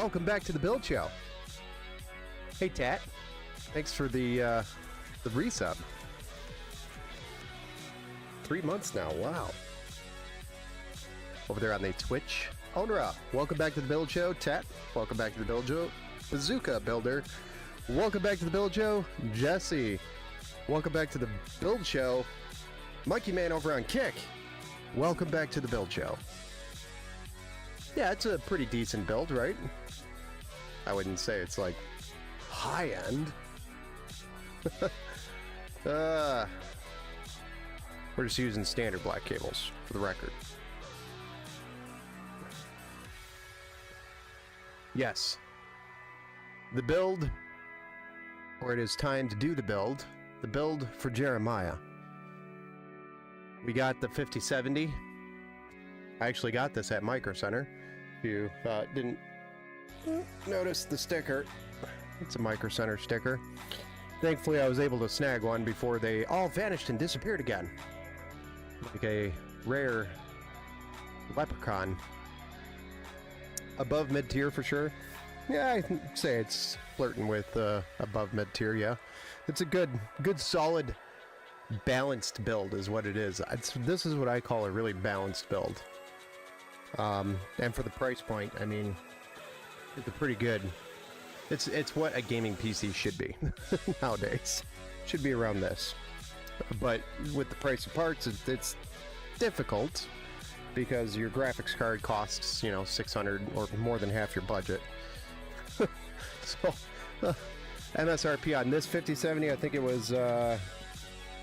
Welcome back to the Build Show. Hey, Tat. Thanks for the resub. 3 months now. Wow. Over there on the Twitch. Onra, welcome back to the Build Show. Tat, welcome back to the Build Show. Bazooka Builder, welcome back to the Build Show. Jesse, welcome back to the Build Show. Monkey Man over on Kick, welcome back to the Build Show. Yeah, it's a pretty decent build, right? I wouldn't say it's like high-end. We're just using standard black cables for the record. Yes. The build, or it is time to do the build for Jeremiah. We got the 5070. I actually got this at Micro Center. If you didn't notice the sticker, it's a Micro Center sticker. Thankfully, I was able to snag one before they all vanished and disappeared again. Like a rare leprechaun. Above mid-tier for sure. Yeah, I'd say it's flirting with above mid-tier, yeah. It's a good solid, balanced build is what it is. This is what I call a really balanced build. And for the price point, I mean, it's a pretty good. It's what a gaming PC should be nowadays. Should be around this. But with the price of parts, it's difficult because your graphics card costs, you know, $600 or more than half your budget. So, MSRP on this 5070, I think it was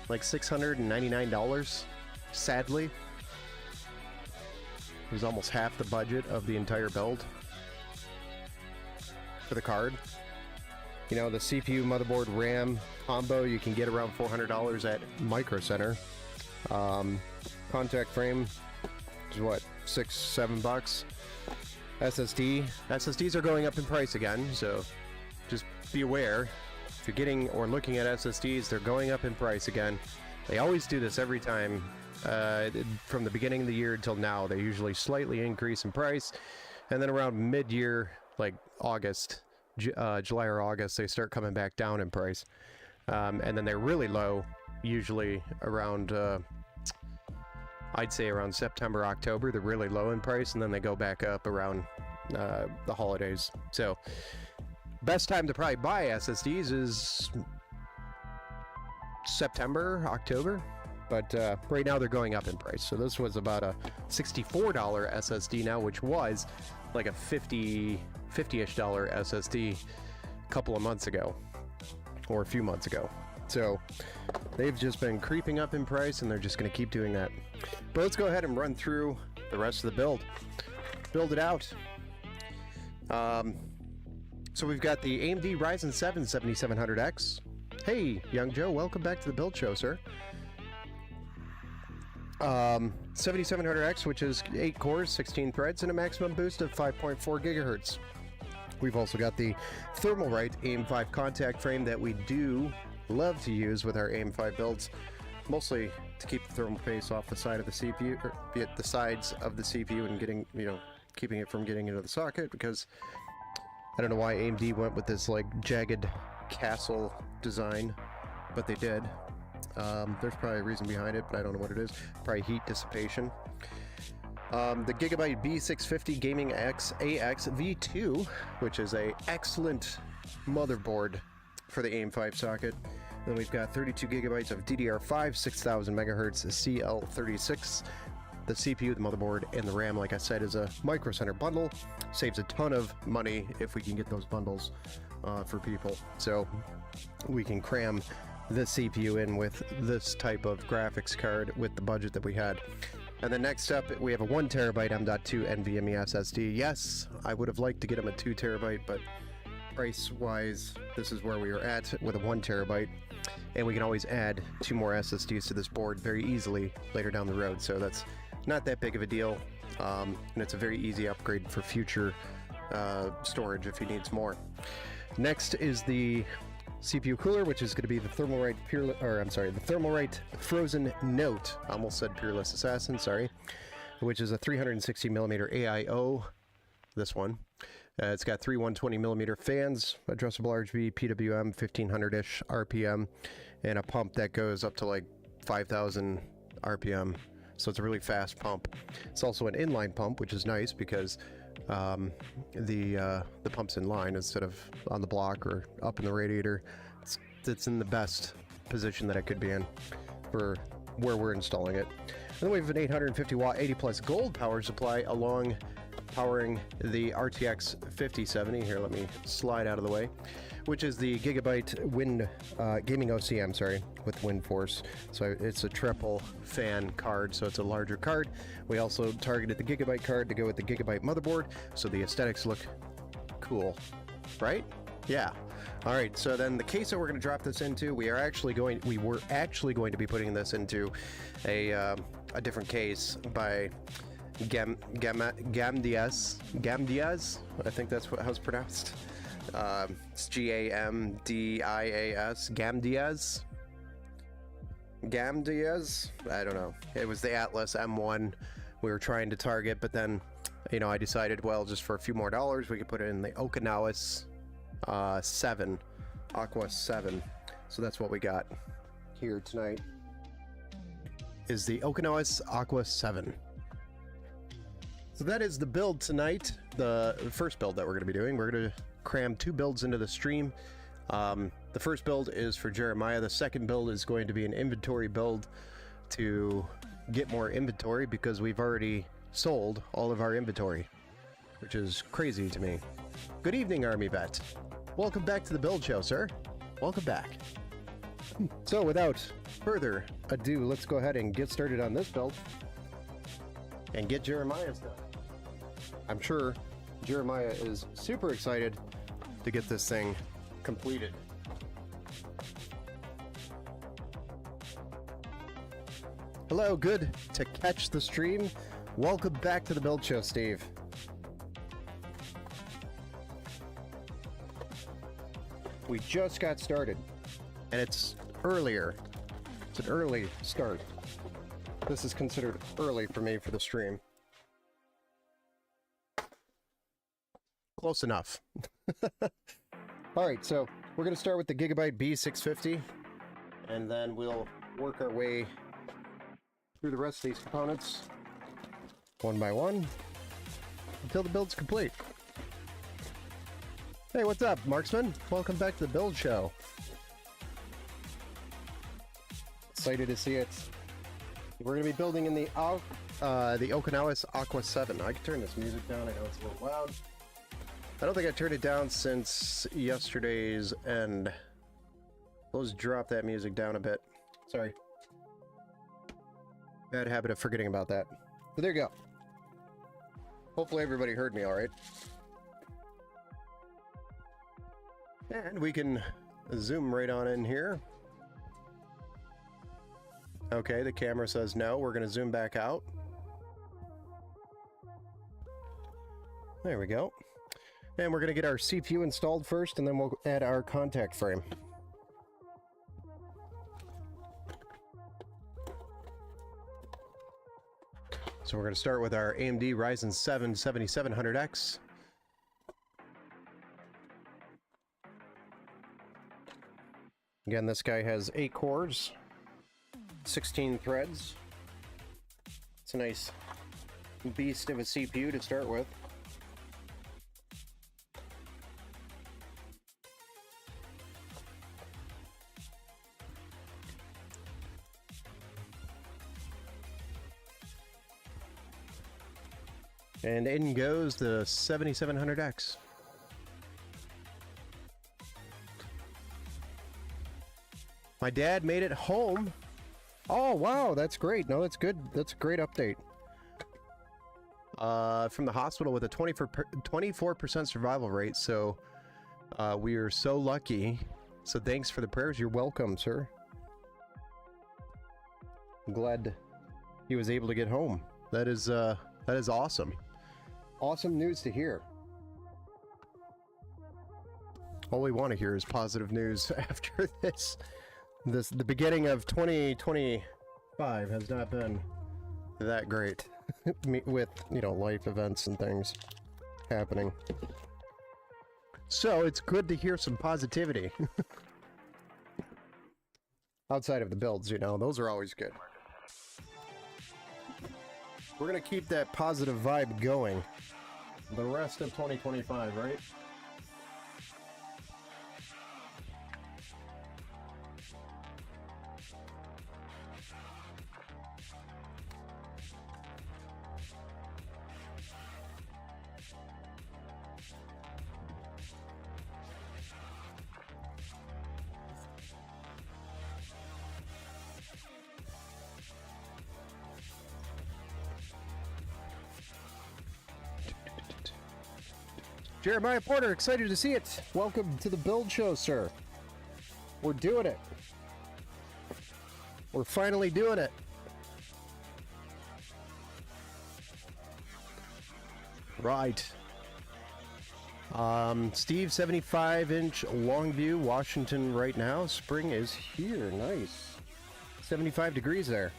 like $699, sadly. It was almost half the budget of the entire build for the card. You know, the CPU, motherboard, RAM combo, you can get around $400 at Micro Center. Contact frame is what, $6-7? SSDs are going up in price again, so just be aware. If you're getting or looking at SSDs, they're going up in price again. They always do this every time. From the beginning of the year until now, they usually slightly increase in price, and then around mid-year, like August, July or August, they start coming back down in price, and then they're really low, usually around, I'd say around September, October. They're really low in price, and then they go back up around the holidays. So, best time to probably buy SSDs is September, October. But right now they're going up in price. So this was about a $64 SSD now, which was like a $50-ish SSD a couple of months ago, or a few months ago. So they've just been creeping up in price, and they're just going to keep doing that. But let's go ahead and run through the rest of the build. Build it out. So we've got the AMD Ryzen 7 7700X. Hey, Young Joe, welcome back to the Build Show, sir. 7700X, which is 8 cores, 16 threads, and a maximum boost of 5.4 gigahertz. We've also got the Thermalright AM5 contact frame that we do love to use with our AM5 builds, mostly to keep the thermal paste off the side of the CPU, or be at the sides of the CPU and getting, you know, keeping it from getting into the socket, because I don't know why AMD went with this like jagged castle design, but they did. There's probably a reason behind it, but I don't know what it is. Probably heat dissipation. The Gigabyte B650 Gaming X AX V2, which is a excellent motherboard for the AM5 socket. Then we've got 32 gigabytes of DDR5, 6000 megahertz CL36. The CPU, the motherboard, and the RAM, like I said, is a Micro Center bundle. Saves a ton of money if we can get those bundles for people. So we can cram the CPU in with this type of graphics card with the budget that we had. And then next up, we have a 1 terabyte M.2 NVMe SSD. Yes, I would have liked to get them a 2 terabyte, but price-wise, this is where we are at with a 1 terabyte. And we can always add 2 more SSDs to this board very easily later down the road. So that's not that big of a deal. And it's a very easy upgrade for future storage if he needs more. Next is the CPU cooler, which is going to be the Thermalright the Thermalright Frozen Note. I almost said Peerless Assassin, sorry. Which is a 360mm AIO, this one. It's got three 120mm fans, addressable RGB, PWM, 1500-ish RPM, and a pump that goes up to like 5,000 RPM. So it's a really fast pump. It's also an inline pump, which is nice because the pump's in line instead of on the block or up in the radiator. It's in the best position that it could be in for where we're installing it. And then we have an 850 watt 80 plus gold power supply along powering the RTX 5070. Here, let me slide out of the way, which is the Gigabyte gaming OCM, sorry, with WindForce. So it's a triple fan card, so it's a larger card. We also targeted the Gigabyte card to go with the Gigabyte motherboard, so the aesthetics look cool, right? Yeah. All right, so then the case that we're going to drop this into, we were actually going to be putting this into a different case by Gamdiaz. I think that's how it's pronounced. It's Gamdias. Gamdiaz. I don't know. It was the Atlas M1 we were trying to target, but then, you know, I decided, well, just for a few more dollars, we could put it in the Okinawa's 7, Aqua 7. So that's what we got here tonight. Is the Okinawa's Aqua 7. So that is the build tonight. The first build that we're going to be doing. We're going to cram 2 builds into the stream. The first build is for Jeremiah. The second build is going to be an inventory build to get more inventory because we've already sold all of our inventory, which is crazy to me. Good evening, Army Vet. Welcome back to the build show, sir. Welcome back. So without further ado, let's go ahead and get started on this build and get Jeremiah's done. I'm sure Jeremiah is super excited to get this thing completed. Hello, good to catch the stream. Welcome back to the build show, Steve. We just got started, and it's earlier. It's an early start. This is considered early for me for the stream. Close enough. All right, so we're going to start with the Gigabyte B650, and then we'll work our way through the rest of these components one by one until the build's complete. Hey, what's up, Marksman? Welcome back to the build show. Excited to see it. We're going to be building in the Okinawa's Aqua 7. I can turn this music down. I know it's a little loud. I don't think I turned it down since yesterday's end. Let's drop that music down a bit. Sorry. Bad habit of forgetting about that. But there you go. Hopefully everybody heard me all right. And we can zoom right on in here. Okay, the camera says no. We're going to zoom back out. There we go. And we're going to get our CPU installed first, and then we'll add our contact frame. So we're going to start with our AMD Ryzen 7 7700X. Again, this guy has 8 cores, 16 threads. It's a nice beast of a CPU to start with. And in goes the 7700X. My dad made it home. Oh, wow, that's great. No, that's good. That's a great update. From the hospital with a 24% survival rate, so we are so lucky. So thanks for the prayers. You're welcome, sir. I'm glad he was able to get home. That is awesome. Awesome news to hear. All we want to hear is positive news after this. The beginning of 2025 has not been that great with, you know, life events and things happening. So it's good to hear some positivity. Outside of the builds, you know, those are always good. We're going to keep that positive vibe going the rest of 2025, right? Jeremiah Porter, excited to see it. Welcome to the Build Show, sir. We're doing it. We're finally doing it. Right. Steve, 75-inch Longview, Washington right now. Spring is here. Nice. 75 degrees there.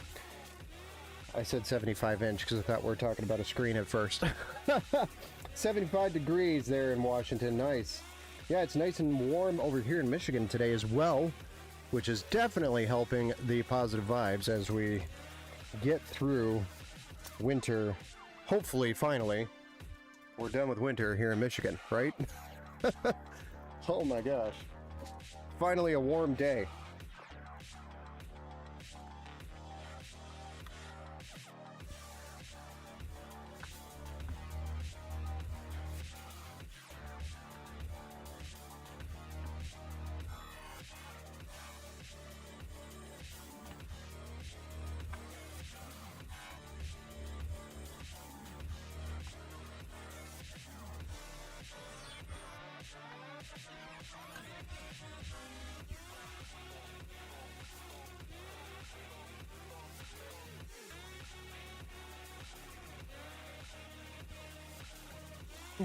I said 75-inch because I thought we were talking about a screen at first. 75 degrees there in Washington. Nice. Yeah, it's nice and warm over here in Michigan today as well, which is definitely helping the positive vibes as we get through winter. Hopefully, finally, we're done with winter here in Michigan, right? Oh my gosh. Finally a warm day.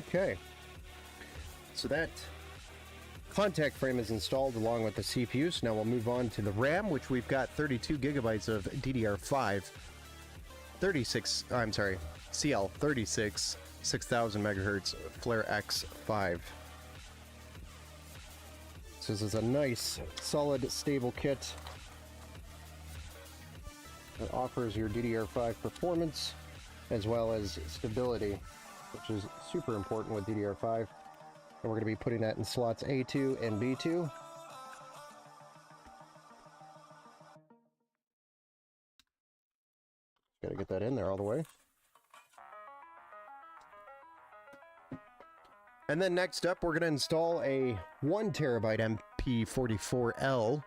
Okay, so that contact frame is installed along with the CPU. So now we'll move on to the RAM, which we've got 32 gigabytes of DDR5, CL36, 6000 megahertz Flare X5. So this is a nice, solid, stable kit that offers your DDR5 performance as well as stability, which is super important with DDR5. And we're going to be putting that in slots A2 and B2. Got to get that in there all the way. And then next up, we're going to install a 1 terabyte MP44L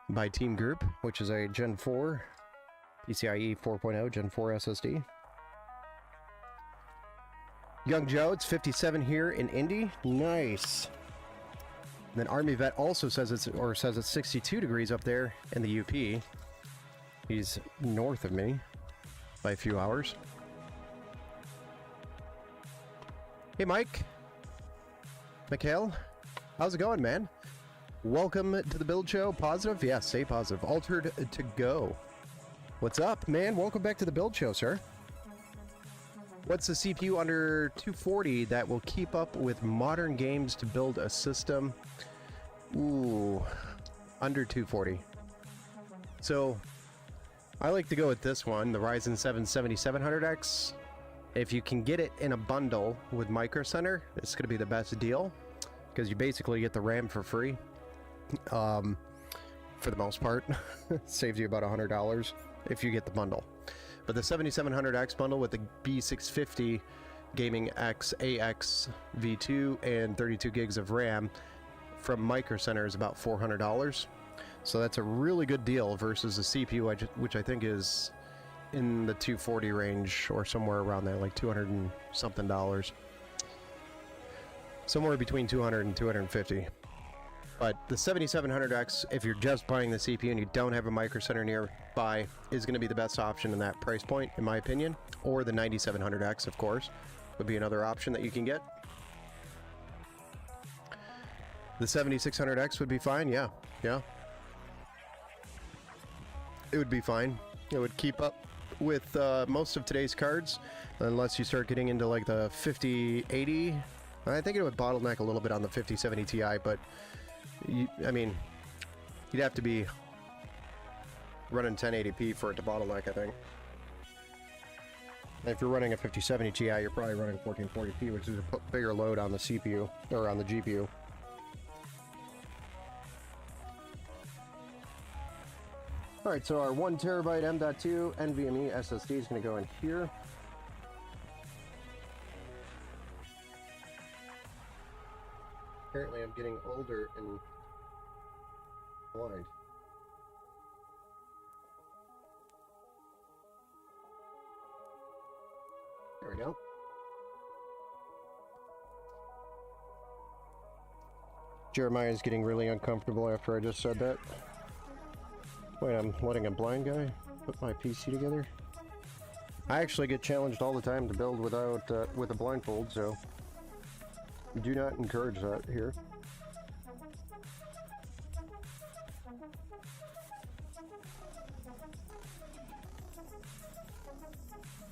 by Team Group, which is a Gen 4 PCIe 4.0 Gen 4 SSD. Young Joe, it's 57 here in Indy. Nice. And then Army Vet also says it's 62 degrees up there in the UP. He's north of me by a few hours. Hey, Mike. Mikhail, how's it going, man? Welcome to the Build Show. Positive? Yeah, stay positive. Altered to go. What's up, man? Welcome back to the Build Show, sir. What's the CPU under 240 that will keep up with modern games to build a system? Ooh, under 240. So, I like to go with this one, the Ryzen 7 7700X. If you can get it in a bundle with Micro Center, it's going to be the best deal because you basically get the RAM for free. For the most part, saves you about $100 if you get the bundle. But the 7700X bundle with the B650 Gaming X AX V2 and 32 gigs of RAM from Micro Center is about $400. So that's a really good deal versus the CPU, which I think is in the 240 range or somewhere around there, like 200 and something dollars. Somewhere between 200 and 250. But the 7700X, if you're just buying the CPU and you don't have a Micro Center nearby, is going to be the best option in that price point, in my opinion. Or the 9700X, of course, would be another option that you can get. The 7600X would be fine, yeah. It would be fine. It would keep up with most of today's cards, unless you start getting into like the 5080 I think it would bottleneck a little bit on the 5070 Ti, but I mean, you'd have to be running 1080p for it to bottleneck, I think. And if you're running a 5070 Ti, you're probably running 1440p, which is a bigger load on the CPU, or on the GPU. Alright, so our 1TB M.2 NVMe SSD is going to go in here. Apparently I'm getting older and blind. There we go. Jeremiah is getting really uncomfortable after I just said that. Wait, I'm letting a blind guy put my PC together? I actually get challenged all the time to build without with a blindfold, so do not encourage that here.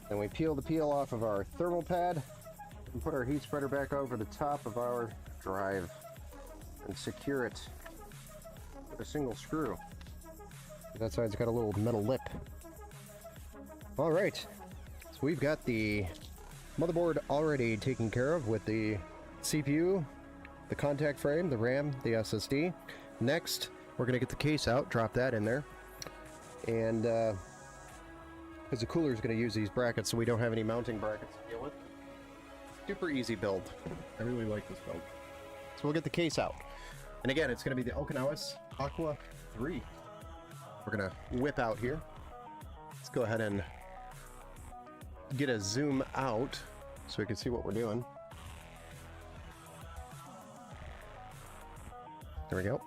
Then we peel the peel off of our thermal pad and put our heat spreader back over the top of our drive and secure it with a single screw. That side's got a little metal lip. Alright, so we've got the motherboard already taken care of with the CPU, the contact frame, the RAM, the SSD. Next, we're going to get the case out, drop that in there. And because the cooler is going to use these brackets, so we don't have any mounting brackets to deal with. Super easy build. I really like this build. So we'll get the case out. And again, it's going to be the Okinawas Aqua 3. We're going to whip out here. Let's go ahead and get a zoom out so we can see what we're doing. There we go.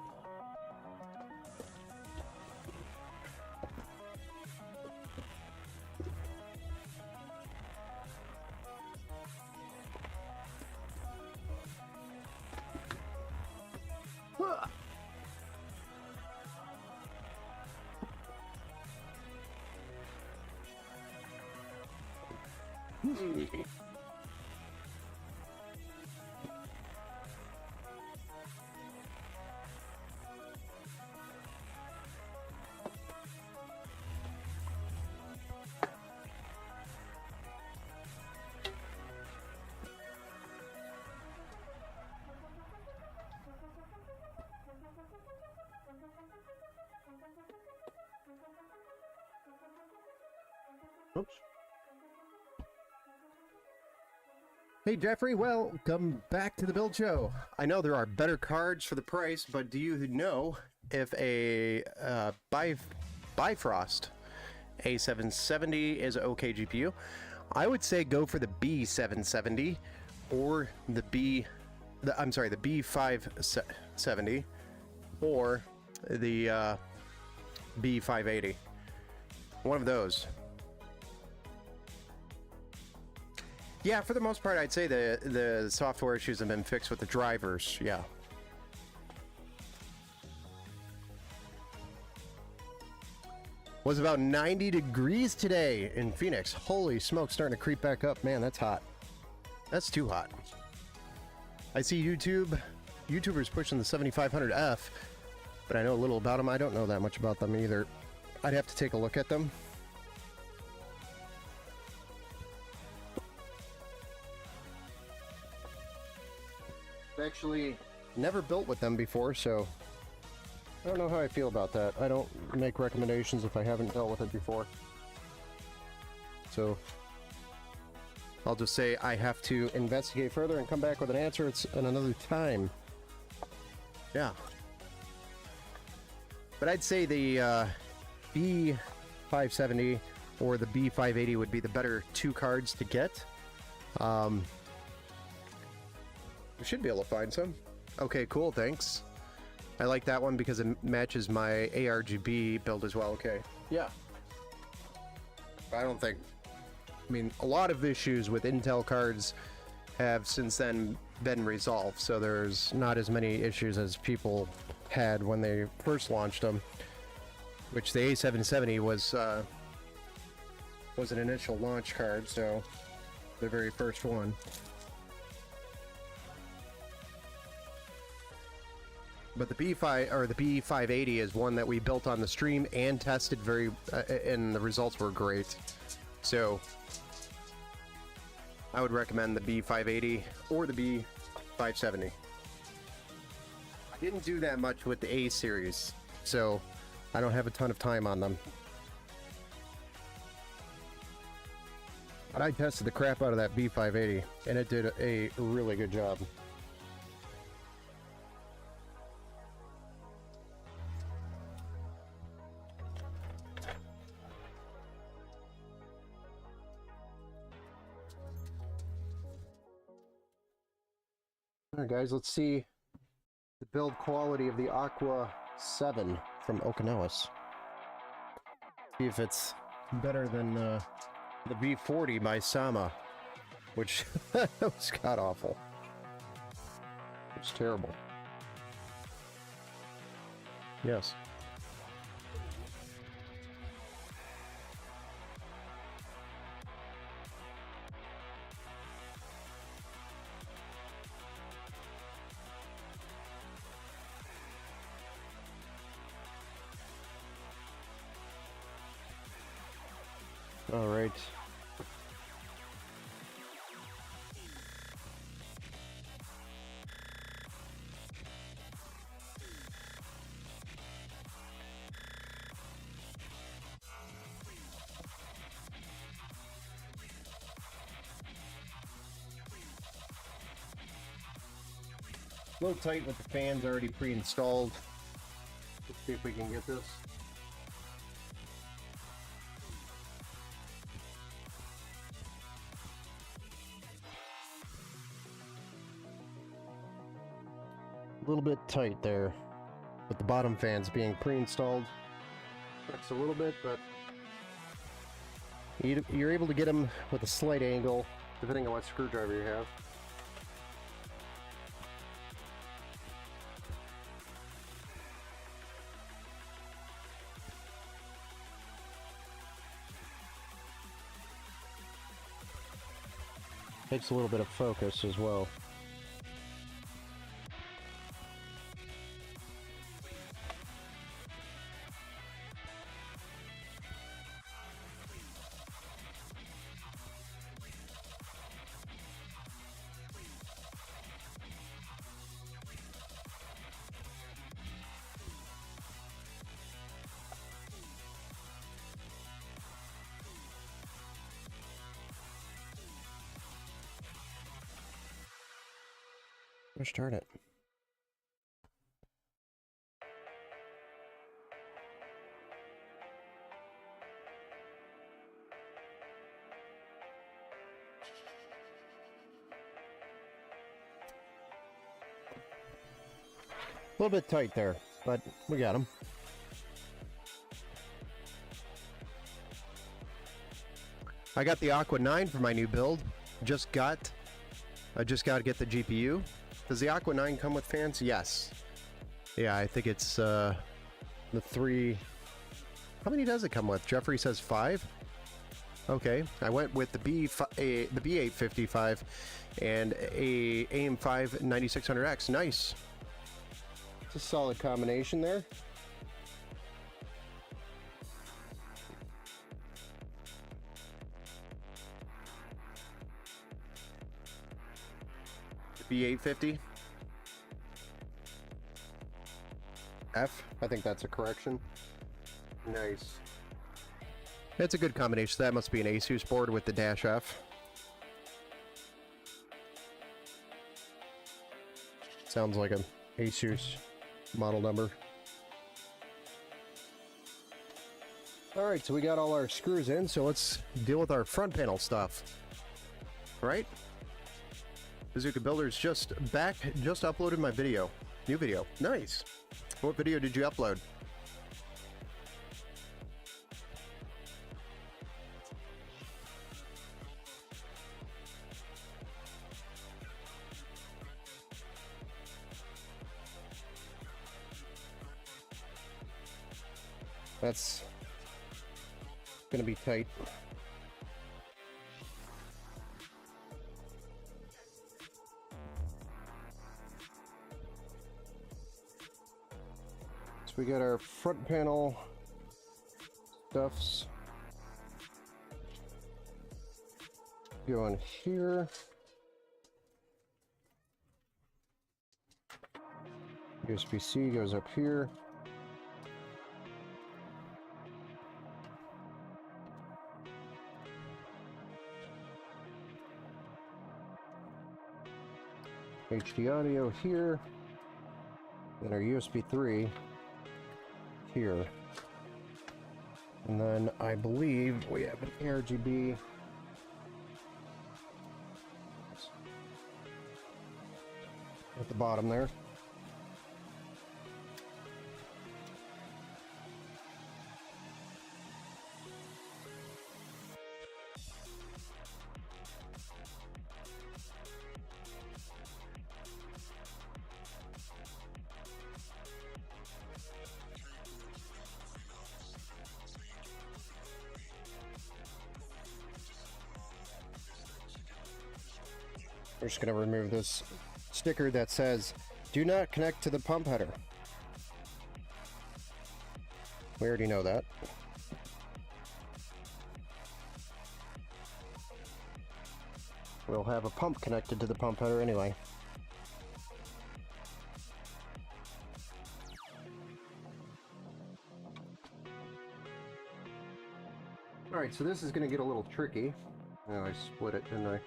Oops. Hey Jeffrey, welcome back to the Build Show. I know there are better cards for the price, but do you know if a Bifrost A770 is an okay GPU? I would say go for the B770 or the B570 or the B580. One of those. Yeah, for the most part, I'd say the software issues have been fixed with the drivers, yeah. Was about 90 degrees today in Phoenix. Holy smoke, starting to creep back up. Man, that's hot. That's too hot. I see YouTubers pushing the 7500F, but I know a little about them. I don't know that much about them either. I'd have to take a look at them. Actually never built with them before, so I don't know how I feel about that. I don't make recommendations if I haven't dealt with it before. So I'll just say I have to investigate further and come back with an answer at another time. Yeah. But I'd say the B570 or the B580 would be the better two cards to get. We should be able to find some. Okay, cool, thanks. I like that one because it matches my ARGB build as well. Okay. Yeah. I mean, a lot of issues with Intel cards have since then been resolved, so there's not as many issues as people had when they first launched them, which the A770 was an initial launch card, so the very first one. But the B5 or the B580 is one that we built on the stream and tested and the results were great. So I would recommend the B580 or the B570. I didn't do that much with the A series, so I don't have a ton of time on them. But I tested the crap out of that B580, and it did a really good job. Alright guys, let's see the build quality of the Aqua 7 from Okinawas. See if it's better than the V40 by Sama, which was god-awful. It's terrible. Yes. All right. A little tight with the fans already pre-installed. Let's see if we can get this. A little bit tight there with the bottom fans being pre-installed. That's a little bit, but you're able to get them with a slight angle depending on what screwdriver you have. Takes a little bit of focus as well. Start it. A little bit tight there, but we got them. I got the Aqua 9 for my new build. I just got to get the GPU. Does the Aqua 9 come with fans? Yes. Yeah, I think it's the 3. How many does it come with? Jeffrey says 5. Okay, I went with the B855 and a AM5 9600X. Nice. It's a solid combination there. B850 F, I think that's a correction. Nice. It's a good combination. That must be an Asus board with the Dash F. Sounds like an Asus model number. Alright, so we got all our screws in, so let's deal with our front panel stuff. Right? Bazooka Builders just uploaded my video. New video. Nice. What video did you upload? That's gonna be tight. we got our front panel stuffs going here. USB-C goes up here. HD audio here. And our USB 3 here. And then I believe we have an ARGB at the bottom there. We're just going to remove this sticker that says, "Do not connect to the pump header." We already know that. We'll have a pump connected to the pump header anyway. Alright, so this is going to get a little tricky. Oh, I split it, didn't I?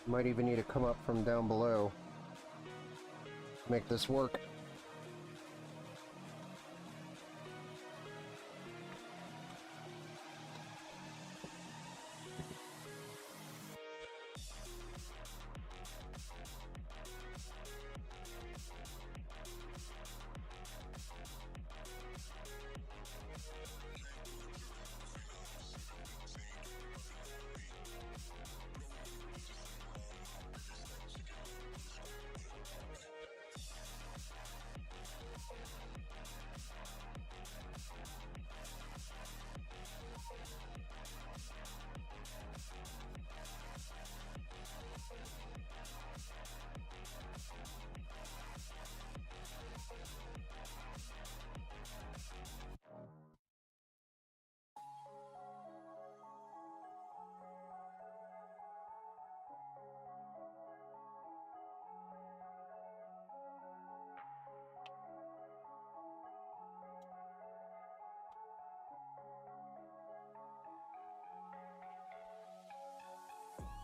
Might even need to come up from down below to make this work.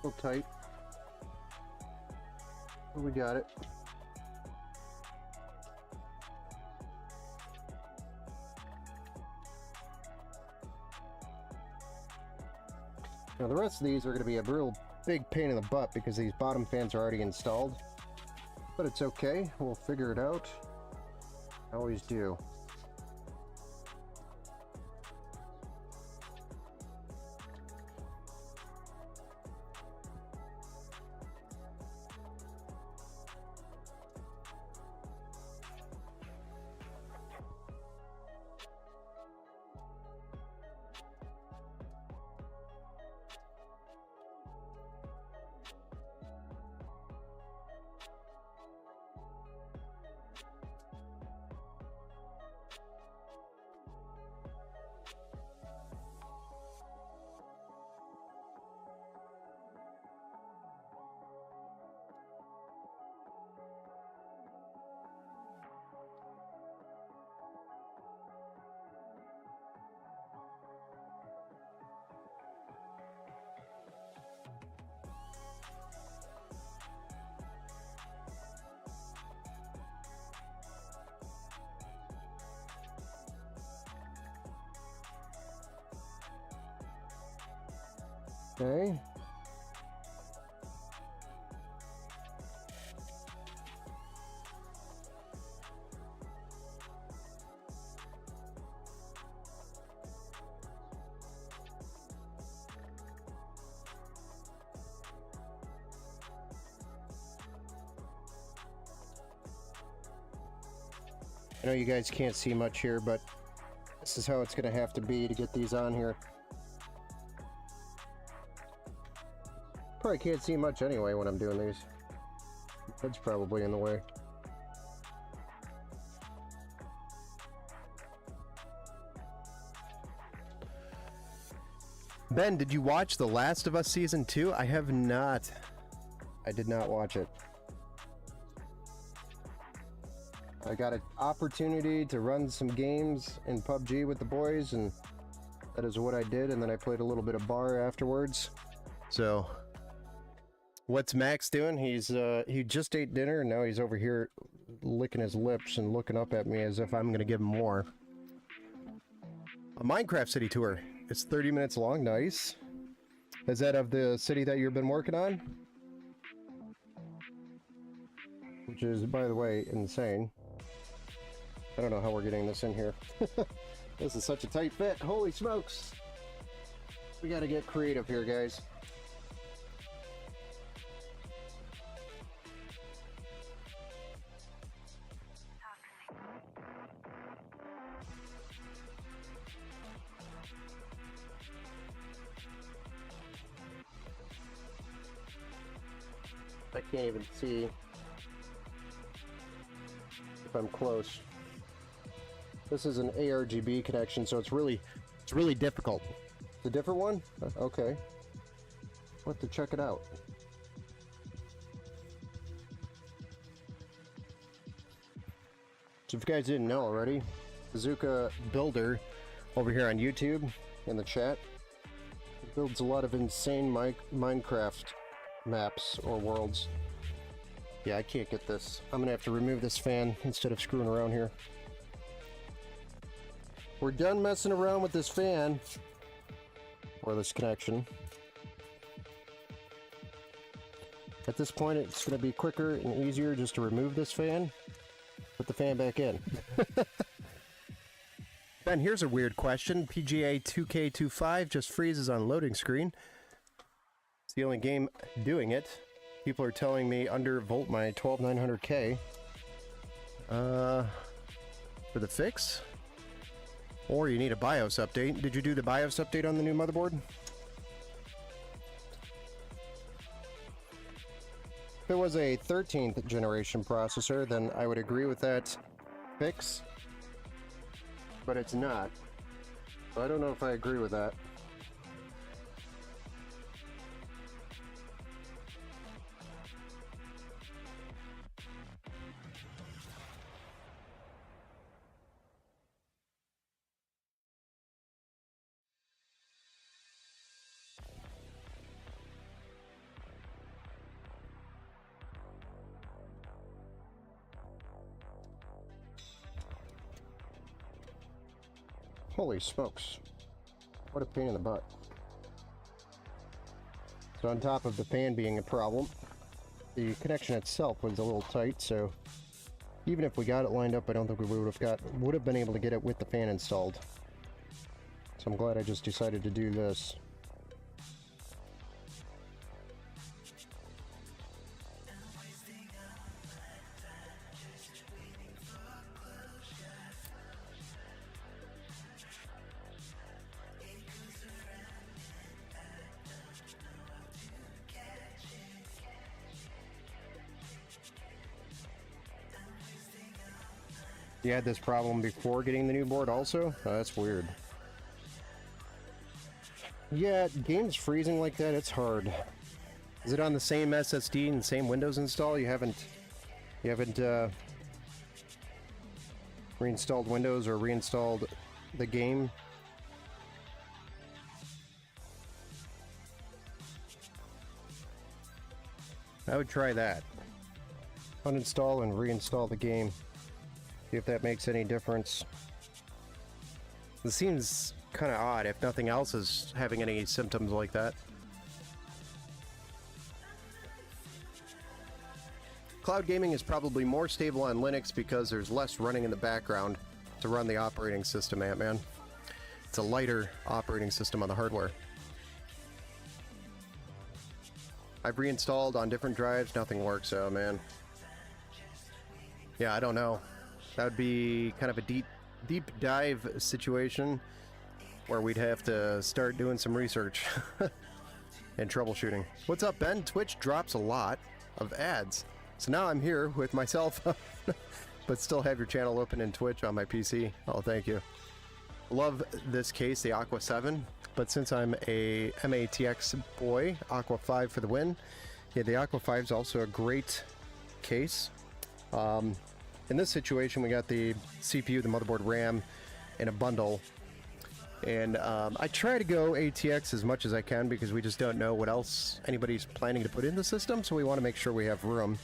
A little tight. But we got it. Now the rest of these are going to be a real big pain in the butt because these bottom fans are already installed. But it's okay, we'll figure it out. I always do. Okay. I know you guys can't see much here, but this is how it's going to have to be to get these on here. Probably can't see much anyway when I'm doing these. Head's probably in the way. Ben, did you watch The Last of Us Season 2? I have not. I did not watch it. I got an opportunity to run some games in PUBG with the boys, and that is what I did, and then I played a little bit of bar afterwards. So, what's Max doing? He just ate dinner, and now he's over here licking his lips and looking up at me as if I'm going to give him more. A Minecraft City tour. It's 30 minutes long. Nice. Is that of the city that you've been working on? Which is, by the way, insane. I don't know how we're getting this in here. This is such a tight fit. Holy smokes. We gotta get creative here, guys. I can't even see if I'm close. This is an ARGB connection, so it's really difficult. The different one? Okay. We'll have to check it out. So if you guys didn't know already, Bazooka Builder over here on YouTube in the chat builds a lot of insane Minecraft maps or worlds. Yeah, I can't get this. I'm gonna have to remove this fan instead of screwing around here. We're done messing around with this fan or this connection. At this point, it's going to be quicker and easier just to remove this fan, put the fan back in. Ben, here's a weird question. PGA 2K25 just freezes on loading screen. It's the only game doing it. People are telling me undervolt my 12900K. For the fix? Or you need a BIOS update. Did you do the BIOS update on the new motherboard? If it was a 13th generation processor, then I would agree with that fix. But it's not. So I don't know if I agree with that. Holy smokes. What a pain in the butt. So on top of the fan being a problem, the connection itself was a little tight, so even if we got it lined up, I don't think we would have been able to get it with the fan installed. So I'm glad I just decided to do this. You had this problem before getting the new board also? Oh, that's weird. Yeah, games freezing like that, it's hard. Is it on the same SSD and same Windows install? You haven't reinstalled Windows or reinstalled the game? I would try that. Uninstall and reinstall the game. See if that makes any difference. It seems kind of odd if nothing else is having any symptoms like that. Cloud gaming is probably more stable on Linux because there's less running in the background to run the operating system, Ant-Man. It's a lighter operating system on the hardware. I've reinstalled on different drives, nothing works, so man. Yeah, I don't know. That would be kind of a deep dive situation where we'd have to start doing some research and troubleshooting. What's up, Ben? Twitch drops a lot of ads. So now I'm here with myself, but still have your channel open in Twitch on my PC. Oh, thank you. Love this case, the Aqua 7. But since I'm a MATX boy, Aqua 5 for the win. Yeah, the Aqua 5 is also a great case. In this situation, we got the CPU, the motherboard, RAM in a bundle. And I try to go ATX as much as I can because we just don't know what else anybody's planning to put in the system. So we want to make sure we have room,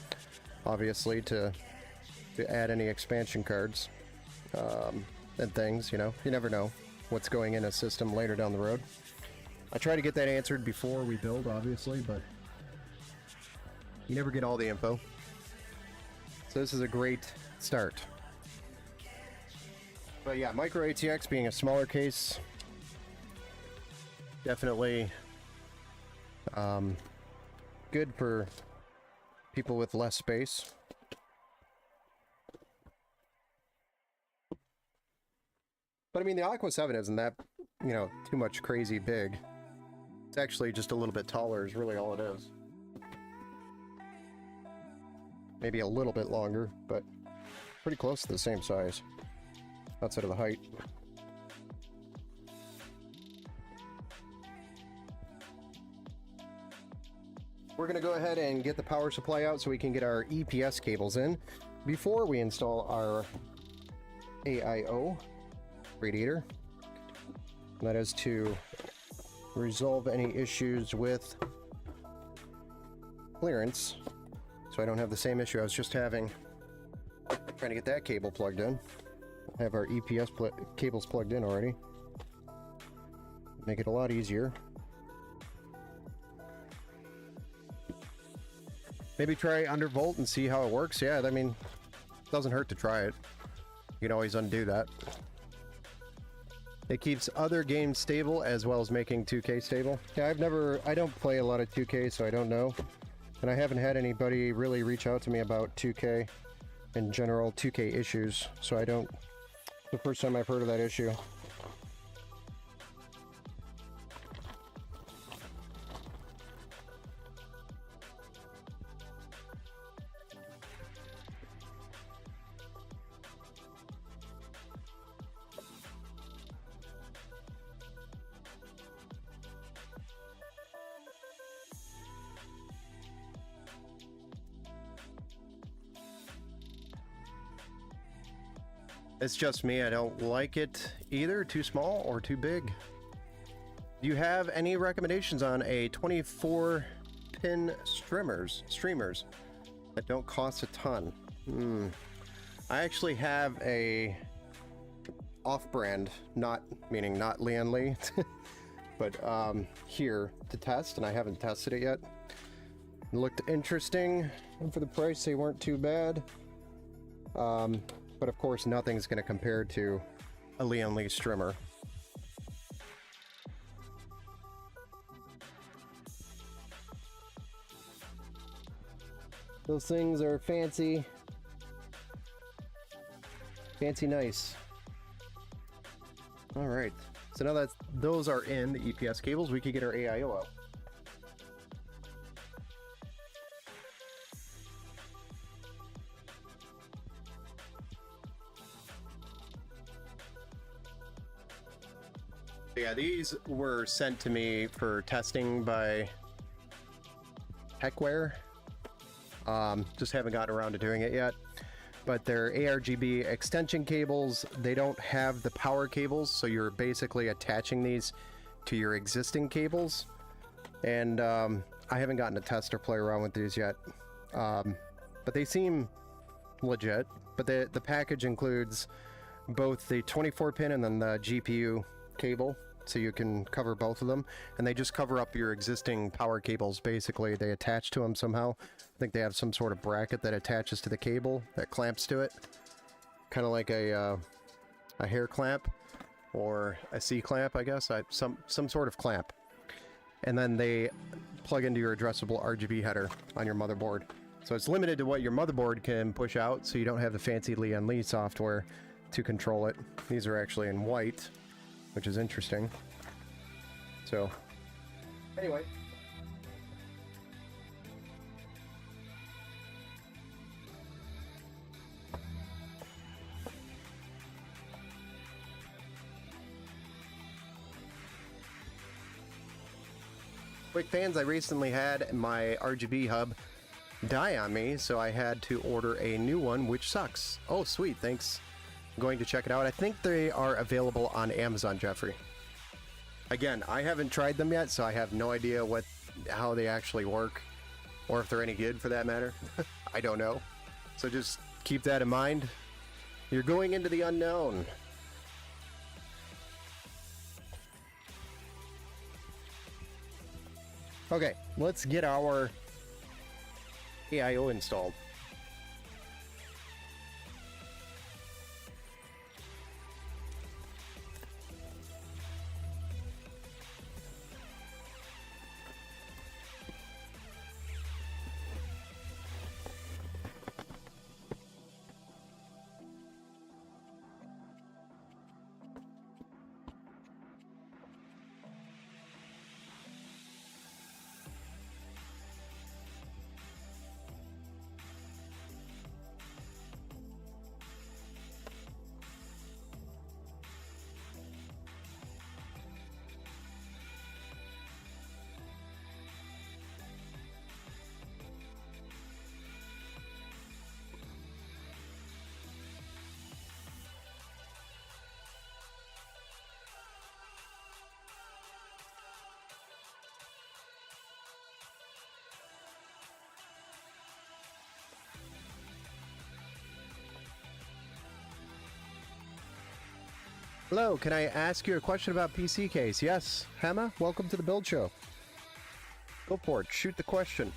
obviously, to add any expansion cards and things, you know. You never know what's going in a system later down the road. I try to get that answered before we build, obviously, but you never get all the info. So this is a great start. But yeah, micro ATX being a smaller case, definitely good for people with less space. But I mean, the Aqua 7 isn't that, you know, too much crazy big. It's actually just a little bit taller is really all it is. Maybe a little bit longer, but pretty close to the same size outside of the height. We're going to go ahead and get the power supply out so we can get our EPS cables in before we install our AIO radiator. And that is to resolve any issues with clearance, so I don't have the same issue I was just having trying to get that cable plugged in. I have our EPS cables plugged in already. Make it a lot easier. Maybe try undervolt and see how it works. Yeah, I mean, it doesn't hurt to try it. You can always undo that. It keeps other games stable as well as making 2K stable. Yeah, I don't play a lot of 2K, so I don't know. And I haven't had anybody really reach out to me about 2K in general, 2K issues, so I don't... the first time I've heard of that issue. It's just me, I don't like it either too small or too big. Do you have any recommendations on a 24-pin streamers that don't cost a ton? I actually have a off-brand, not Lian Li, but here to test, and I haven't tested it yet. It looked interesting, and for the price they weren't too bad. But of course, nothing's going to compare to a Lian Li streamer. Those things are fancy. Fancy nice. All right. So now that those are in the EPS cables, we could get our AIO out. Yeah, these were sent to me for testing by Techware. Just haven't gotten around to doing it yet. But they're ARGB extension cables. They don't have the power cables, so you're basically attaching these to your existing cables. And I haven't gotten to test or play around with these yet. But they seem legit. But the package includes both the 24-pin and then the GPU cable, so you can cover both of them, and they just cover up your existing power cables. Basically, they attach to them somehow. I think they have some sort of bracket that attaches to the cable that clamps to it, kind of like a hair clamp or a C-clamp, I guess. Some sort of clamp, and then they plug into your addressable RGB header on your motherboard. So it's limited to what your motherboard can push out, so you don't have the fancy Lian Li software to control it. These are actually in white, which is interesting. So, anyway. Quick fans, I recently had my RGB hub die on me, so I had to order a new one, which sucks. Oh, sweet, thanks. I'm going to check it out. I think they are available on Amazon, Jeffrey. Again, I haven't tried them yet, so I have no idea how they actually work, or if they're any good for that matter. I don't know. So just keep that in mind. You're going into the unknown. Okay, let's get our AIO installed. Hello, can I ask you a question about PC case? Yes, Hema, welcome to the build show. Go for it, shoot the question.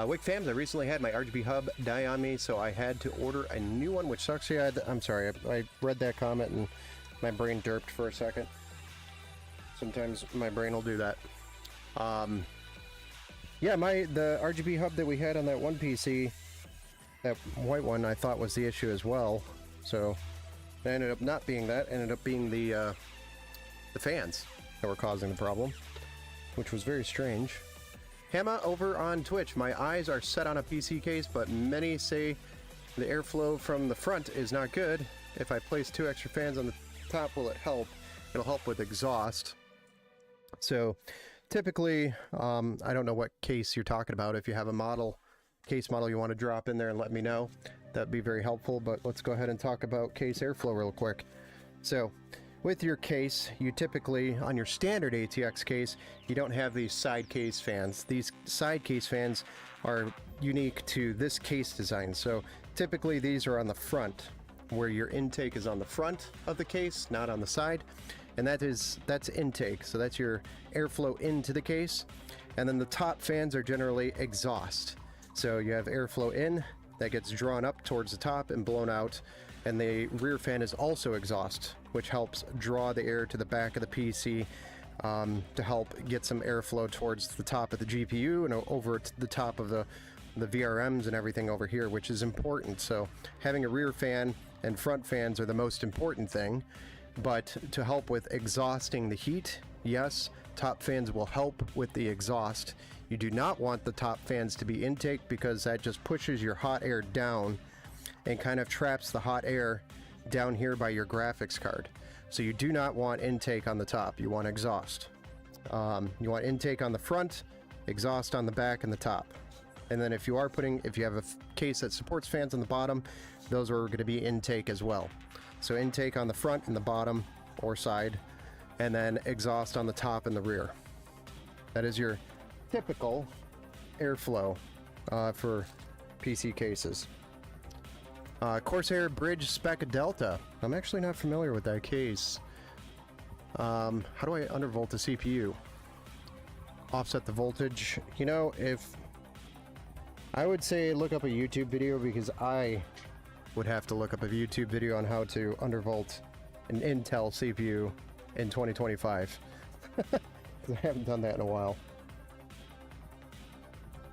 Wick Fams, I recently had my RGB hub die on me, so I had to order a new one, which sucks. Yeah, I'm sorry, I read that comment and my brain derped for a second. Sometimes my brain will do that. Yeah, the RGB hub that we had on that one PC, that white one, I thought was the issue as well. So it ended up not being that. Ended up being the fans that were causing the problem, which was very strange. Hema over on Twitch. My eyes are set on a PC case, but many say the airflow from the front is not good. If I place 2 extra fans on the top, will it help? It'll help with exhaust. So typically, I don't know what case you're talking about. If you have a case model you want to drop in there and let me know, that'd be very helpful. But let's go ahead and talk about case airflow real quick. So with your case, you typically, on your standard ATX case, you don't have these side case fans. These side case fans are unique to this case design. So typically these are on the front, where your intake is on the front of the case, not on the side. And that's intake, so that's your airflow into the case. And then the top fans are generally exhaust. So you have airflow in, that gets drawn up towards the top and blown out. And the rear fan is also exhaust, which helps draw the air to the back of the PC to help get some airflow towards the top of the GPU and over to the top of the VRMs and everything over here, which is important. So having a rear fan and front fans are the most important thing. But to help with exhausting the heat, yes, top fans will help with the exhaust. You do not want the top fans to be intake, because that just pushes your hot air down and kind of traps the hot air down here by your graphics card. So you do not want intake on the top, you want exhaust. You want intake on the front, exhaust on the back and the top. And then if you have a case that supports fans on the bottom, those are going to be intake as well. So intake on the front and the bottom or side, and then exhaust on the top and the rear. That is your typical airflow for PC cases. Corsair Bridge Spec Delta. I'm actually not familiar with that case. How do I undervolt the CPU? Offset the voltage. You know, if I would say look up a YouTube video, because I would have to look up a YouTube video on how to undervolt an Intel CPU in 2025. I haven't done that in a while.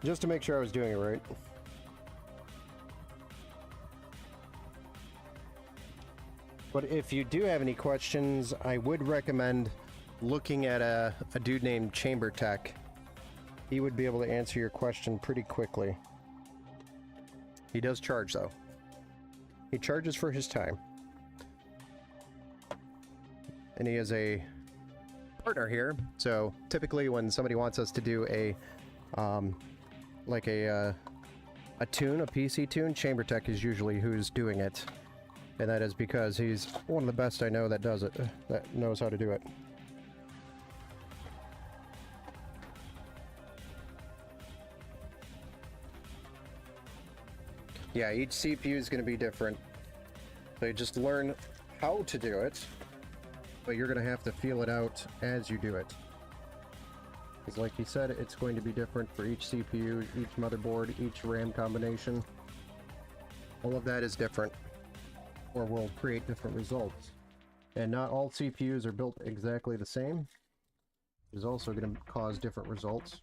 just to make sure I was doing it right. But if you do have any questions, I would recommend looking at a dude named Chamber Tech. He would be able to answer your question pretty quickly. He does charge, though. He charges for his time. And he is a partner here, so typically when somebody wants us to do a tune, a PC tune, Chamber Tech is usually who's doing it. And that is because he's one of the best I know that does it, that knows how to do it. Yeah, each CPU is going to be different. So you just learn how to do it, but you're going to have to feel it out as you do it. Because like he said, it's going to be different for each CPU, each motherboard, each RAM combination. All of that is different, or will create different results. And not all CPUs are built exactly the same, which is also going to cause different results.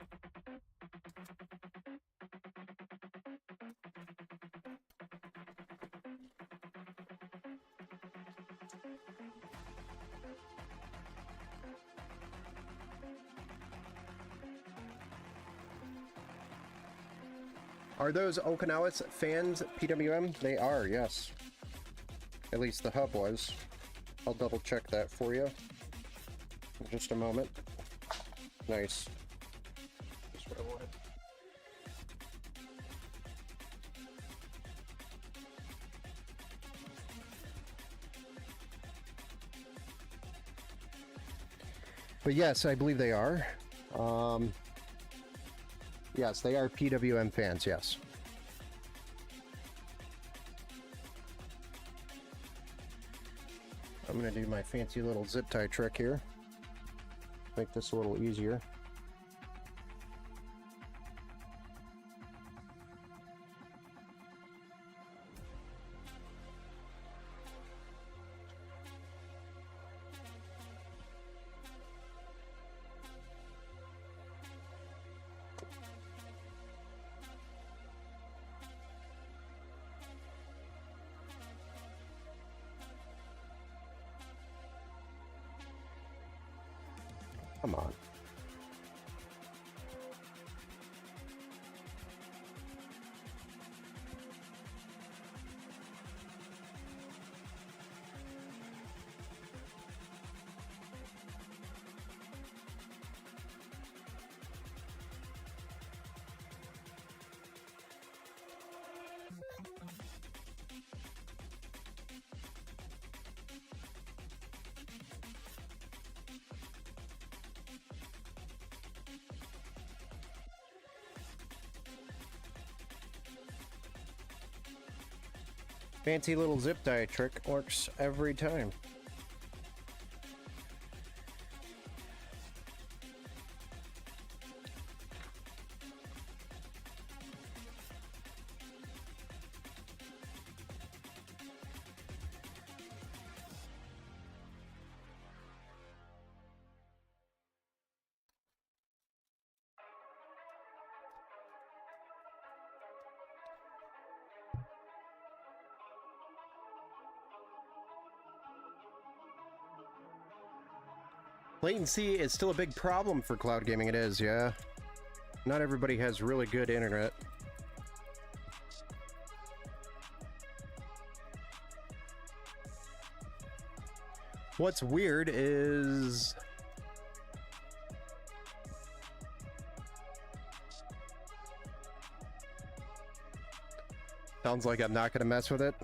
Are those Okinawa fans PWM? They are, yes. At least the hub was. I'll double check that for you in just a moment. Nice. Just what I wanted. But yes, I believe they are. Yes, they are PWM fans, yes. I'm going to do my fancy little zip tie trick here. Make this a little easier. Come on. Fancy little zip tie trick works every time. Latency is still a big problem for cloud gaming, it is, yeah. Not everybody has really good internet. What's weird is... Sounds like I'm not gonna mess with it.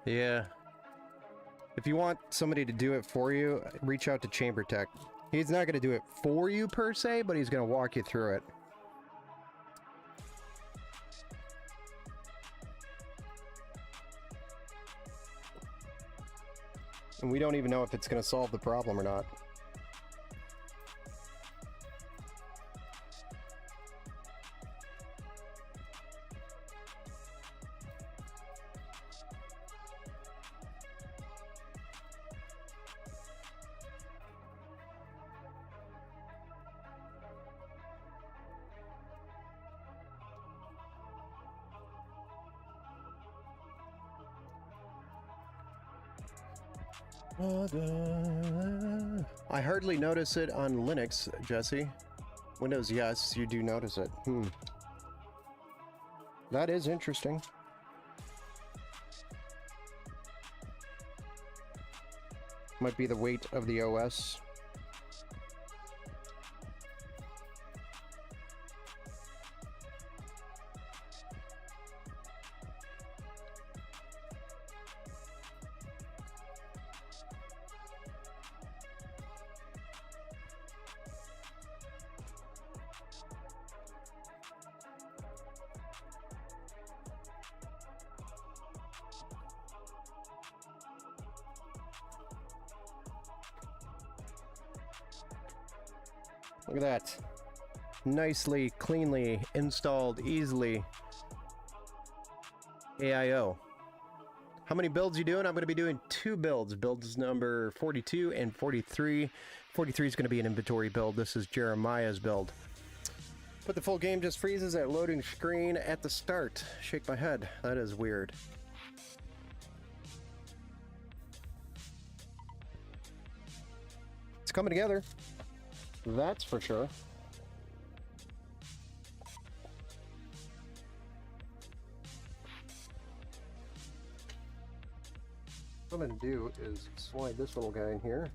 Yeah. If you want somebody to do it for you, reach out to Chamber Tech. He's not going to do it for you per se, but he's going to walk you through it. And we don't even know if it's going to solve the problem or not. I hardly notice it on Linux, Jesse. Windows, yes, you do notice it. That is interesting. Might be the weight of the OS. Look at that. Nicely, cleanly installed, easily. AIO. How many builds you doing? I'm going to be doing 2 builds. Builds number 42 and 43. 43 is going to be an inventory build. This is Jeremiah's build. But the full game just freezes at loading screen at the start. Shake my head. That is weird. It's coming together. That's for sure. What I'm going to do is slide this little guy in here.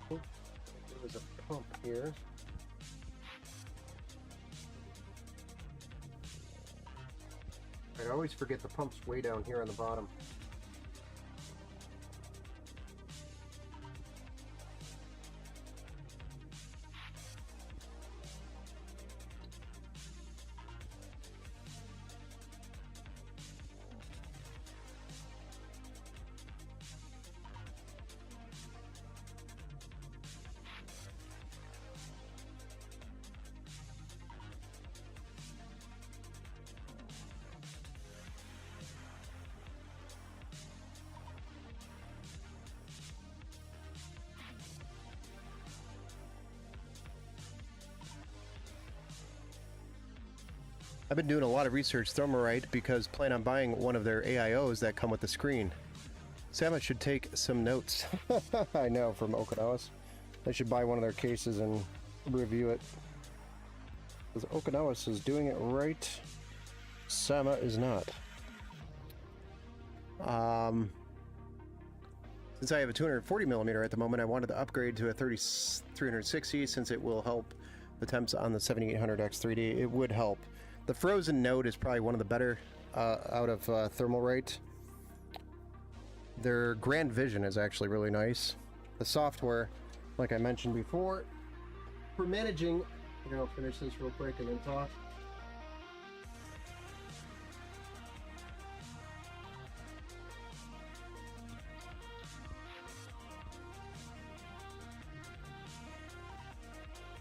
There's a pump here. I always forget the pump's way down here on the bottom. I've been doing a lot of research Thermalright because I plan on buying one of their AIOs that come with the screen. Sam, I should take some notes. I know, from Okinawas. I should buy one of their cases and review it. Because Okinawas is doing it right. Sama is not. Since I have a 240mm at the moment, I wanted to upgrade to a 360 since it will help the temps on the 7800X3D. It would help. The Frozen Note is probably one of the better out of Thermalright. Their Grand Vision is actually really nice. The software, like I mentioned before, for managing... Here, I'll finish this real quick and then talk.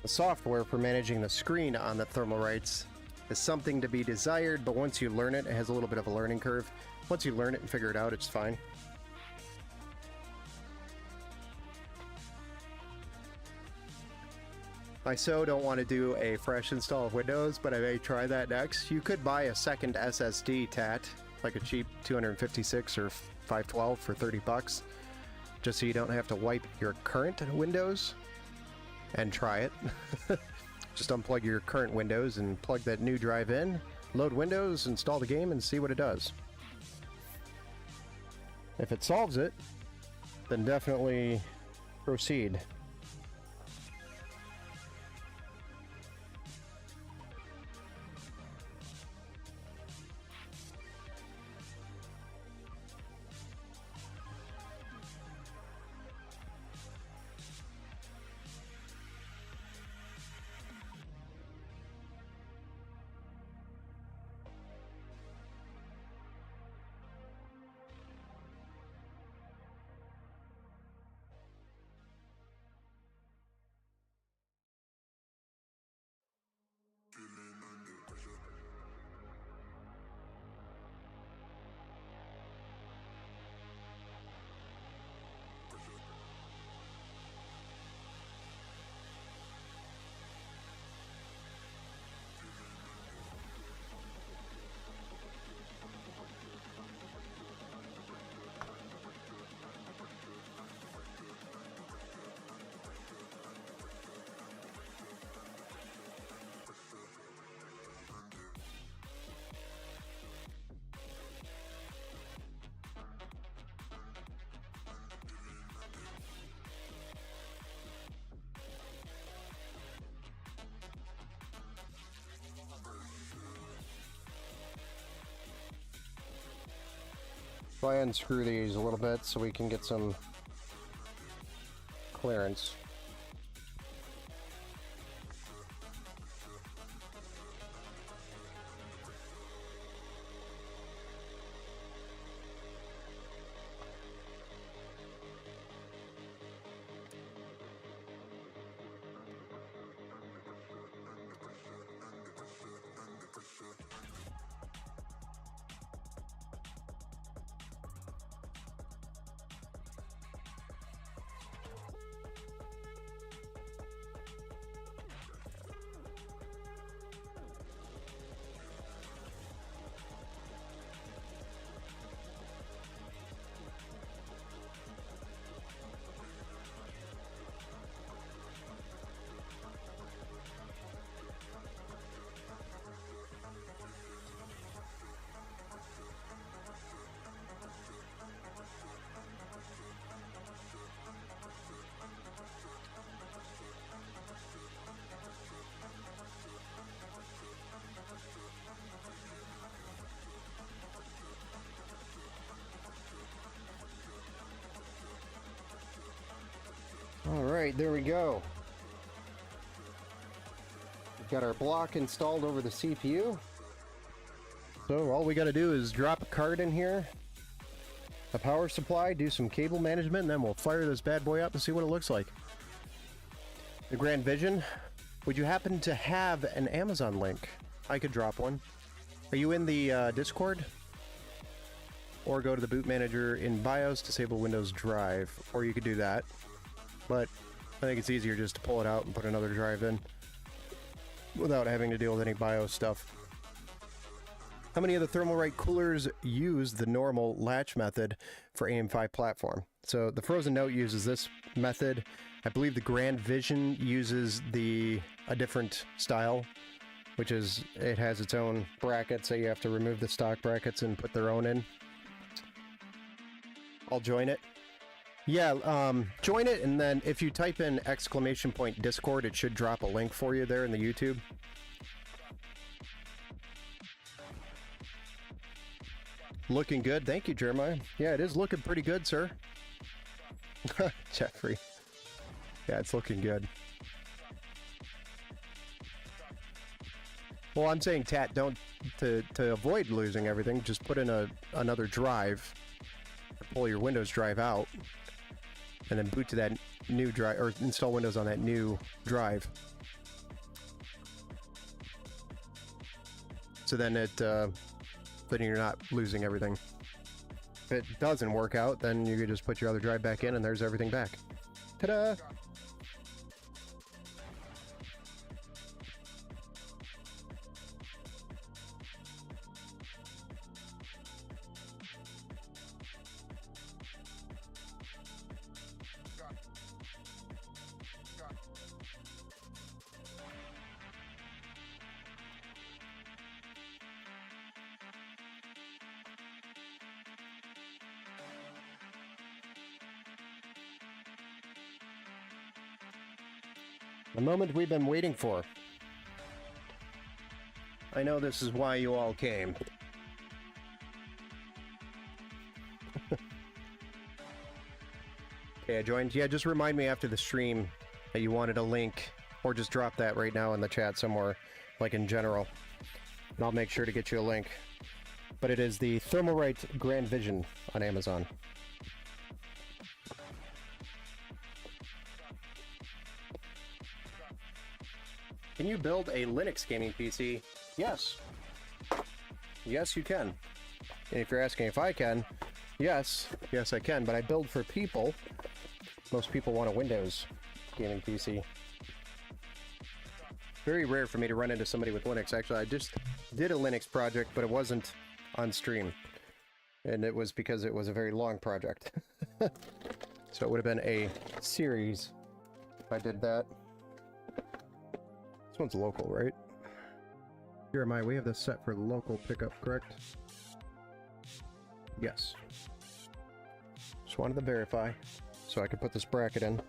The software for managing the screen on the Thermalrights is something to be desired, but once you learn it, it has a little bit of a learning curve. Once you learn it and figure it out, it's fine. I so don't want to do a fresh install of Windows, but I may try that next. You could buy a second SSD TAT, like a cheap 256 or 512 for 30 bucks, just so you don't have to wipe your current Windows and try it. Just unplug your current Windows and plug that new drive in, load Windows, install the game, and see what it does. If it solves it, then definitely proceed. So I unscrew these a little bit so we can get some clearance. All right, there we go. We've got our block installed over the CPU. So all we got to do is drop a card in here, a power supply, do some cable management, and then we'll fire this bad boy up and see what it looks like. The Grand Vision. Would you happen to have an Amazon link? I could drop one. Are you in the Discord? Or go to the boot manager in BIOS, disable Windows Drive, or you could do that. But I think it's easier just to pull it out and put another drive in without having to deal with any BIOS stuff. How many of the Thermalright coolers use the normal latch method for AM5 platform? So the Frozen Note uses this method. I believe the Grand Vision uses a different style, which is it has its own brackets, so you have to remove the stock brackets and put their own in. I'll join it. Yeah, join it, and then if you type in !Discord, it should drop a link for you there in the YouTube. Looking good. Thank you, Jeremiah. Yeah, it is looking pretty good, sir. Jeffrey. Yeah, it's looking good. Well, I'm saying, Tat, to avoid losing everything, just put in another drive, pull your Windows drive out, and then boot to that new drive, or install Windows on that new drive. So then then you're not losing everything. If it doesn't work out, then you could just put your other drive back in and there's everything back. Ta-da! The moment we've been waiting for. I know this is why you all came. Okay, I joined. Yeah, just remind me after the stream that you wanted a link, or just drop that right now in the chat somewhere, like in general, and I'll make sure to get you a link. But it is the Thermalright Grand Vision on Amazon. Can you build a Linux gaming PC? Yes. Yes, you can. And if you're asking if I can, yes. Yes, I can, but I build for people. Most people want a Windows gaming PC. Very rare for me to run into somebody with Linux. Actually, I just did a Linux project, but it wasn't on stream. And it was because it was a very long project. So it would have been a series if I did that. This one's local, right? Jeremiah, we have this set for local pickup, correct? Yes. Just wanted to verify so I could put this bracket in.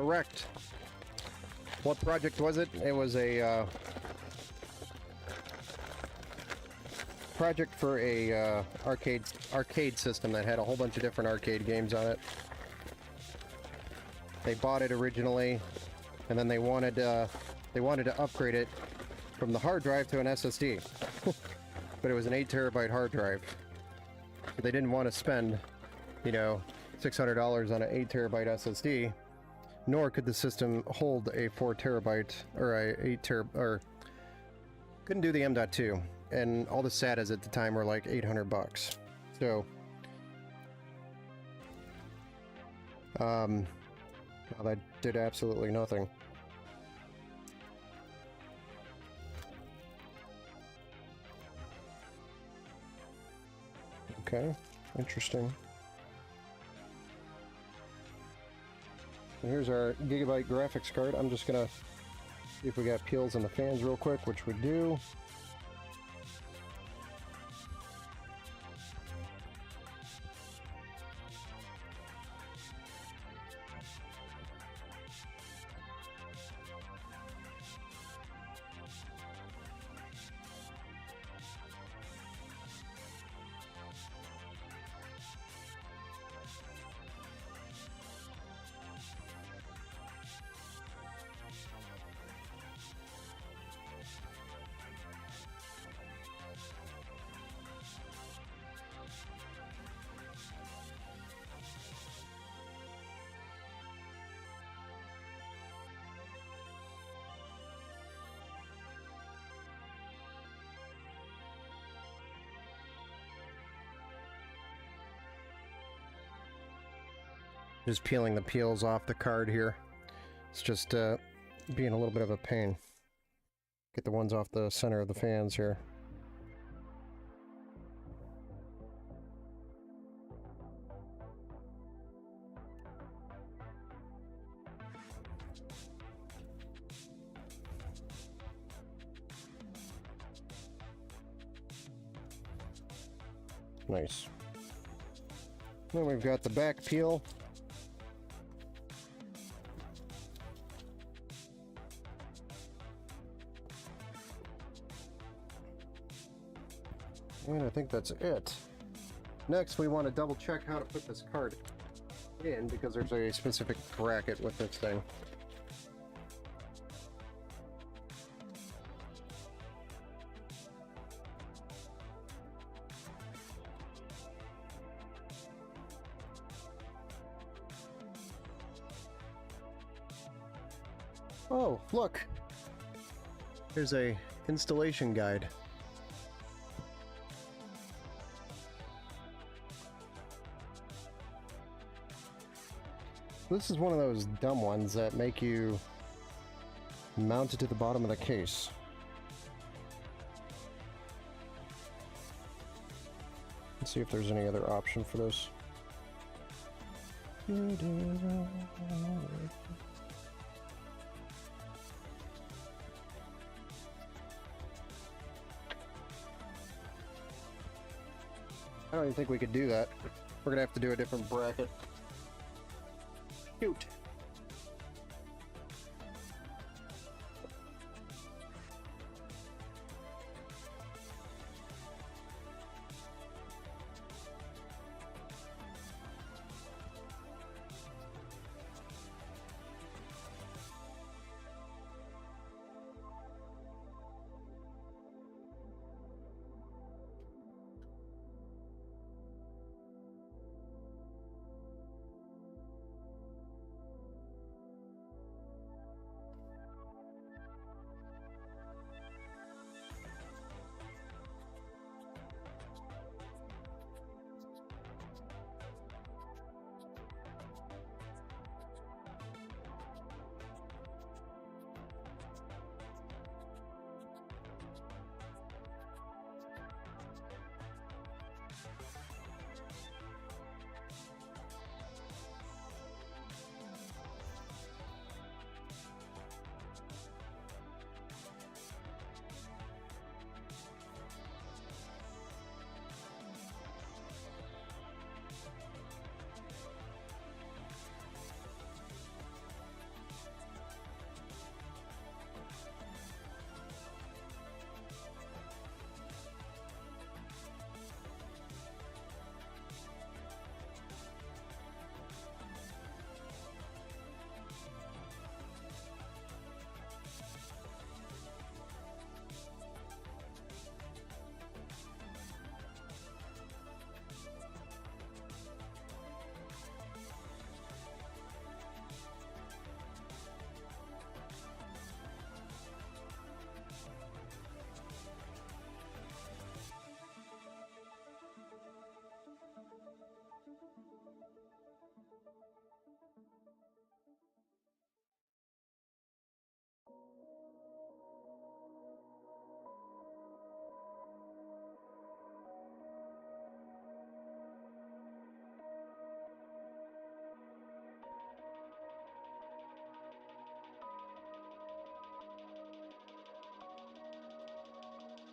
Correct. What project was it? It was a project for a arcade system that had a whole bunch of different arcade games on it. They bought it originally, and then they wanted to upgrade it from the hard drive to an SSD. But it was an 8 terabyte hard drive. So they didn't want to spend, you know, $600 on an 8 terabyte SSD, nor could the system hold a 4 terabyte or a 8 or couldn't do the M.2. And all the SATAs at the time were like $800. So, well, that did absolutely nothing. Okay, interesting. And here's our Gigabyte graphics card. I'm just gonna see if we got peels in the fans real quick, which we do. Just peeling the peels off the card here. It's just being a little bit of a pain. Get the ones off the center of the fans here. Nice. Then we've got the back peel. And I think that's it. Next, we want to double check how to put this card in, because there's a specific bracket with this thing. Oh, look! There's a installation guide. This is one of those dumb ones that make you mount it to the bottom of the case. Let's see if there's any other option for this. I don't even think we could do that. We're gonna have to do a different bracket. Shoot.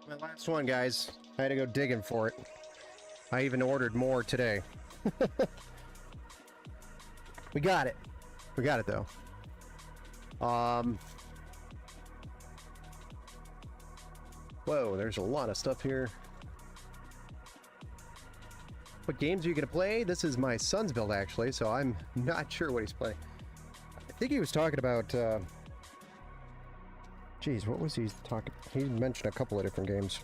My last one, guys. I had to go digging for it. I even ordered more today. We got it. We got it, though. Whoa, there's a lot of stuff here. What games are you going to play? This is my son's build, actually, so I'm not sure what he's playing. I think he was talking about... Geez, what was he talking... He mentioned a couple of different games.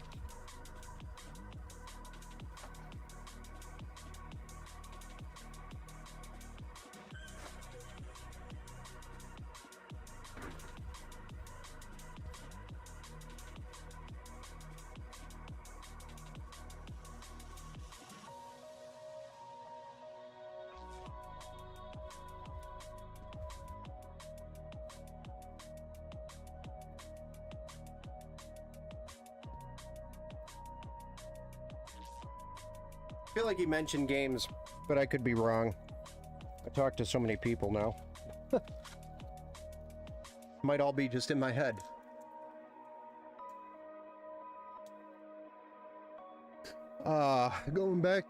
I feel like he mentioned games, but I could be wrong. I talk to so many people now. Might all be just in my head. Going back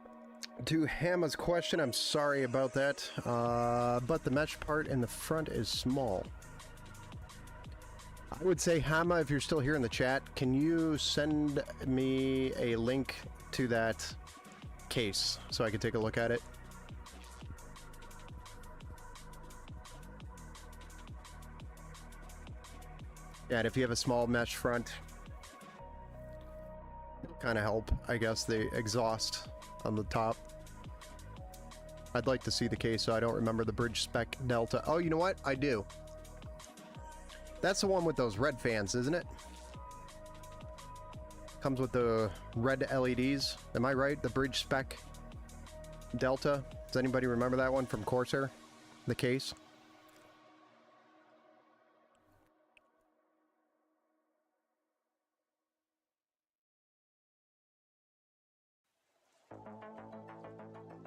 to Hamma's question, I'm sorry about that. But the mesh part in the front is small. I would say, Hamma, if you're still here in the chat, can you send me a link to that case so I can take a look at it? Yeah, and if you have a small mesh front, it'll kind of help, I guess, the exhaust on the top. I'd like to see the case, so I don't remember the bridge spec Delta. Oh, you know what? I do. That's the one with those red fans, isn't it? Comes with the red LEDs. Am I right? The bridge spec Delta. Does anybody remember that one from Corsair? The case?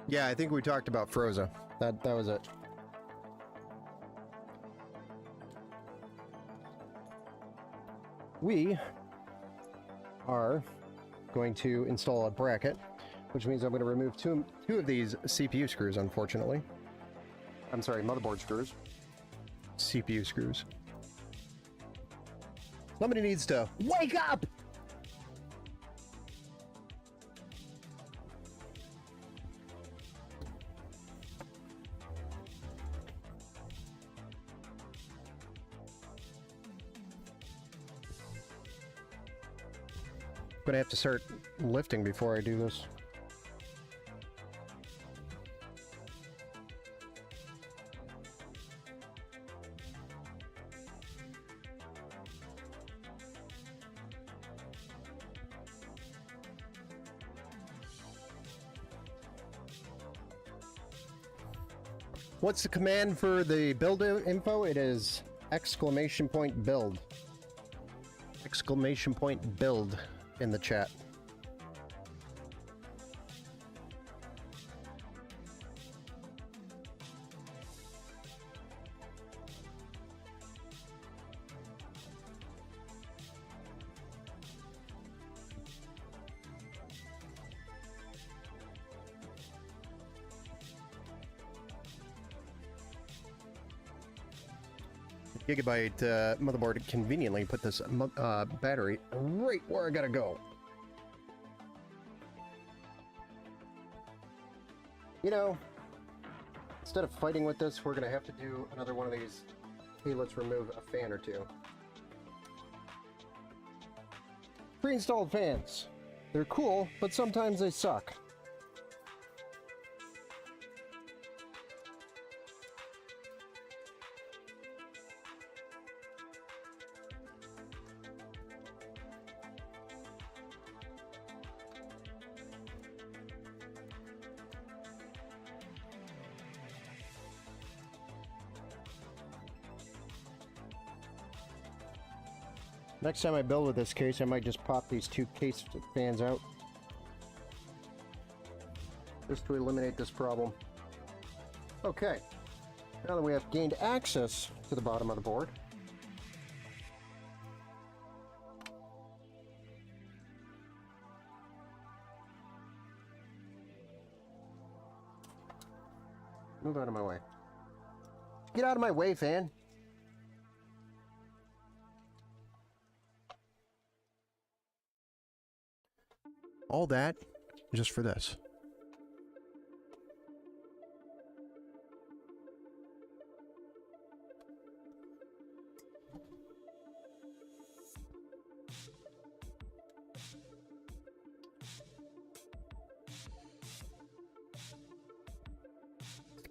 Yeah, I think we talked about Froza. That was it. We are going to install a bracket, which means I'm going to remove two of these CPU screws, unfortunately. I'm sorry, motherboard screws. CPU screws. Somebody needs to wake up! I'm gonna have to start lifting before I do this. What's the command for the build info? It is !build. !build in the chat. Gigabyte motherboard conveniently put this battery right where I gotta go. You know, instead of fighting with this, we're gonna have to do another one of these. Hey, let's remove a fan or two. Pre-installed fans. They're cool, but sometimes they suck. Next time I build with this case, I might just pop these two case fans out. Just to eliminate this problem. Okay. Now that we have gained access to the bottom of the board, Move out of my way. Get out of my way, fan. All that just for this.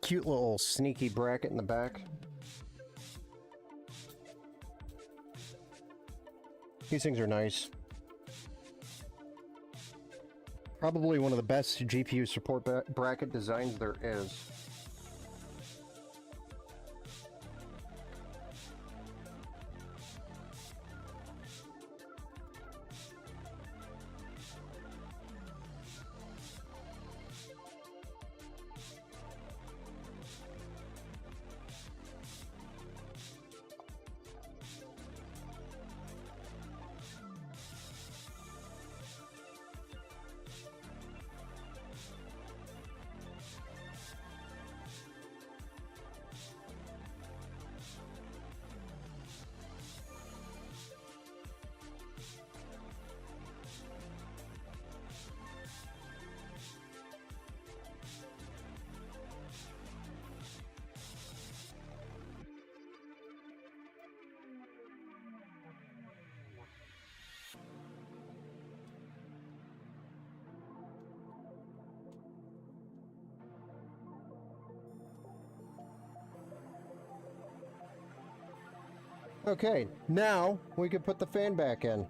Cute little sneaky bracket in the back. These things are nice. Probably one of the best GPU support bracket designs there is. Okay, now we can put the fan back in.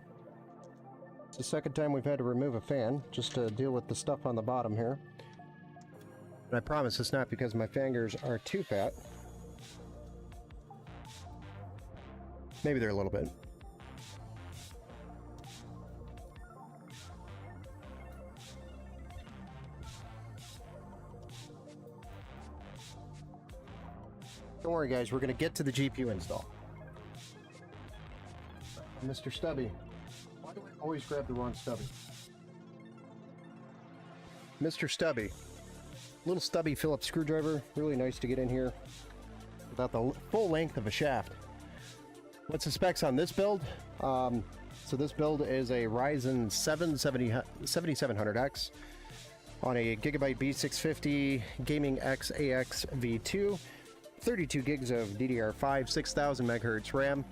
It's the second time we've had to remove a fan, just to deal with the stuff on the bottom here. And I promise it's not because my fingers are too fat. Maybe they're a little bit. Don't worry guys, we're going to get to the GPU install. Mr. Stubby. Why do I always grab the wrong Stubby? Mr. Stubby. Little stubby Phillips screwdriver. Really nice to get in here without the full length of a shaft. What's the specs on this build? So this build is a Ryzen 7 7700X on a Gigabyte B650 Gaming X AX V2, 32 gigs of DDR5, 6000 megahertz RAM.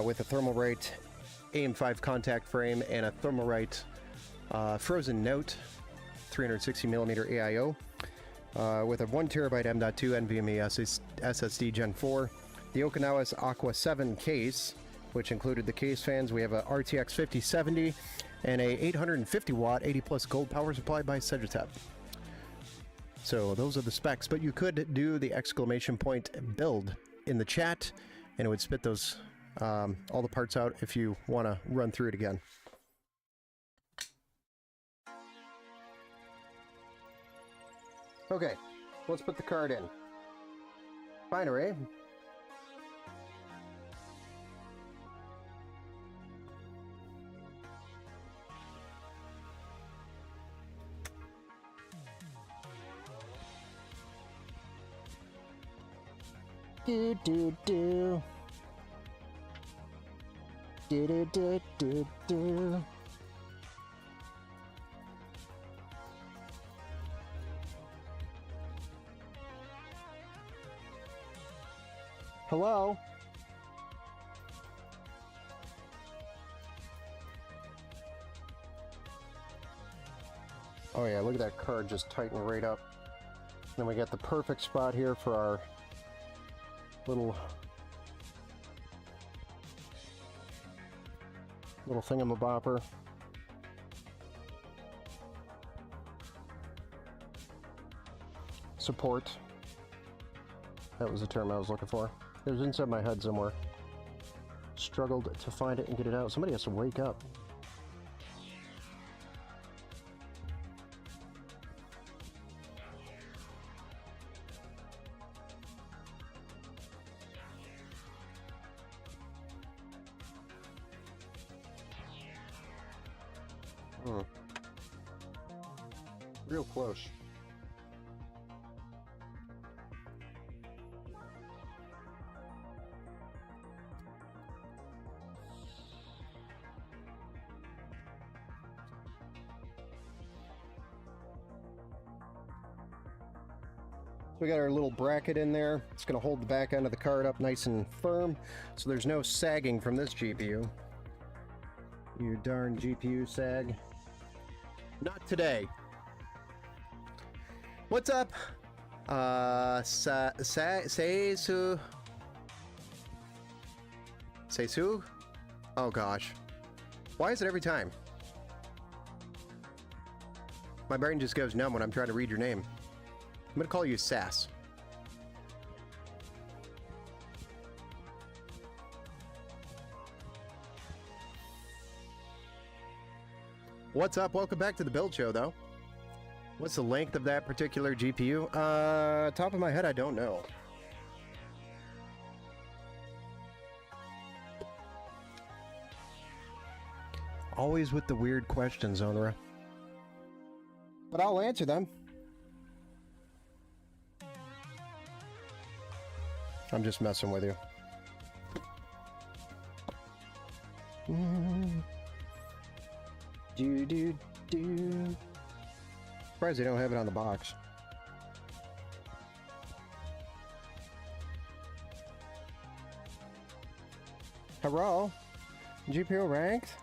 With a Thermalright AM5 contact frame and a Thermalright Frozen Note 360mm AIO with a 1TB M.2 NVMe SSD Gen 4. The Okinawa's Aqua 7 case, which included the case fans. We have a RTX 5070 and a 850 watt 80 plus gold power supply by Segitech. So those are the specs, but you could do the exclamation point build in the chat and it would spit those all the parts out if you want to run through it again. Okay, let's put the card in. Binary. Do do do. Do do do do do. Hello? Oh yeah, look at that card just tighten right up. Then we got the perfect spot here for our little thingamabopper. Support. That was the term I was looking for. It was inside my head somewhere. Struggled to find it and get it out. Somebody has to wake up. Real close. We got our little bracket in there. It's going to hold the back end of the card up nice and firm, so there's no sagging from this GPU. You darn GPU sag. Not today. What's up? Seisu? Oh gosh. Why is it every time? My brain just goes numb when I'm trying to read your name. I'm gonna call you Sass. What's up? Welcome back to the Build Show, though. What's the length of that particular GPU? Top of my head, I don't know. Always with the weird questions, Onra. But I'll answer them. I'm just messing with you. Surprised they don't have it on the box. Hello? GPU ranked?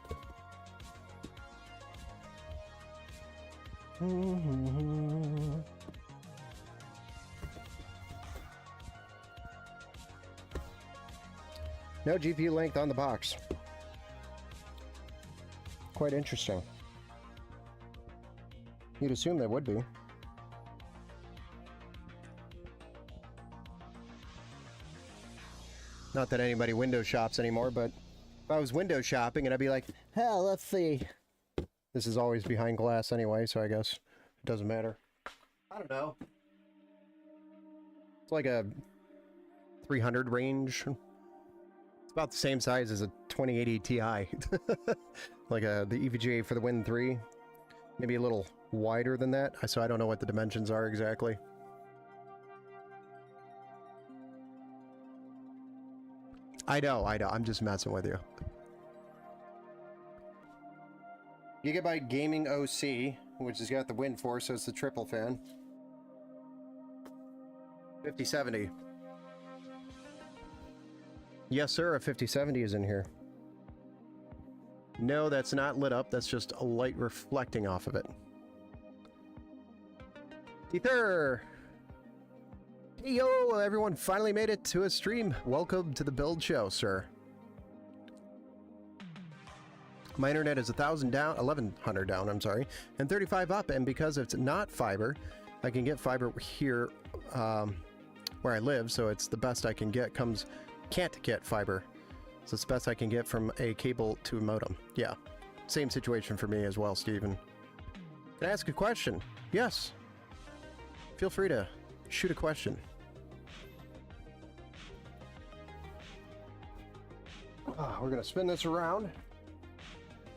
No GPU length on the box. Quite interesting. You'd assume there would be. Not that anybody window shops anymore, but if I was window shopping and I'd be like, hell, let's see. This is always behind glass anyway, so I guess it doesn't matter. I don't know. It's like a 300 range. It's about the same size as a 2080 Ti. Like the EVGA for the Win 3. Maybe a little wider than that, so I don't know what the dimensions are exactly. I know, I'm just messing with you. Gigabyte Gaming OC, which has got the Win 4, so it's the triple fan. 5070. Yes, sir, a 5070 is in here. No, that's not lit up. That's just a light reflecting off of it. Ether! Hey, yo, everyone finally made it to a stream. Welcome to the Build Show, sir. My internet is 1,000 down, 1,100 down, I'm sorry, and 35 up, and because it's not fiber, I can get fiber here where I live, so it's the best I can get. Can't get fiber. So it's the best I can get from a cable to a modem. Yeah. Same situation for me as well, Steven. Can I ask a question? Yes. Feel free to shoot a question. We're going to spin this around.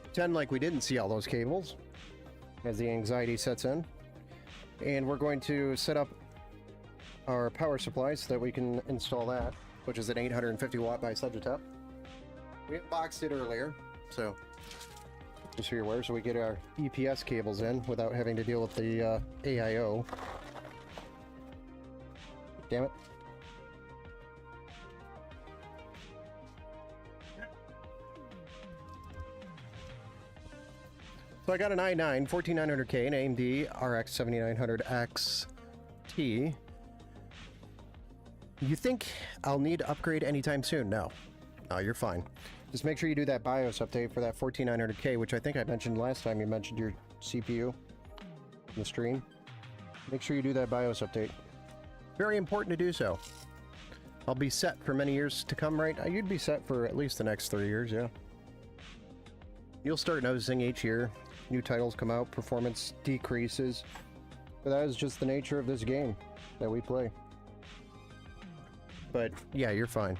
Pretend like we didn't see all those cables as the anxiety sets in. And we're going to set up our power supply so that we can install that, which is an 850 watt by Sagittep. We unboxed it earlier, so just so you're aware, so we get our EPS cables in without having to deal with the AIO. Damn it. So I got an i9 14900K, an AMD RX 7900 XT. You think I'll need to upgrade anytime soon? No. No, you're fine. Just make sure you do that BIOS update for that 14900K, which I think I mentioned last time you mentioned your CPU in the stream. Make sure you do that BIOS update. Very important to do so. I'll be set for many years to come, right? You'd be set for at least the next 3 years, yeah. You'll start noticing each year new titles come out, performance decreases, but that is just the nature of this game that we play. But yeah, you're fine.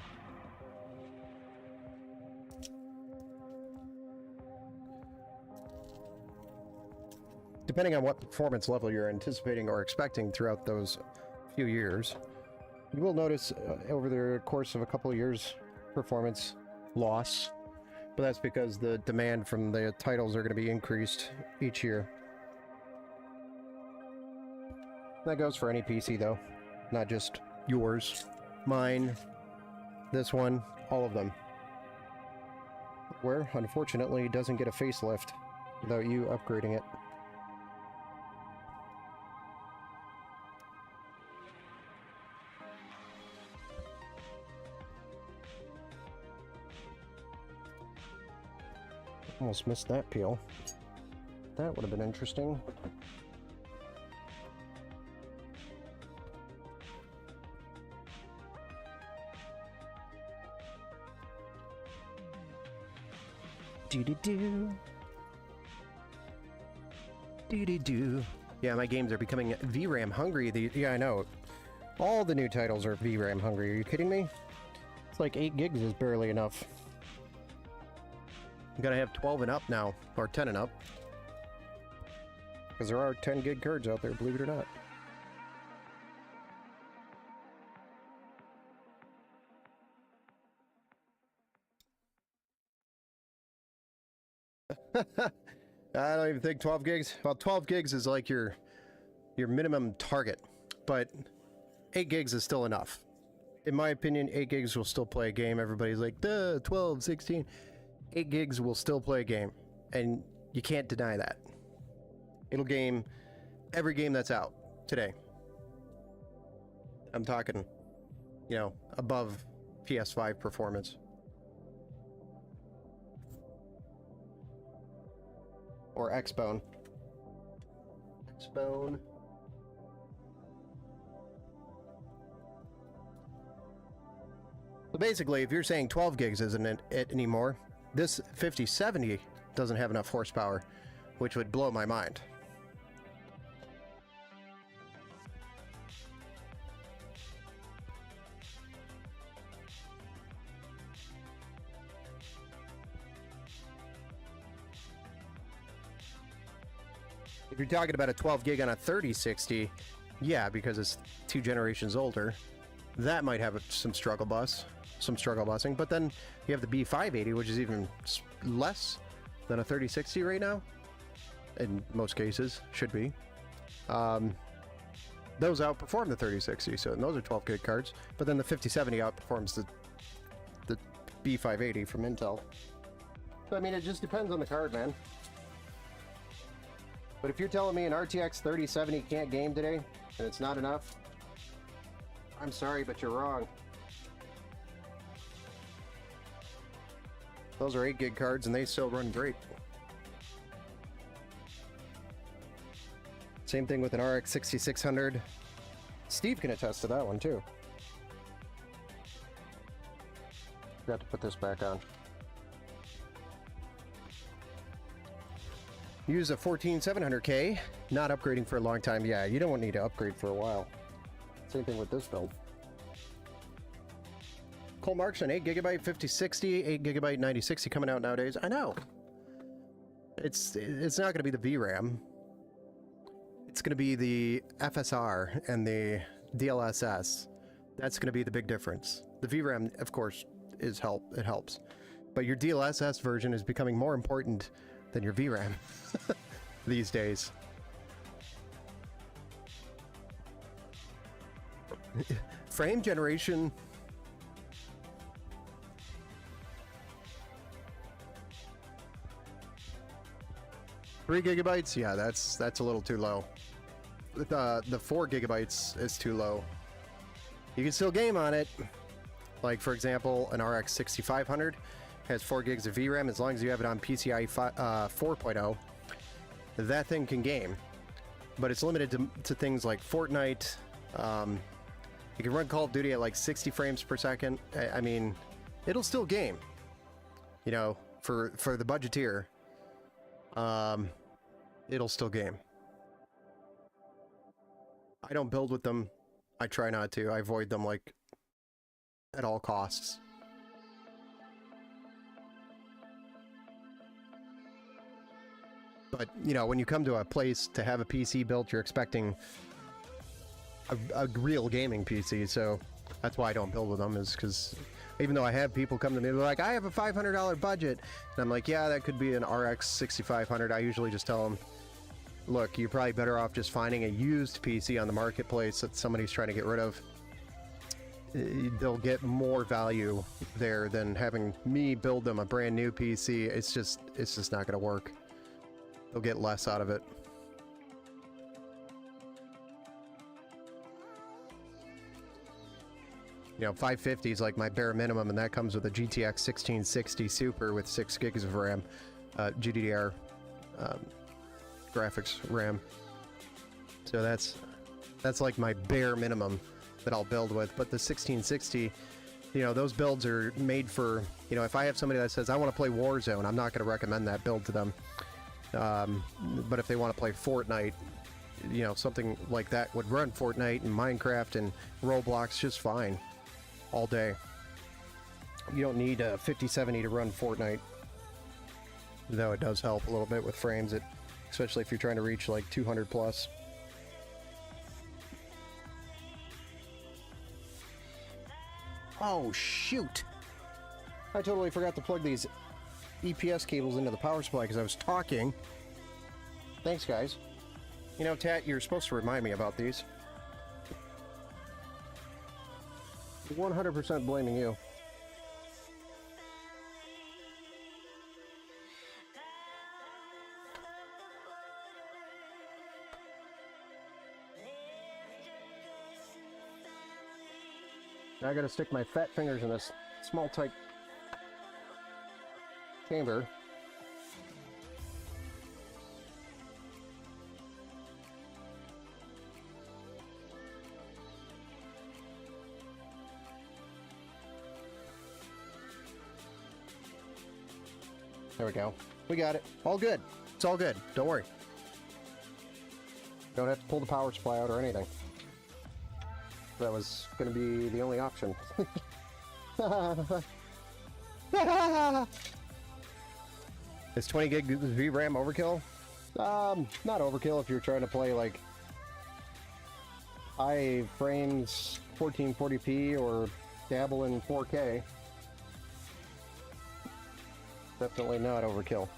Depending on what performance level you're anticipating or expecting throughout those few years, you will notice over the course of a couple of years performance loss, but that's because the demand from the titles are going to be increased each year. That goes for any PC though. Not just yours, mine, this one, all of them. Where, unfortunately, doesn't get a facelift without you upgrading it. Almost missed that peel. That would have been interesting. Do-do-do. Do-do-do. Yeah, my games are becoming VRAM hungry. Yeah, I know. All the new titles are VRAM hungry. Are you kidding me? It's like 8 gigs is barely enough. I'm gonna have 12 and up now, or 10 and up. Because there are 10 gig cards out there, believe it or not. I don't even think 12 gigs. Well, 12 gigs is like your minimum target, but 8 gigs is still enough. In my opinion, 8 gigs will still play a game. Everybody's like, duh, 12, 16. 8 gigs will still play a game, and you can't deny that. It'll game every game that's out today. I'm talking, you know, above PS5 performance. Or Xbone. Xbone. So basically, if you're saying 12 gigs isn't it anymore, this 5070 doesn't have enough horsepower, which would blow my mind. If you're talking about a 12 gig on a 3060, yeah, because it's 2 generations older, that might have some struggle busing. But then you have the B580, which is even less than a 3060 right now. In most cases, should be. Those outperform the 3060, so those are 12 gig cards. But then the 5070 outperforms the B580 from Intel. So I mean, it just depends on the card, man. But if you're telling me an RTX 3070 can't game today, and it's not enough, I'm sorry, but you're wrong. Those are 8 gig cards, and they still run great. Same thing with an RX 6600. Steve can attest to that one, too. Forgot to put this back on. Use a 14700K, not upgrading for a long time. Yeah, you don't need to upgrade for a while. Same thing with this build. Cole Marks on 8 gigabyte 5060, 8 gigabyte 9060 coming out nowadays. I know. It's not going to be the VRAM. It's going to be the FSR and the DLSS. That's going to be the big difference. The VRAM, of course, it helps. But your DLSS version is becoming more important than your VRAM these days. Frame generation. Three gigabytes? Yeah, that's a little too low. The 4 gigabytes is too low. You can still game on it. Like, for example, an RX 6500 has 4 gigs of VRAM. As long as you have it on PCIe 4.0, that thing can game. But it's limited to things like Fortnite. You can run Call of Duty at like 60 frames per second. I mean, it'll still game. You know, for the budgeteer, it'll still game. I don't build with them. I try not to. I avoid them like at all costs. But, you know, when you come to a place to have a PC built, you're expecting a real gaming PC, so that's why I don't build with them, is because even though I have people come to me, they're like, I have a $500 budget, and I'm like, yeah, that could be an RX 6500. I usually just tell them, look, you're probably better off just finding a used PC on the marketplace that somebody's trying to get rid of. They'll get more value there than having me build them a brand new PC. It's just not going to work. They'll get less out of it. You know, 550 is like my bare minimum, and that comes with a GTX 1660 Super with 6 gigs of RAM, GDDR graphics RAM. So that's like my bare minimum that I'll build with. But the 1660, you know, those builds are made for, you know, if I have somebody that says I want to play Warzone, I'm not going to recommend that build to them. But if they want to play Fortnite, you know, something like that would run Fortnite and Minecraft and Roblox just fine all day. You don't need a 5070 to run Fortnite, though it does help a little bit with frames, especially if you're trying to reach like 200 plus. Oh shoot! I totally forgot to plug these EPS cables into the power supply because I was talking. Thanks, guys. You know, Tat, you're supposed to remind me about these. 100% blaming you. Now I gotta stick my fat fingers in this small, tight chamber. There we go. We got it. All good. It's all good. Don't worry. Don't have to pull the power supply out or anything. That was going to be the only option. Is 20 gig VRAM overkill? Not overkill if you're trying to play like high frames 1440p or dabble in 4K. Definitely not overkill.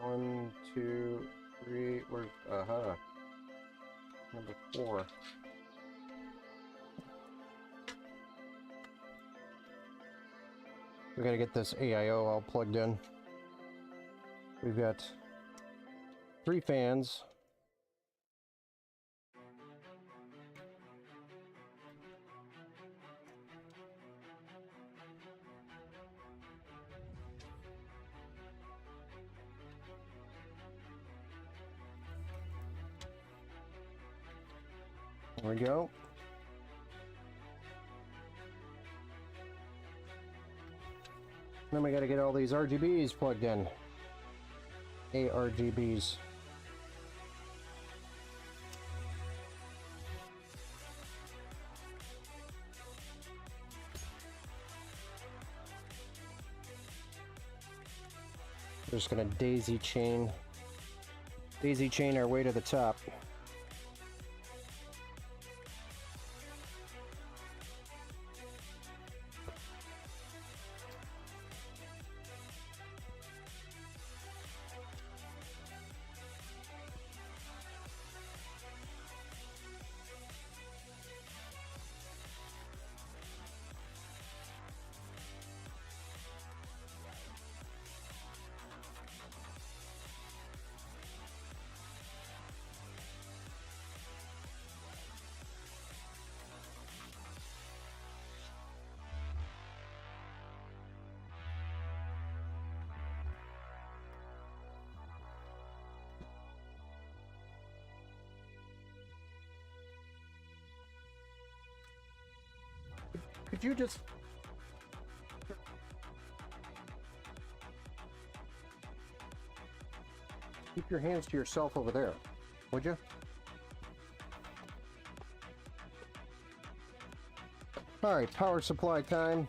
One, two, three, where's, number 4. We gotta get this AIO all plugged in. We've got 3 fans. There we go. Then we got to get all these RGBs plugged in. ARGBs. We're just going to daisy chain our way to the top. Could you just... keep your hands to yourself over there, would you? Alright, power supply time.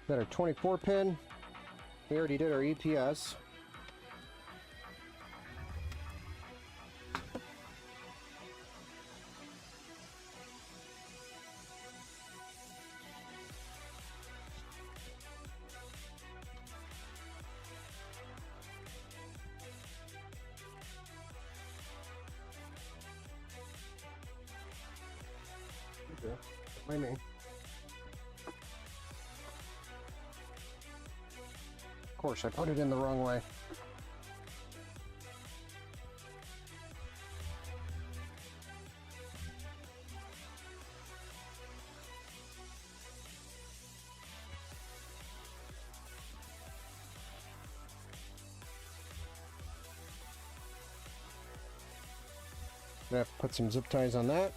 Got our 24 pin. We already did our EPS. What do you mean? Of course, I put it in the wrong way. I have to put some zip ties on that.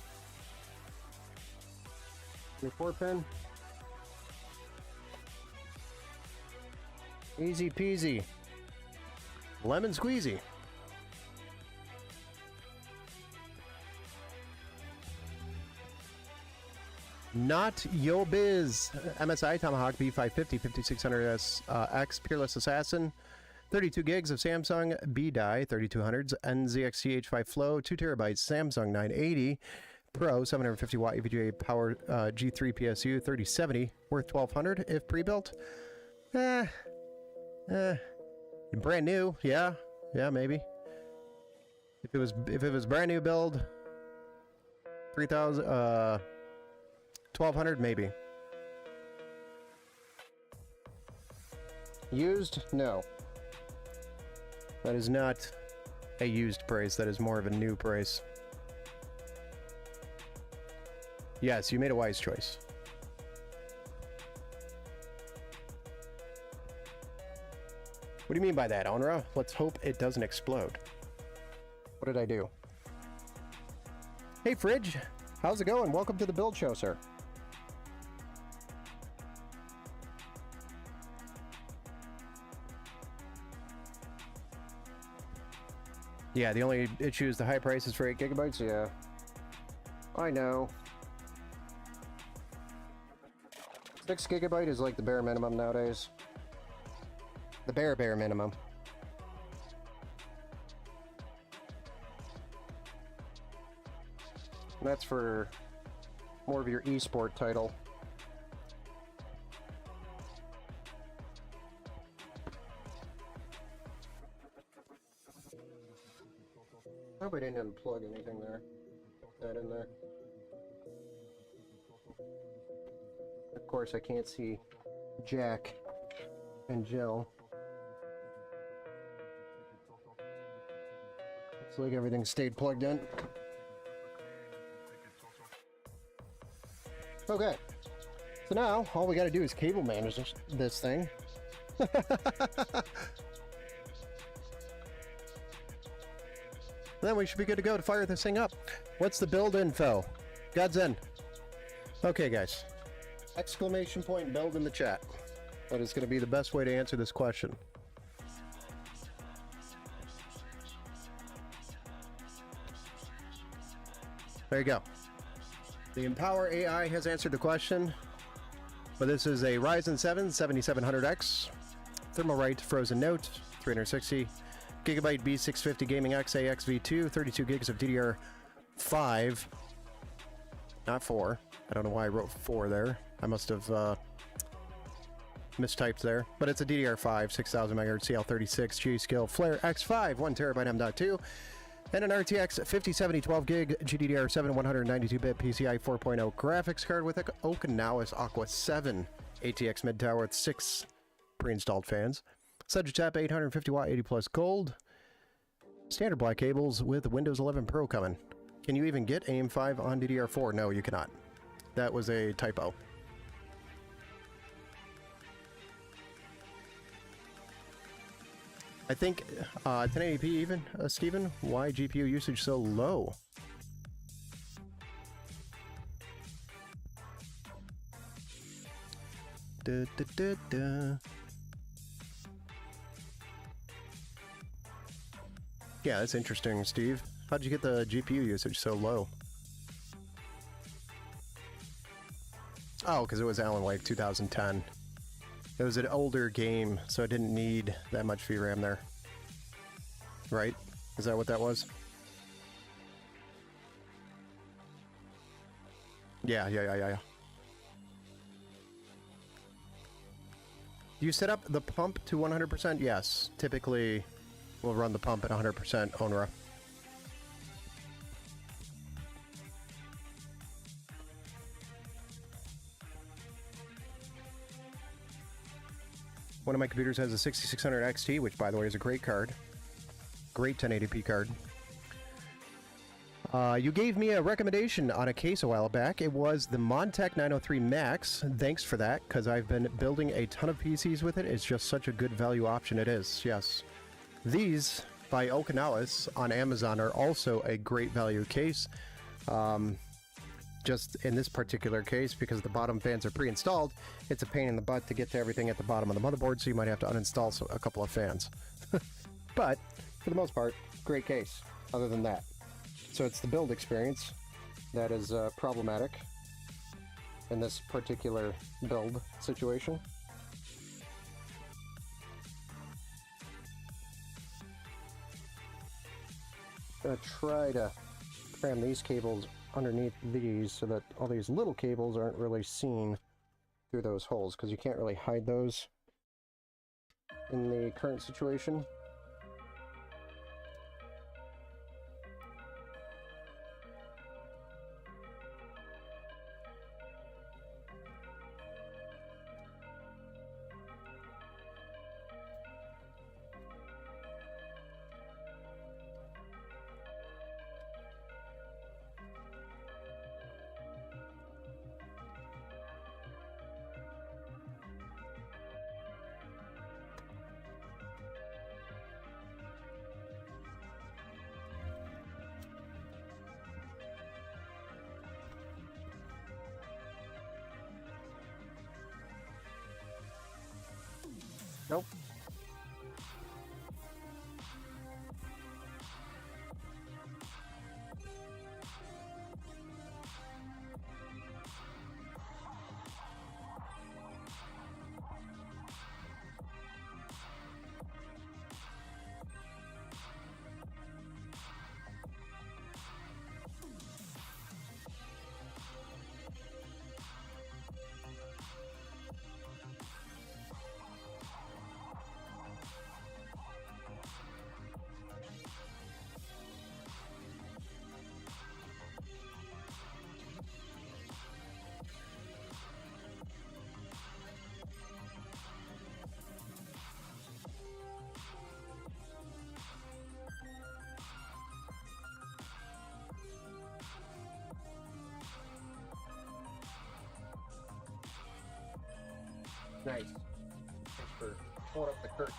24 pin. Easy peasy. Lemon squeezy. Not Yo Biz. MSI Tomahawk B550 5600S X Peerless Assassin. 32 gigs of Samsung B-Die 3200s NZXT H5 Flow, 2 terabytes Samsung 980 Pro 750 watt EVGA power G3 PSU 3070 worth $1,200 if pre-built. Brand new, yeah, maybe. If it was brand new build, 3,000, 1,200 maybe. Used? No. That is not a used price. That is more of a new price. Yes, you made a wise choice. What do you mean by that, Onra? Let's hope it doesn't explode. What did I do? Hey, Fridge. How's it going? Welcome to the build show, sir. Yeah, the only issue is the high prices for 8 gigabytes. Yeah. I know. 6 gigabyte is like the bare minimum nowadays. The bare minimum. And that's for more of your esport title. I hope I didn't unplug anything there. That in there. Of course, I can't see Jack and Jill. Looks like everything stayed plugged in. Okay. So now, all we gotta do is cable manage this thing. Then we should be good to go to fire this thing up. What's the build info? God's End. Okay, guys. Exclamation point build in the chat. That is going to be the best way to answer this question. There you go. The Empower AI has answered the question. But this is a Ryzen 7 7700X. Thermalright Frozen Note 360. Gigabyte B650 Gaming XAX V2, 32 gigs of DDR5, not 4. I don't know why I wrote 4 there. I must have mistyped there. But it's a DDR5, 6000 MHz CL36 G-Skill Flare X5, 1 terabyte M.2, and an RTX 5070 12 gig GDDR7 192-bit PCI 4.0 graphics card with Okinawa's Aqua 7 ATX mid tower with 6 pre-installed fans. Subject tap 850 watt 80 plus gold. Standard black cables with Windows 11 Pro coming. Can you even get AM5 on DDR4? No, you cannot. That was a typo. I think 1080p even, Steven? Why GPU usage so low? Da, da, da, da. Yeah, that's interesting, Steve. How'd you get the GPU usage so low? Oh, because it was Alan Wake 2010. It was an older game, so it didn't need that much VRAM there. Right? Is that what that was? Yeah. Do you set up the pump to 100%? Yes. Typically, we'll run the pump at 100% Onra. One of my computers has a 6600 XT, which, by the way, is a great card. Great 1080p card. You gave me a recommendation on a case a while back. It was the Montech 903 Max. Thanks for that, because I've been building a ton of PCs with it. It's just such a good value option it is, yes. These, by Okinawas on Amazon, are also a great value case. Just in this particular case, because the bottom fans are pre-installed, it's a pain in the butt to get to everything at the bottom of the motherboard, so you might have to uninstall a couple of fans. But, for the most part, great case, other than that. So it's the build experience that is problematic in this particular build situation. I'm going to try to cram these cables underneath these so that all these little cables aren't really seen through those holes, because you can't really hide those in the current situation. Nope. Nice. Thanks for pulling up the curtain.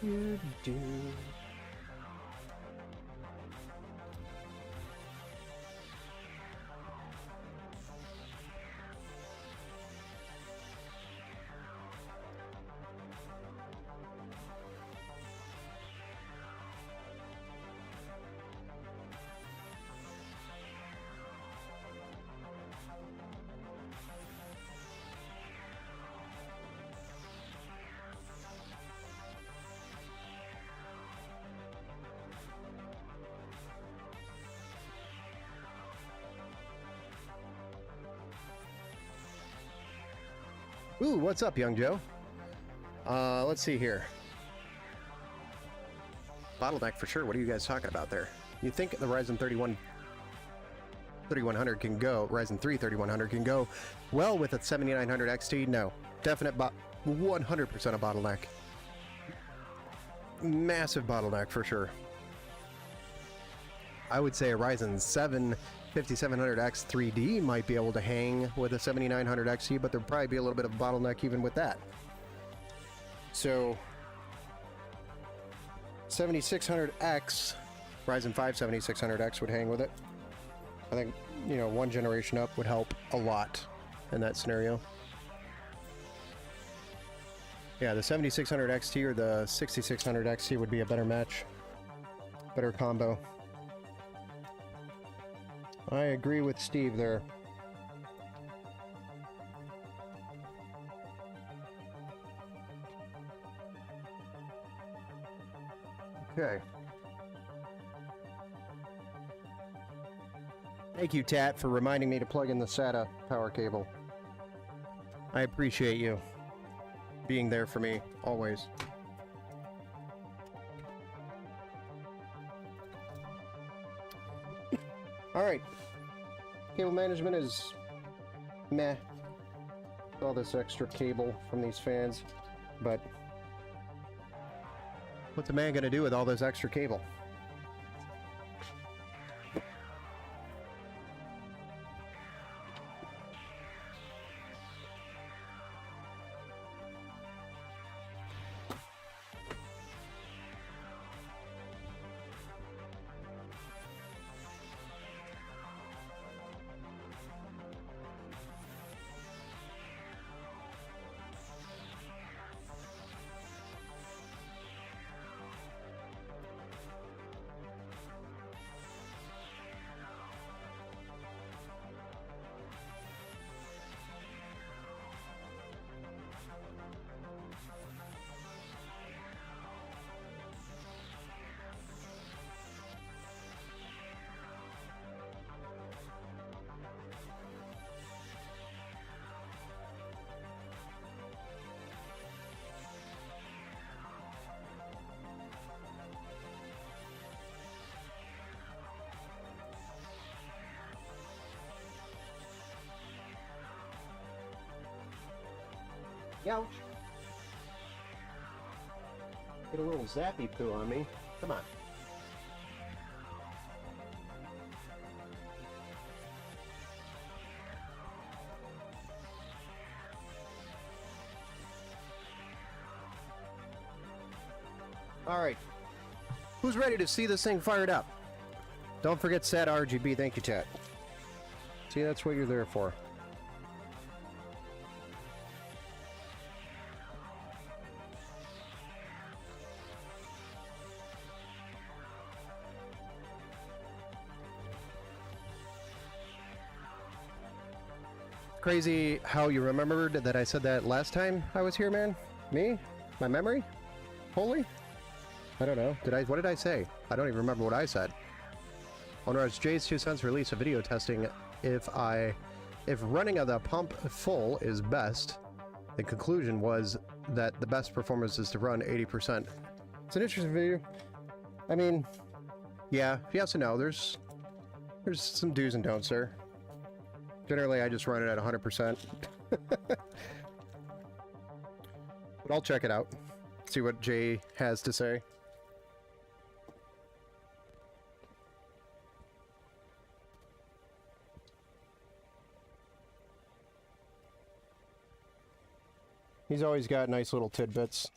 Do. Ooh, what's up, young Joe? Let's see here. Bottleneck for sure. What are you guys talking about there? You think the Ryzen 3100 can go, Ryzen 3 3100 can go well with a 7900 XT? No. Definite 100% a bottleneck. Massive bottleneck for sure. I would say a Ryzen 7 5700X 3D might be able to hang with a 7900 XT, but there'd probably be a little bit of bottleneck even with that. So 7600X, Ryzen 5 7600X would hang with it. I think, you know, one generation up would help a lot in that scenario. Yeah, the 7600 XT or the 6600 XT would be a better match. Better combo. I agree with Steve there. Okay. Thank you, Tat, for reminding me to plug in the SATA power cable. I appreciate you being there for me, always. Alright. Cable management is meh. All this extra cable from these fans, but what's a man gonna do with all this extra cable? Ouch. Get a little zappy poo on me. Come on. Alright. Who's ready to see this thing fired up? Don't forget SATA RGB. Thank you, chat. See, that's what you're there for. Crazy how you remembered that I said that last time I was here, man. Me? My memory? Holy? I don't know. What did I say? I don't even remember what I said. On Jay's 2 cents release a video testing if running of the pump full is best. The conclusion was that the best performance is to run 80%. It's an interesting video. I mean, yeah, yes and no. There's some do's and don'ts there. Generally, I just run it at 100%. But I'll check it out. See what Jay has to say. He's always got nice little tidbits.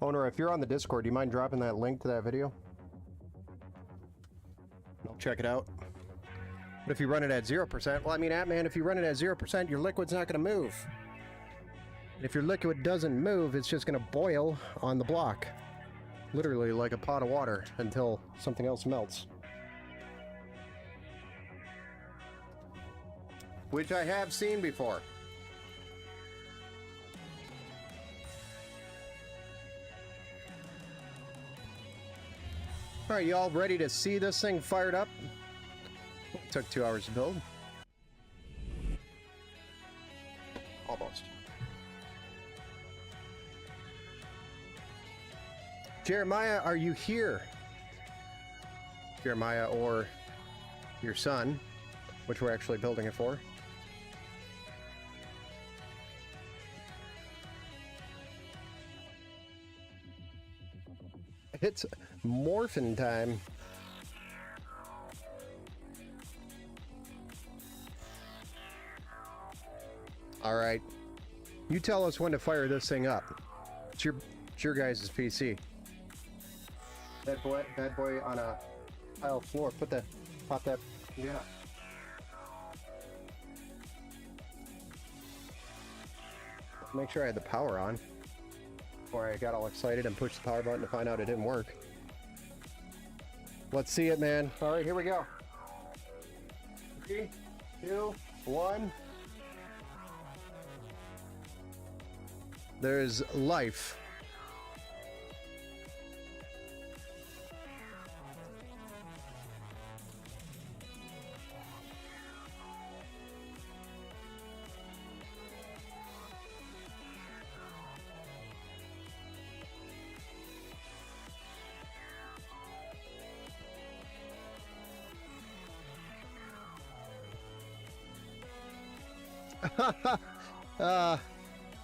Owner, if you're on the Discord, do you mind dropping that link to that video? I'll check it out. But if you run it at 0%, well, I mean, man, if you run it at 0%, your liquid's not going to move. And if your liquid doesn't move, it's just going to boil on the block. Literally like a pot of water until something else melts. Which I have seen before. Alright, y'all ready to see this thing fired up? It took 2 hours to build. Almost. Jeremiah, are you here? Jeremiah or your son, which we're actually building it for. It's morphin' time. All right. You tell us when to fire this thing up. It's your guys' PC. Bad boy on a tile floor. Pop that. Yeah. Make sure I had the power on before I got all excited and pushed the power button to find out it didn't work. Let's see it, man. All right, here we go. 3, 2, 1. There's life.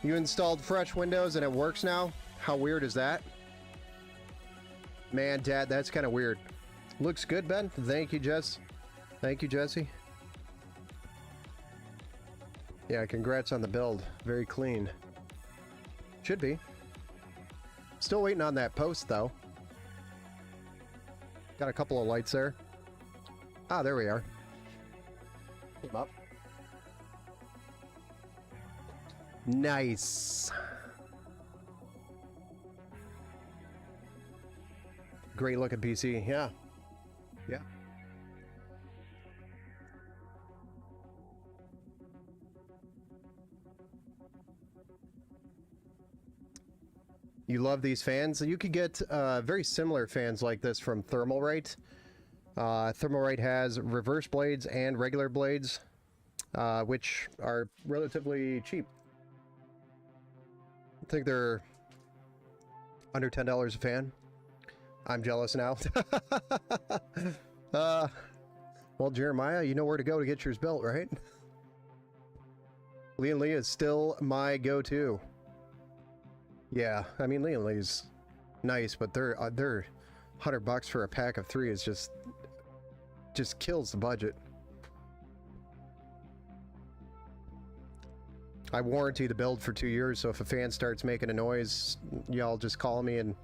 You installed fresh Windows and it works now? How weird is that? Man, Dad, that's kind of weird. Looks good, Ben. Thank you, Jess. Thank you, Jesse. Yeah, congrats on the build. Very clean. Should be. Still waiting on that post, though. Got a couple of lights there. Ah, there we are. Came up. Nice. Great looking PC. Yeah. Yeah. You love these fans? You could get very similar fans like this from Thermalright. Thermalright has reverse blades and regular blades, which are relatively cheap. I think they're under $10 a fan. I'm jealous now. Well, Jeremiah, you know where to go to get yours built, right? Lee and Lee is still my go-to. Yeah, I mean, Lee and Lee's nice, but they're $100 for a pack of 3 is just kills the budget. I warranty the build for 2 years, so if a fan starts making a noise, y'all just call me and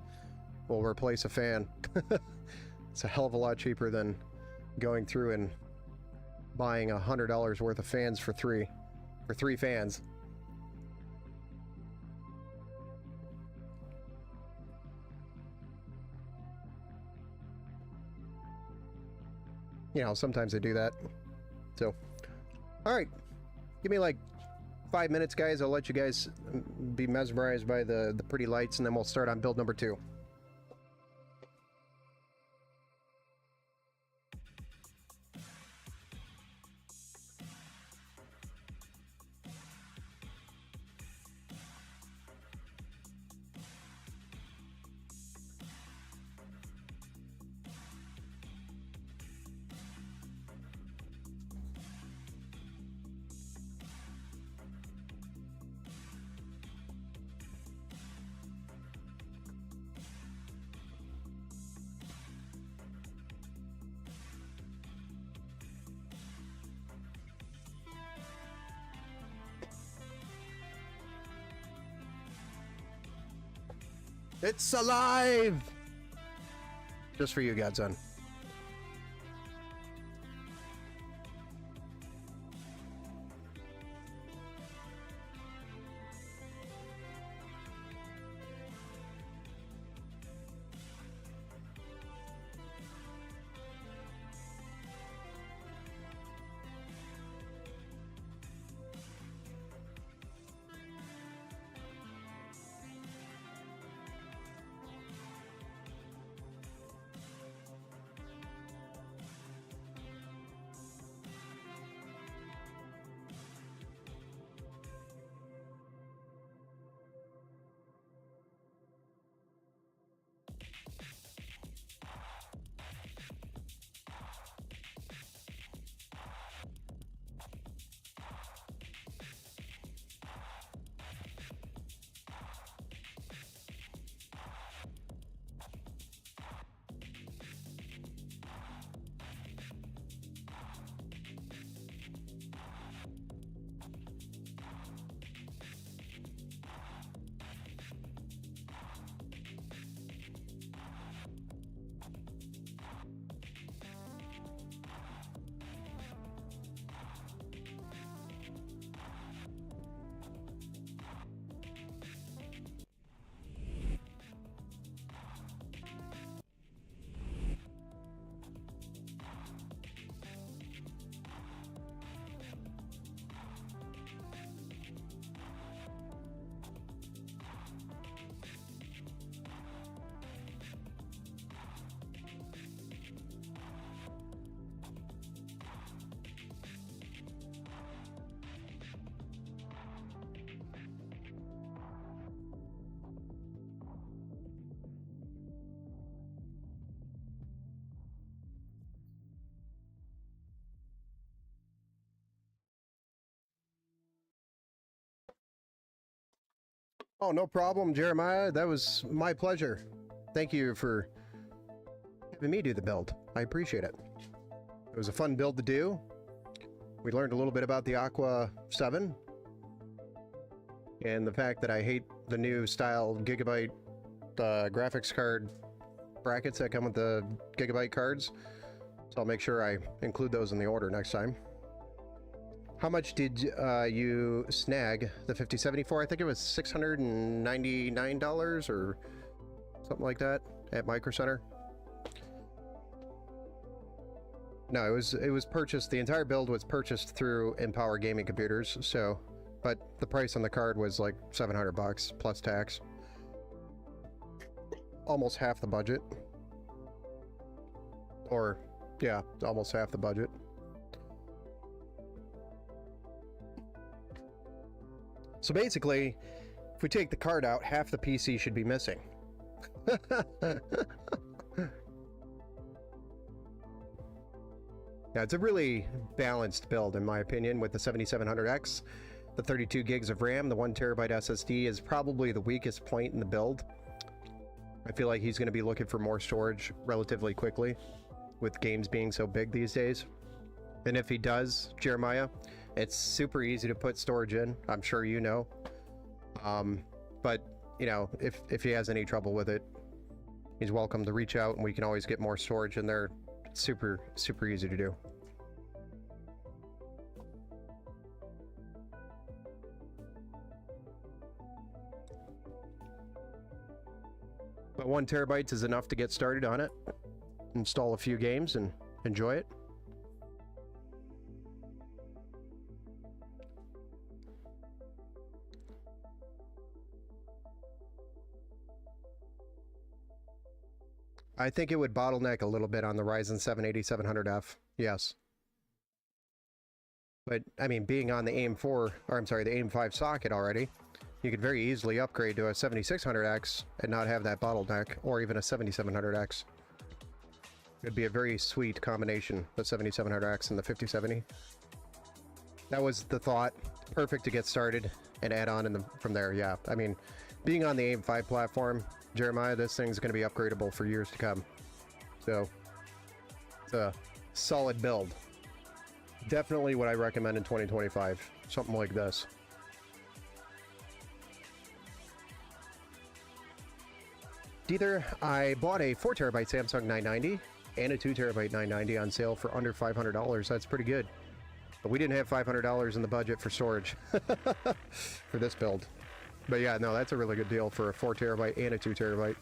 we'll replace a fan. It's a hell of a lot cheaper than going through and buying $100 worth of fans for 3 fans. You know, sometimes they do that. So, all right, give me like 5 minutes, guys. I'll let you guys be mesmerized by the pretty lights, and then we'll start on build number 2. It's alive! Just for you, Godson. Oh, no problem, Jeremiah. That was my pleasure. Thank you for having me do the build. I appreciate it. It was a fun build to do. We learned a little bit about the Aqua 7 and the fact that I hate the new style Gigabyte graphics card brackets that come with the Gigabyte cards. So I'll make sure I include those in the order next time. How much did you snag the 5070 for? I think it was $699 or something like that at Micro Center. No, it was purchased. The entire build was purchased through Empower Gaming Computers. So, but the price on the card was like $700 plus tax. Almost half the budget. Or, yeah, almost half the budget. So basically, if we take the card out, half the PC should be missing. Yeah, it's a really balanced build in my opinion with the 7700X. The 32 gigs of RAM, the 1 terabyte SSD is probably the weakest point in the build. I feel like he's going to be looking for more storage relatively quickly with games being so big these days. And if he does, Jeremiah, it's super easy to put storage in. I'm sure you know. But, you know, if he has any trouble with it, he's welcome to reach out and we can always get more storage in there. It's super, super easy to do. But 1 terabyte is enough to get started on it. Install a few games and enjoy it. I think it would bottleneck a little bit on the Ryzen 7 8700F, yes. But, I mean, being on the AIM 4, or I'm sorry, the AIM 5 socket already, you could very easily upgrade to a 7600X and not have that bottleneck, or even a 7700X. It'd be a very sweet combination, the 7700X and the 5070. That was the thought. Perfect to get started and add on from there, yeah. I mean, being on the AIM 5 platform, Jeremiah, this thing's going to be upgradable for years to come. So, it's a solid build. Definitely what I recommend in 2025. Something like this. Either I bought a 4 terabyte Samsung 990 and a 2 terabyte 990 on sale for under $500. That's pretty good. But we didn't have $500 in the budget for storage for this build. But yeah, no, that's a really good deal for a 4 terabyte and a 2 terabyte.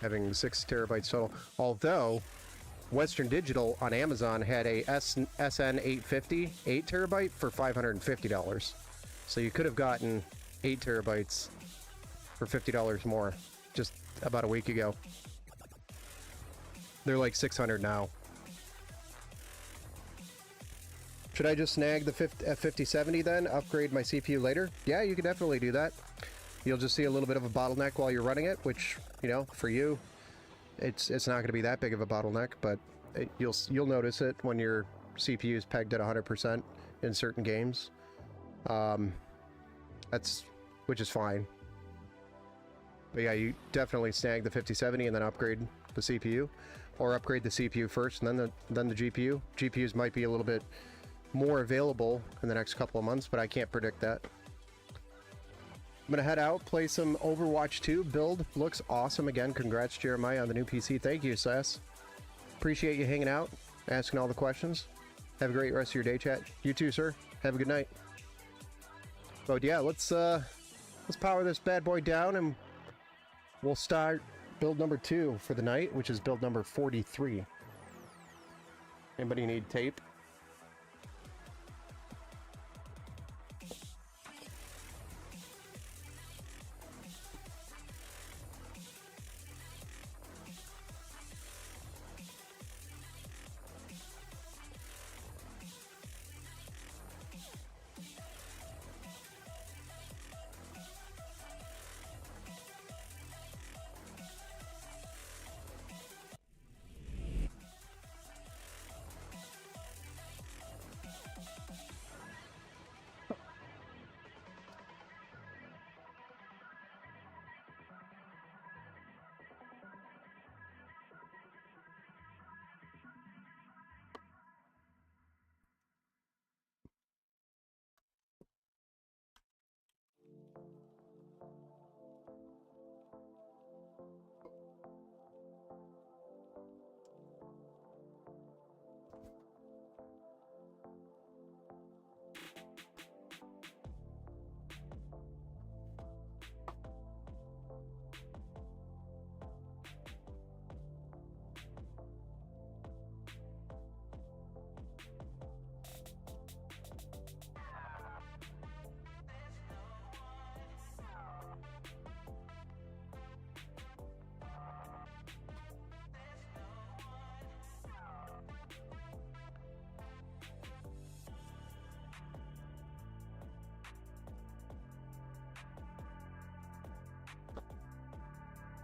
Having 6 terabytes total. Although, Western Digital on Amazon had a SN850 8 terabyte for $550. So you could have gotten 8 terabytes for $50 more just about a week ago. They're like $600 now. Should I just snag the F5070 then, upgrade my CPU later? Yeah, you can definitely do that. You'll just see a little bit of a bottleneck while you're running it, which, you know, for you, it's not going to be that big of a bottleneck, but you'll notice it when your CPU is pegged at 100% in certain games. Which is fine. But yeah, you definitely snag the 5070 and then upgrade the CPU, or upgrade the CPU first and then the GPU. GPUs might be a little bit more available in the next couple of months, but I can't predict that. I'm gonna head out, play some Overwatch 2. Build looks awesome again. Congrats, Jeremiah, on the new PC. Thank you, Sass. Appreciate you hanging out, asking all the questions. Have a great rest of your day, chat. You too, sir. Have a good night. But yeah, let's power this bad boy down and we'll start build number 2 for the night, which is build number 43. Anybody need tape?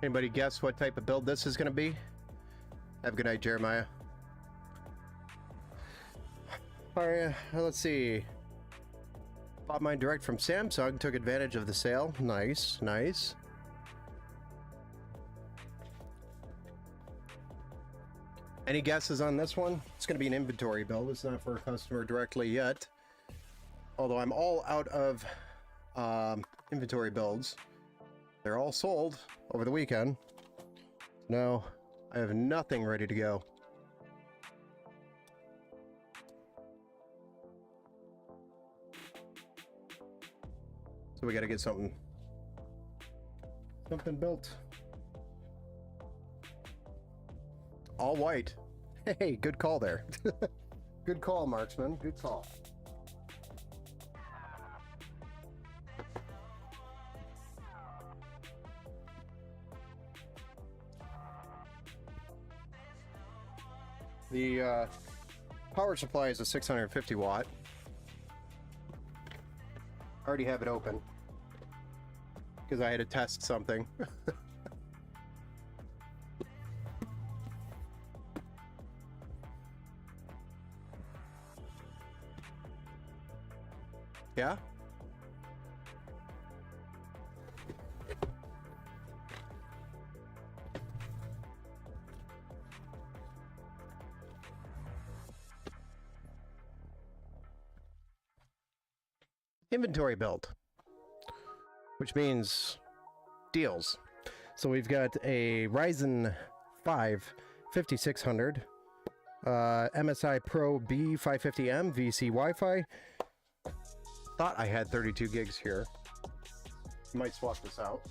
Anybody guess what type of build this is going to be? Have a good night, Jeremiah. Alright, let's see. Bought mine direct from Samsung, took advantage of the sale. Nice, nice. Any guesses on this one? It's going to be an inventory build. It's not for a customer directly yet. Although I'm all out of inventory builds. They're all sold over the weekend. No, I have nothing ready to go. So we got to get something built. All white. Hey, good call there. Good call, Marksman. Good call. The power supply is a 650 watt. I already have it open because I had to test something. Yeah? Inventory build, which means deals. So we've got a Ryzen 5 5600, MSI Pro B550M VC Wi-Fi. Thought I had 32 gigs here. Might swap this out.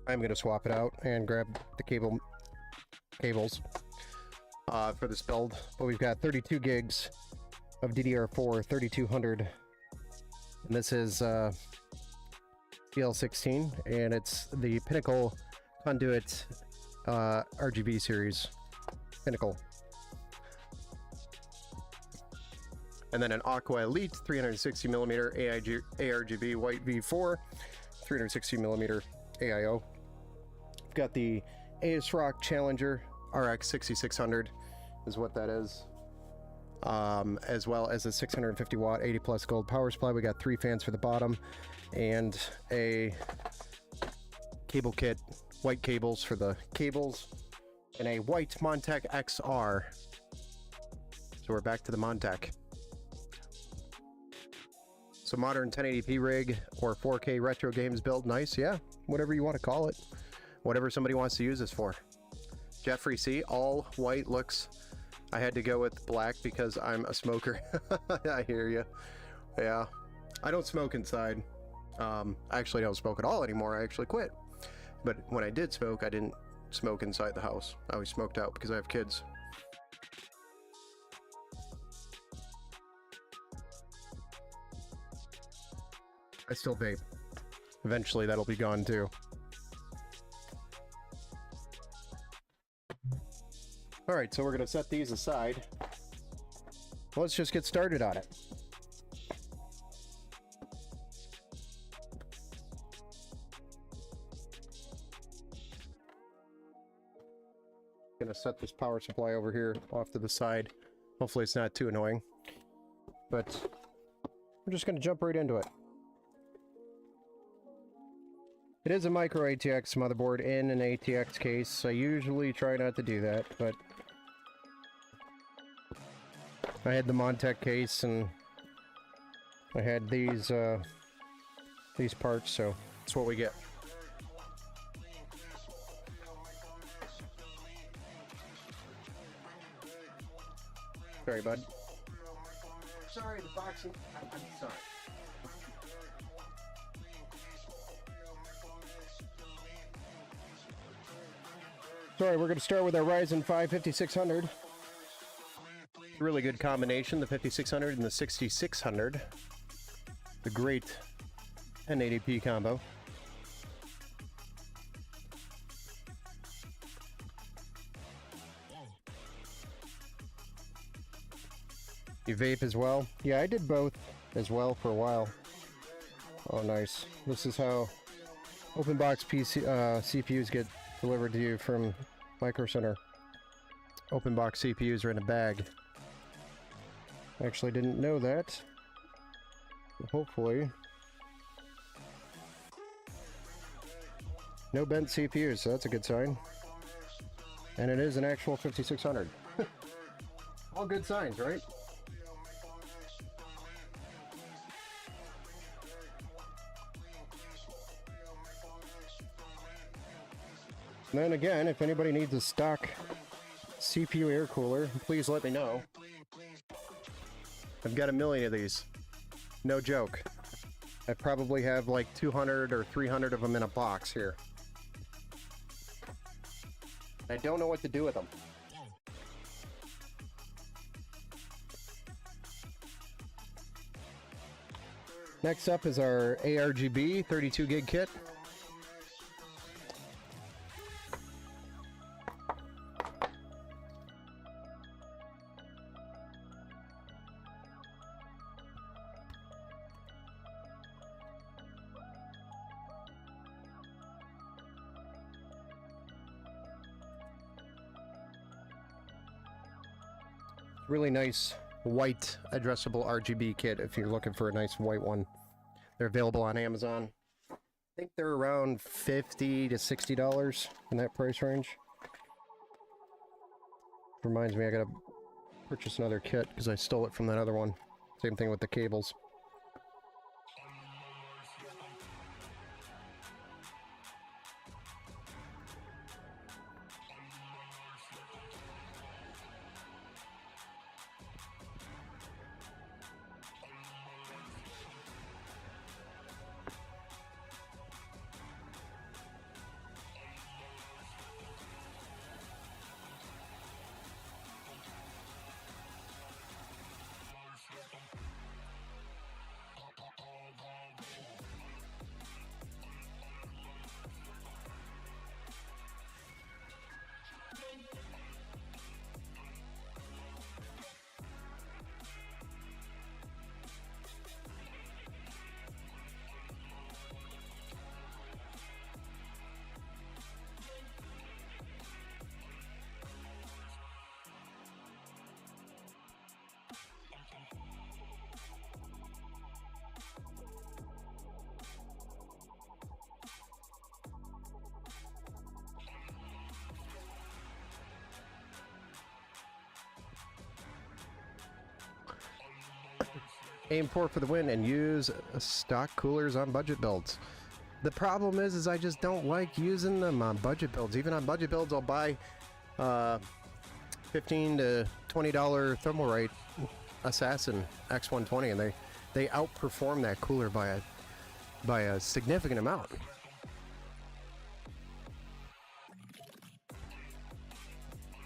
I'm going to swap it out and grab the cables for this build. But we've got 32 gigs of DDR4 3200, and this is PL16, and it's the Pinnacle Conduit RGB series. Pinnacle. And then an Aqua Elite 360mm ARGB white V4, 360mm AIO. We've got the ASRock Challenger RX 6600 is what that is, as well as a 650 watt 80 plus gold power supply. We got 3 fans for the bottom and a cable kit, white cables for the cables, and a white Montech XR. So we're back to the Montech. So modern 1080p rig or 4K retro games build, nice, yeah, whatever you want to call it, whatever somebody wants to use this for. Jeffrey C, all white looks. I had to go with black because I'm a smoker. I hear you. Yeah, I don't smoke inside. I actually don't smoke at all anymore. I actually quit. But when I did smoke, I didn't smoke inside the house. I always smoked out because I have kids. I still vape. Eventually that'll be gone too. Alright, so we're going to set these aside. Let's just get started on it. Gonna set this power supply over here off to the side. Hopefully it's not too annoying. But we're just gonna jump right into it. It is a micro ATX motherboard in an ATX case. I usually try not to do that, but I had the Montech case and I had these parts, so that's what we get. Sorry, bud. Sorry, the boxing. I'm sorry. Sorry, we're going to start with our Ryzen 5 5600. Really good combination, the 5600 and the 6600. The great 1080p combo. You vape as well? Yeah, I did both as well for a while. Oh, nice. This is how open box CPUs get delivered to you from Micro Center. Open box CPUs are in a bag. Actually didn't know that. Hopefully. No bent CPUs, so that's a good sign. And it is an actual 5600. All good signs, right? And then again, if anybody needs a stock CPU air cooler, please let me know. I've got a million of these. No joke. I probably have like 200 or 300 of them in a box here. I don't know what to do with them. Next up is our ARGB 32 gig kit. Really nice white addressable RGB kit if you're looking for a nice white one. They're available on Amazon. think they're around $50 to $60 in that price range. Reminds me, I gotta purchase another kit because I stole it from that other one. Same thing with the cables. Aim for the win and use stock coolers on budget builds. The problem is I just don't like using them on budget builds. Even on budget builds, I'll buy $15 to $20 Thermalright Assassin X120, and they outperform that cooler by a significant amount.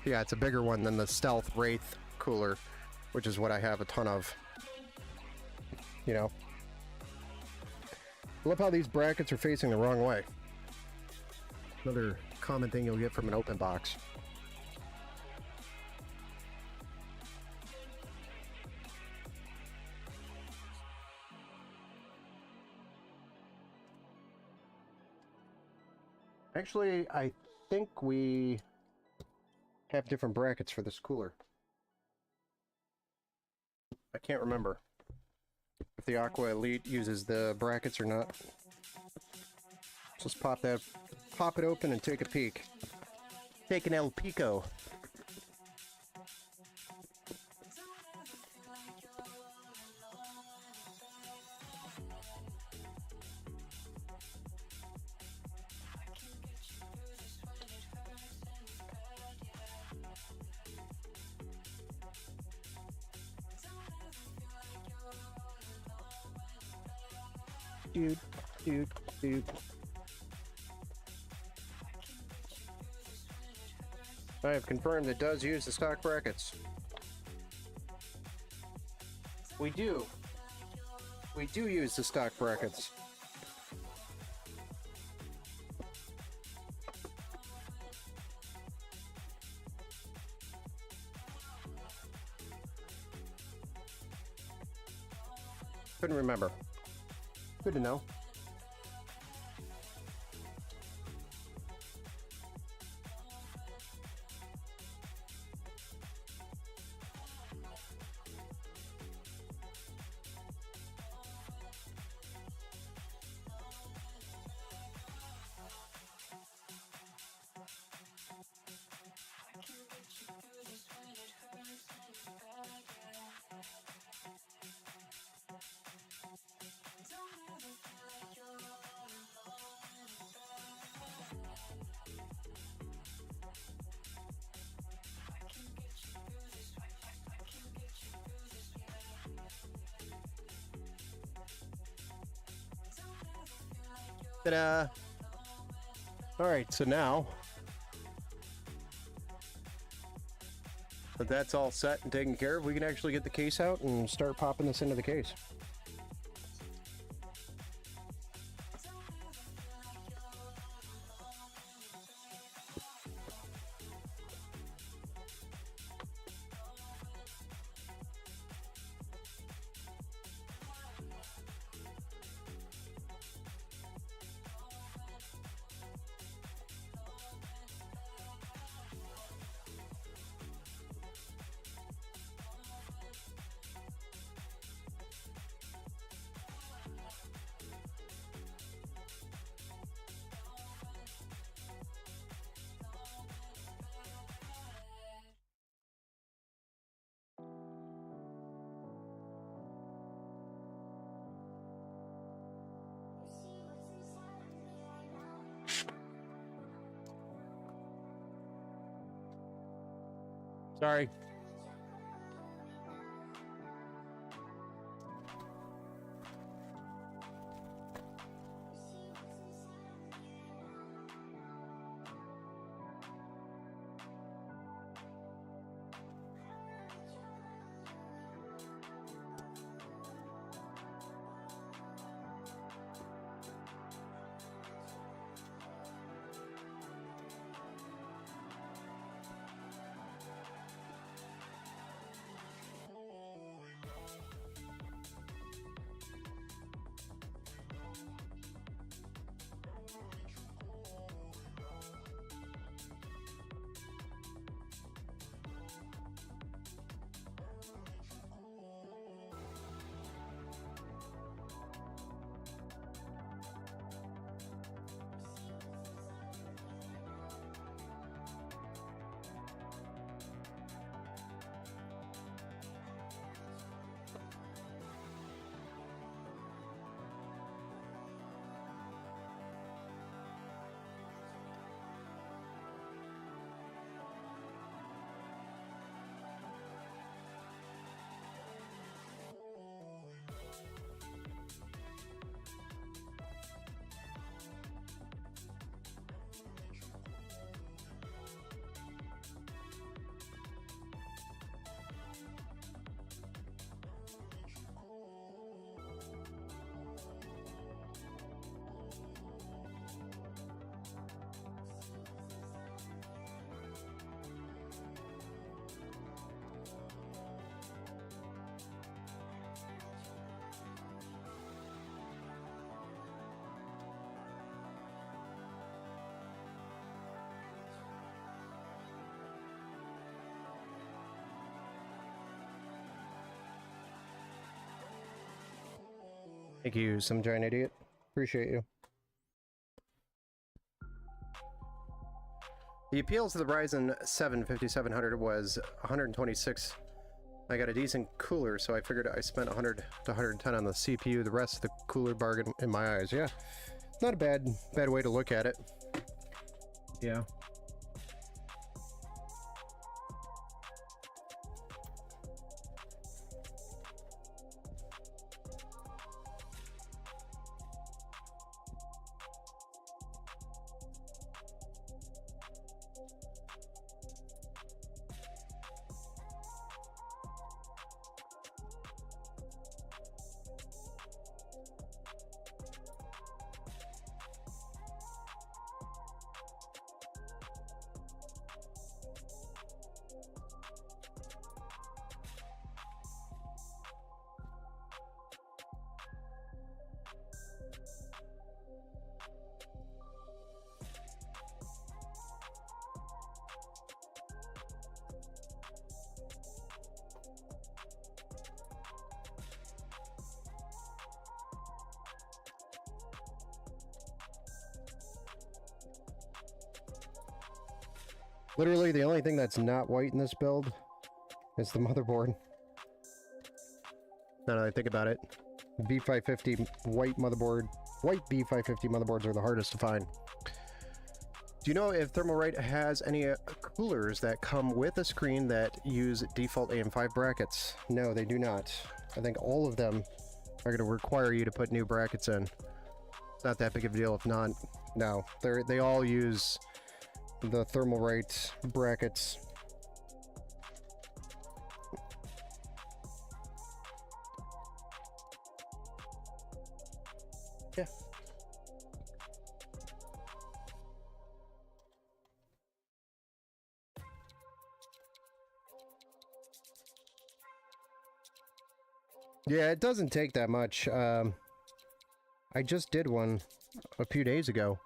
Yeah, it's a bigger one than the Stealth Wraith cooler, which is what I have a ton of. You know, I love how these brackets are facing the wrong way. Another common thing you'll get from an open box. Actually, I think we have different brackets for this cooler. I can't remember if the Aqua Elite uses the brackets or not. Just pop it open and take a peek. Take an El Pico. Dude. I have confirmed it does use the stock brackets. We do use the stock brackets. Couldn't remember. Good to know. Ta-da! Alright, so now that that's all set and taken care of, we can actually get the case out and start popping this into the case. Sorry. Thank you, some giant idiot. Appreciate you. The appeal to the Ryzen 7 5700 was 126. I got a decent cooler, so I figured I spent 100 to 110 on the CPU. The rest of the cooler bargain in my eyes. Yeah, not a bad way to look at it. Yeah. Literally, the only thing that's not white in this build is the motherboard. Now that I think about it, B550 white motherboard, white B550 motherboards are the hardest to find. Do you know if Thermalright has any coolers that come with a screen that use default AM5 brackets? No, they do not. I think all of them are going to require you to put new brackets in. It's not that big of a deal if not. No, they all use the Thermalright brackets. Yeah. Yeah, it doesn't take that much. I just did one a few days ago.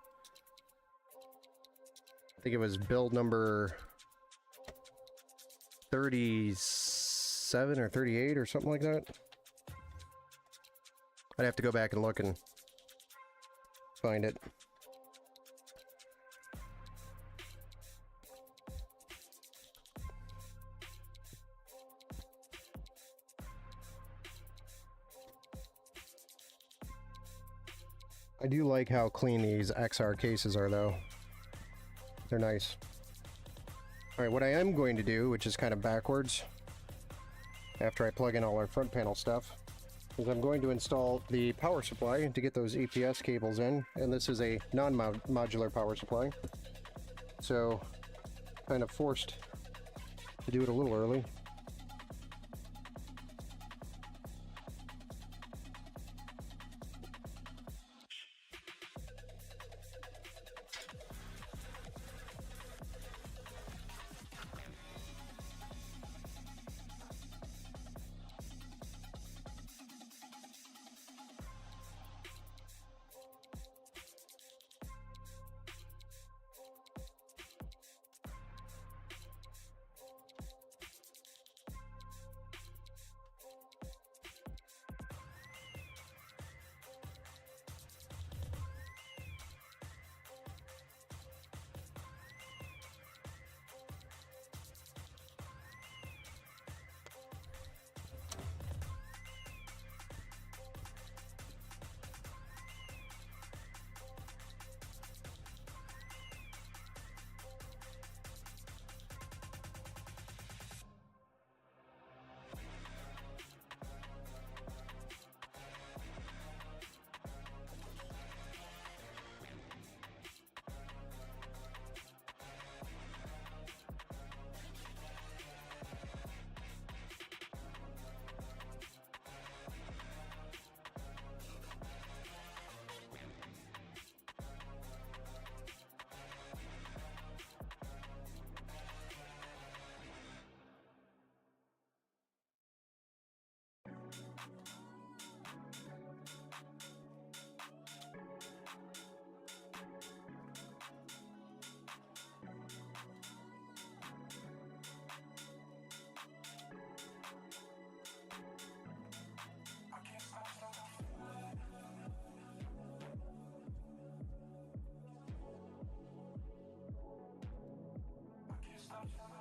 I think it was build number 37 or 38 or something like that. I'd have to go back and look and find it. I do like how clean these XR cases are, though. They're nice. Alright, what I am going to do, which is kind of backwards, after I plug in all our front panel stuff, is I'm going to install the power supply to get those EPS cables in, and this is a non-modular power supply, so kind of forced to do it a little early.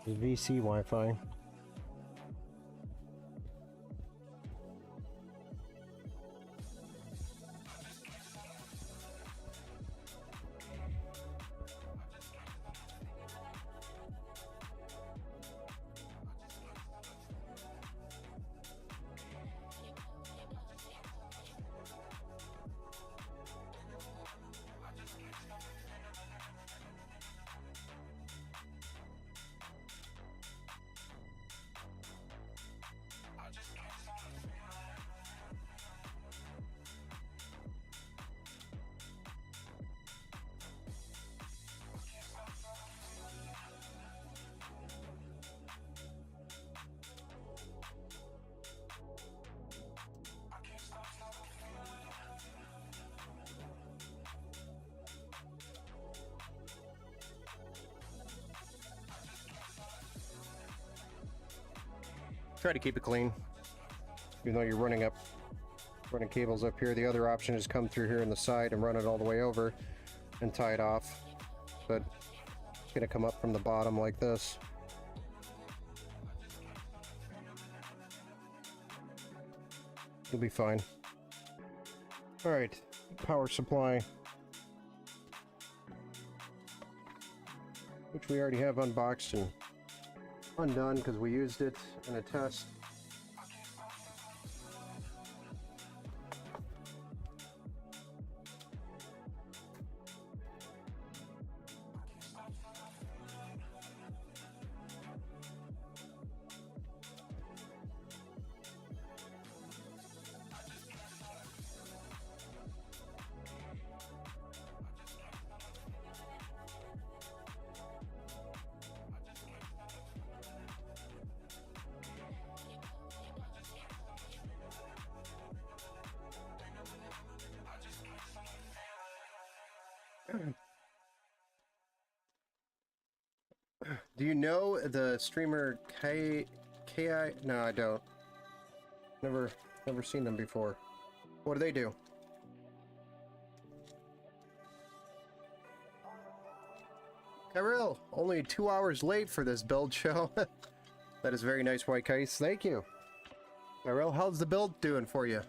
VC Wi-Fi. Try to keep it clean, even though you're running cables up here. The other option is come through here in the side and run it all the way over and tie it off, but it's gonna come up from the bottom like this. You'll be fine. All right, power supply, which we already have unboxed and undone because we used it in a test. Do you know the streamer Ki? No, I don't. Never seen them before. What do they do? Kyril, only 2 hours late for this build show. That is very nice, White Kites. Thank you. Kyril, how's the build doing for you?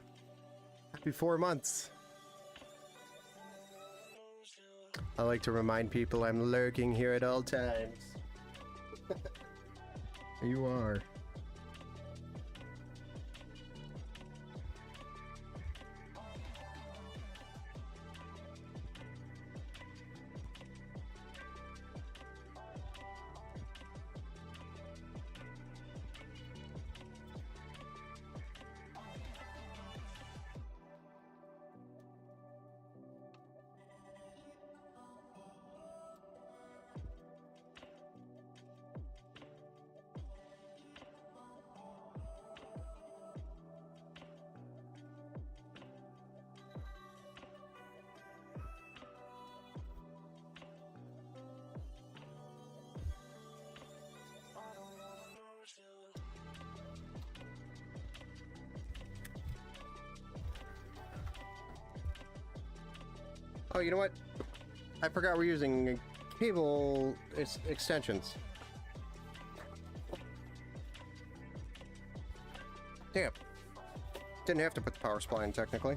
Happy 4 months. I like to remind people I'm lurking here at all times. You are. Oh, you know what? I forgot we're using cable extensions. Damn. Didn't have to put the power supply in, technically.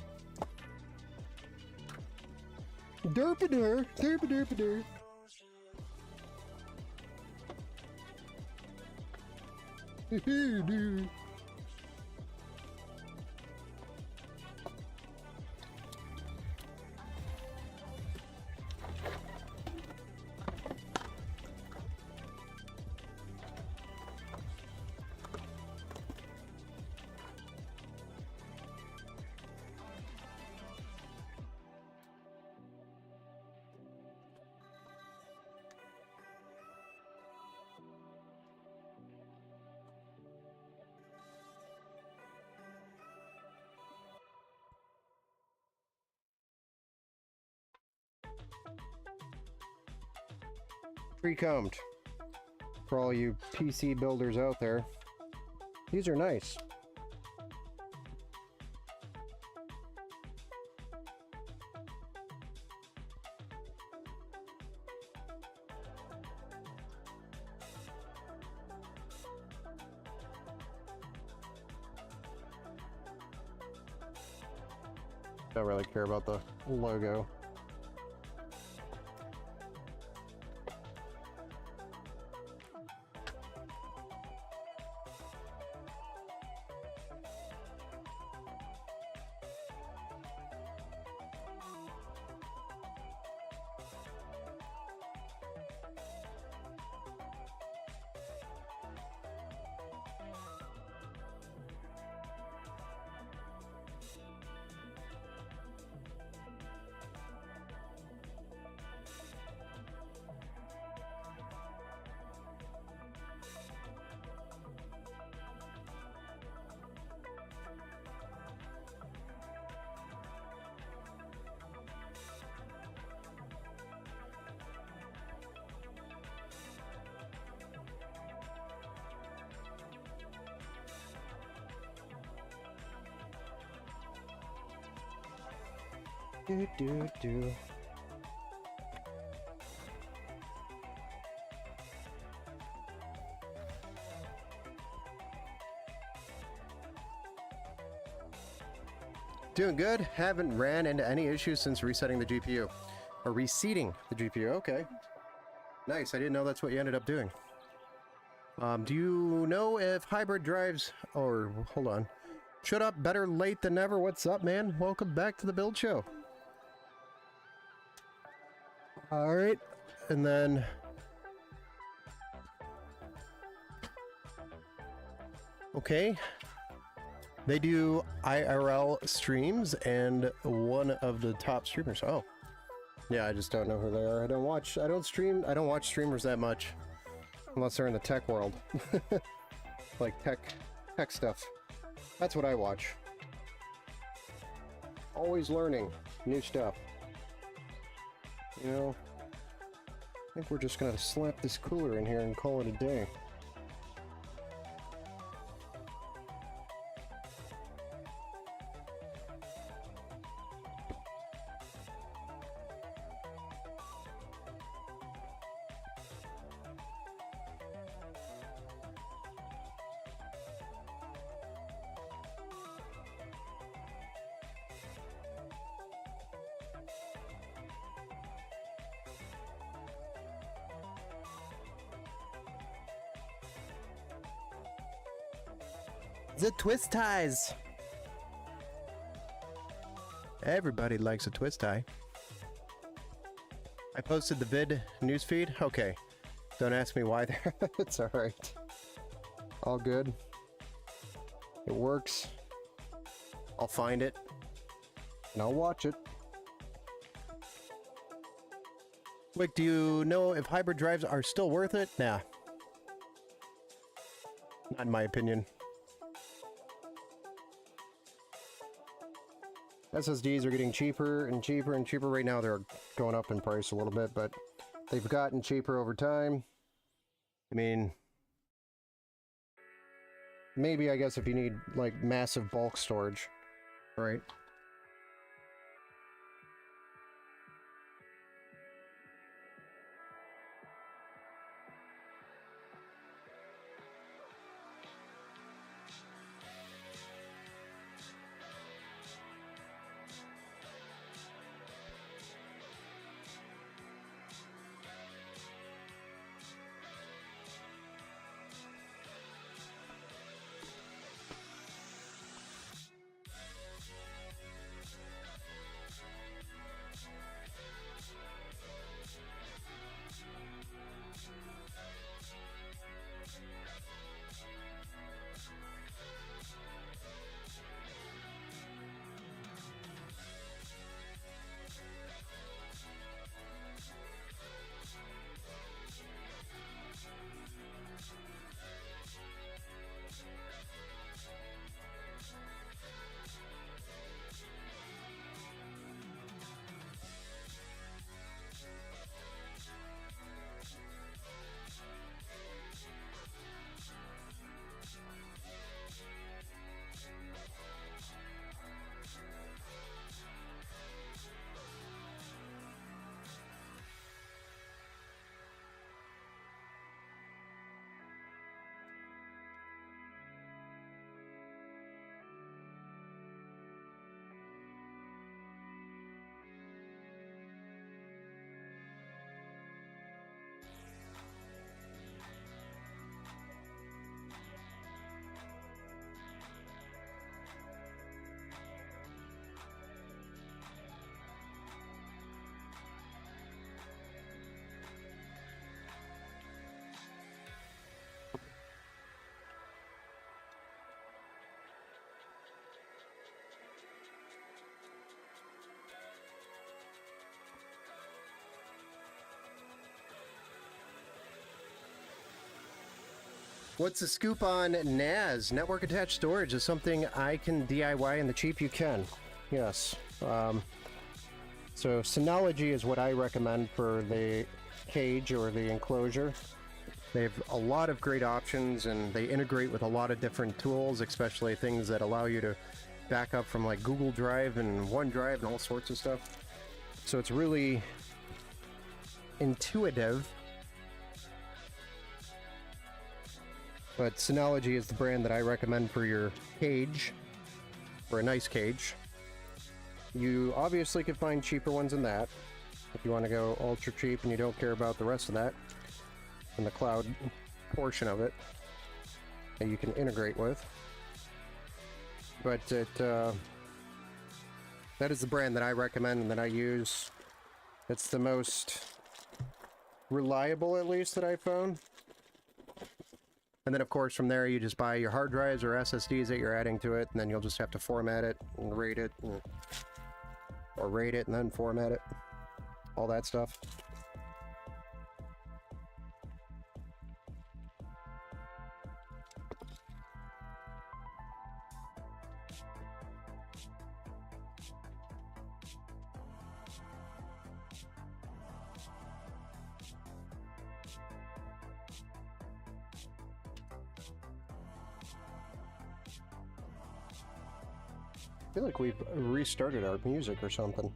Derpader, derpader. Pre-combed for all you PC builders out there. These are nice. Don't really care about the logo. Do. Doing good. Haven't ran into any issues since resetting the GPU. Or reseating the GPU. Okay. Nice. I didn't know that's what you ended up doing. Do you know if hybrid drives... Or, hold on. Shut up. Better late than never. What's up, man? Welcome back to the Build Show. Alright. And then... Okay. They do IRL streams, and one of the top streamers. Oh, yeah. I just don't know who they are. I don't watch streamers that much, unless they're in the tech world, like tech stuff. That's what I watch. Always learning new stuff. You know, I think we're just gonna slap this cooler in here and call it a day. The twist ties. Everybody likes a twist tie. I posted the vid newsfeed. Okay. Don't ask me why. It's alright. All good. It works. I'll find it. And I'll watch it. Wick, do you know if hybrid drives are still worth it? Nah. Not in my opinion. SSDs are getting cheaper and cheaper and cheaper. Right now they're going up in price a little bit, but they've gotten cheaper over time. I mean, maybe I guess if you need like massive bulk storage, right? What's the scoop on NAS? Network attached storage is something I can DIY in the cheap you can. Yes. So Synology is what I recommend for the cage or the enclosure. They have a lot of great options and they integrate with a lot of different tools, especially things that allow you to back up from like Google Drive and OneDrive and all sorts of stuff. So it's really intuitive. But Synology is the brand that I recommend for your cage, for a nice cage. You obviously can find cheaper ones than that, if you want to go ultra cheap and you don't care about the rest of that, and the cloud portion of it, that you can integrate with. But that is the brand that I recommend and that I use. It's the most reliable, at least, that I've found. And then, of course, from there, you just buy your hard drives or SSDs that you're adding to it, and then you'll just have to format it and rate it, or rate it and then format it. All that stuff. I feel like we've restarted our music or something.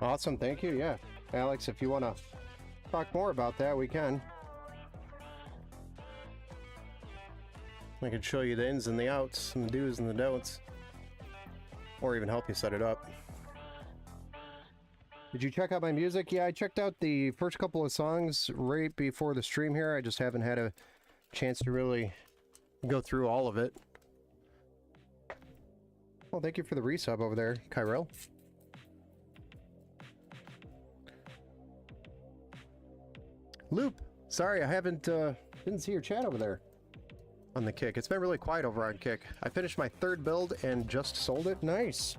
Awesome, thank you. Yeah, Alex, if you want to talk more about that, we can. I can show you the ins and the outs, and the do's and the don'ts, or even help you set it up. Did you check out my music? Yeah, I checked out the first couple of songs right before the stream here. I just haven't had a chance to really go through all of it. Well, thank you for the resub over there, Kyrell. Loop, sorry, I didn't see your chat over there on the Kick. It's been really quiet over on Kick. I finished my third build and just sold it. Nice.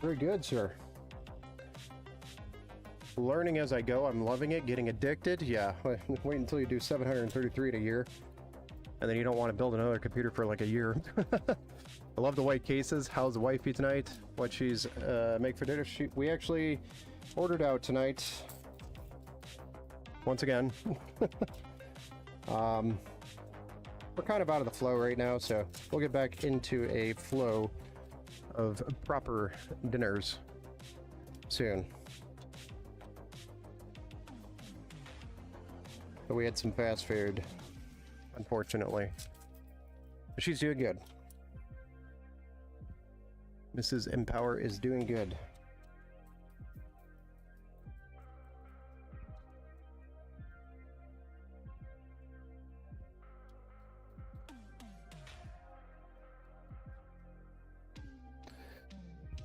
Very good, sir. Learning as I go. I'm loving it. Getting addicted. Yeah, wait until you do 733 in a year. And then you don't want to build another computer for like a year. I love the white cases. How's the wifey tonight? What she's make for dinner? We actually ordered out tonight. Once again. We're kind of out of the flow right now, so we'll get back into a flow of proper dinners soon. But we had some fast food, unfortunately. But she's doing good. Mrs. Empower is doing good.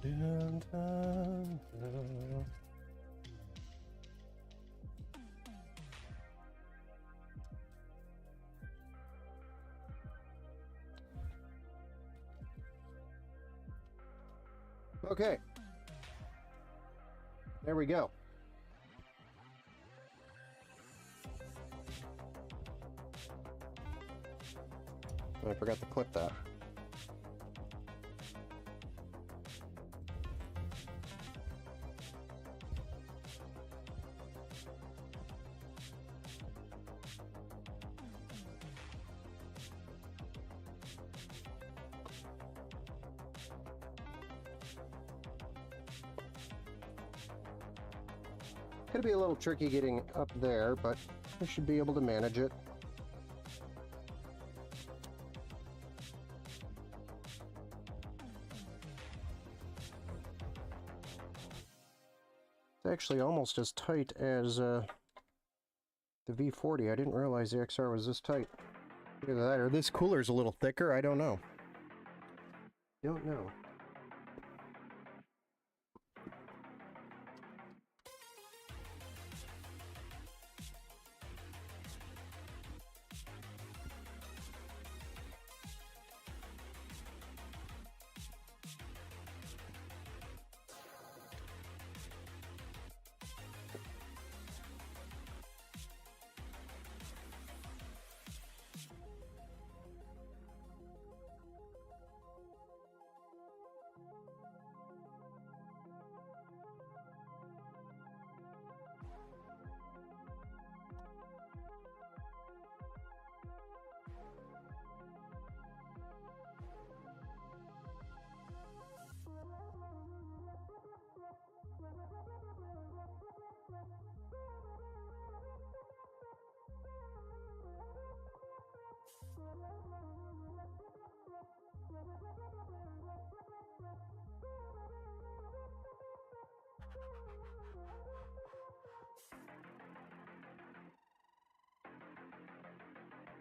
Dun, dun, dun. Okay. There we go. I forgot to clip that. Could be a little tricky getting up there, but I should be able to manage it. It's actually almost as tight as the V40. I didn't realize the XR was this tight. Either that or this cooler's a little thicker. I don't know. Don't know.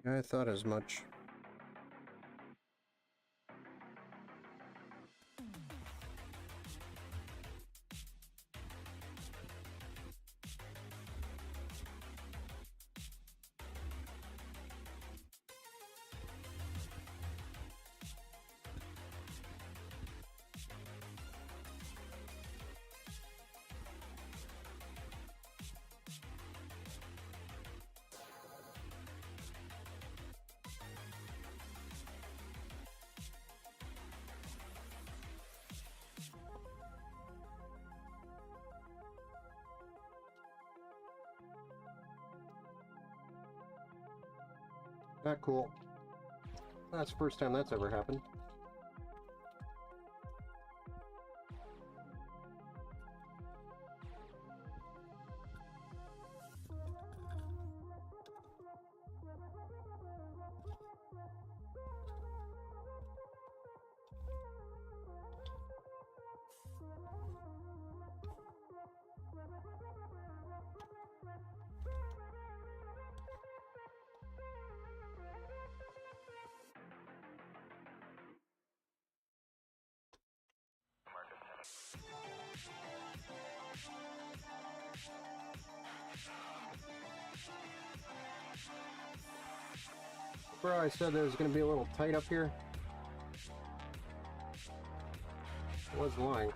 I thought as much. Not cool. That's the first time that's ever happened. Bro, I said it was going to be a little tight up here. I was lying.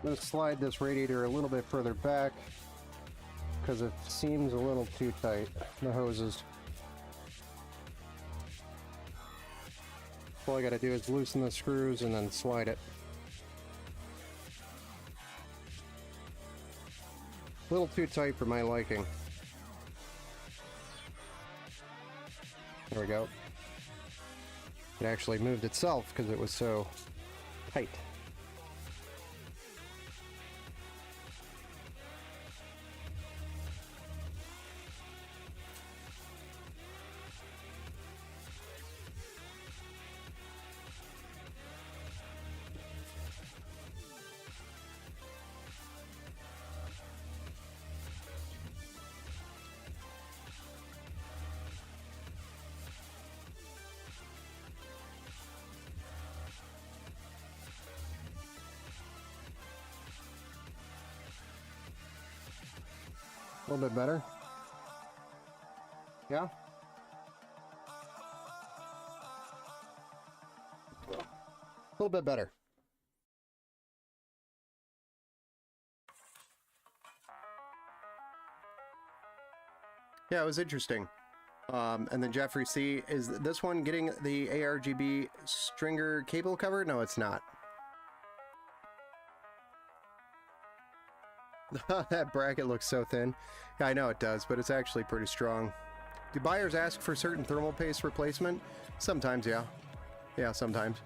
I'm going to slide this radiator a little bit further back because it seems a little too tight, the hoses. All I got to do is loosen the screws and then slide it. A little too tight for my liking. There we go. It actually moved itself because it was so tight. A little bit better. Yeah? A little bit better. Yeah, it was interesting. And then Jeffrey C, is this one getting the ARGB stringer cable cover? No, it's not. That bracket looks so thin. Yeah, I know it does, but it's actually pretty strong. Do buyers ask for certain thermal paste replacement? Sometimes, yeah. Yeah, sometimes.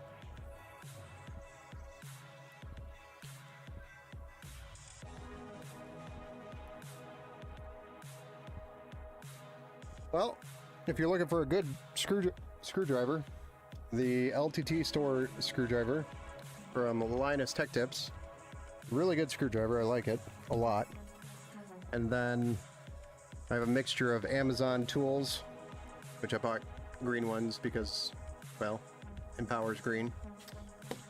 Well, if you're looking for a good screwdriver, the LTT Store screwdriver from Linus Tech Tips. Really good screwdriver, I like it a lot. And then I have a mixture of Amazon tools, which I bought green ones because, well, Empower's green.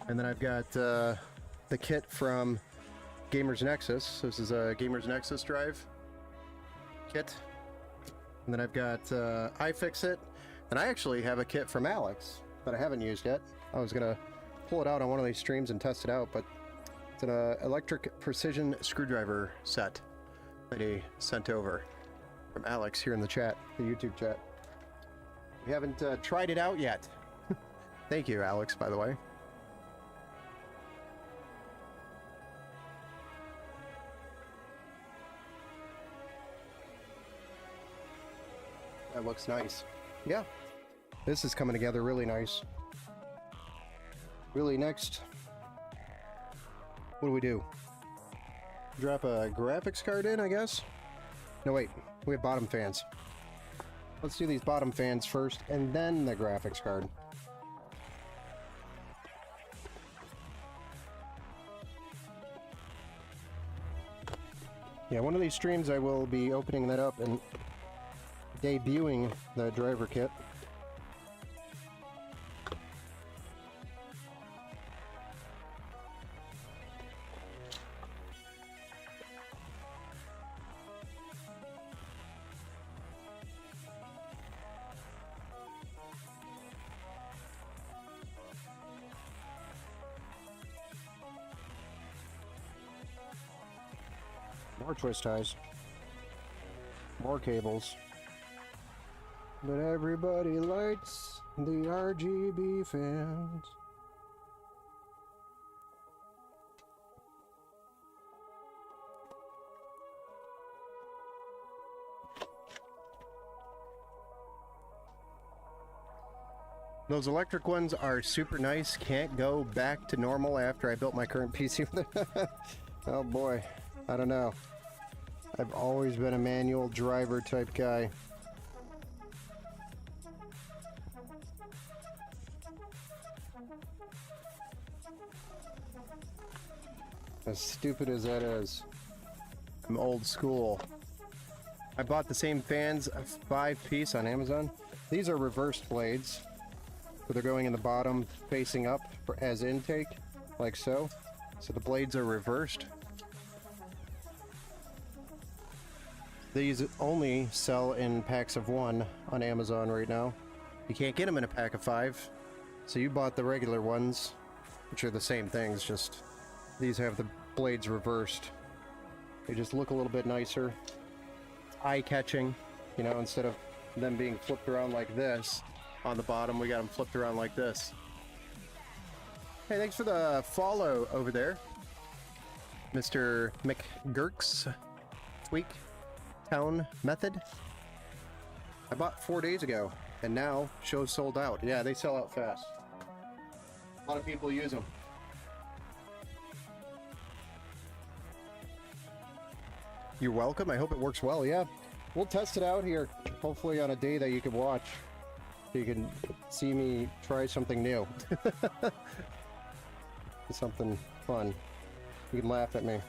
And then I've got the kit from Gamers Nexus. This is a Gamers Nexus drive kit. And then I've got iFixit. And I actually have a kit from Alex that I haven't used yet. I was going to pull it out on one of these streams and test it out, but it's an electric precision screwdriver set that he sent over from Alex here in the chat, the YouTube chat. We haven't tried it out yet. Thank you, Alex, by the way. That looks nice. Yeah, this is coming together really nice. Really, next, what do? Drop a graphics card in, I guess? No, wait, we have bottom fans. Let's do these bottom fans first, and then the graphics card. Yeah, one of these streams I will be opening that up and debuting the driver kit. More twist ties. More cables. But everybody likes the RGB fans. Those electric ones are super nice. Can't go back to normal after I built my current PC with it. Oh boy, I don't know. I've always been a manual driver type guy. As stupid as that is, I'm old school. I bought the same fans, a 5-piece on Amazon. These are reversed blades. So they're going in the bottom facing up as intake, like so. So the blades are reversed. These only sell in packs of 1 on Amazon right now. You can't get them in a pack of 5. So you bought the regular ones, which are the same things, just these have the blades reversed. They just look a little bit nicer. Eye-catching, you know, instead of them being flipped around like this. On the bottom, we got them flipped around like this. Hey, thanks for the follow over there, Mr. McGurk's Tweak Town Method. I bought 4 days ago, and now show's sold out. Yeah, they sell out fast. A lot of people use them. You're welcome. I hope it works well. Yeah, we'll test it out here. Hopefully on a day that you can watch. So you can see me try something new. Something fun. You can laugh at me.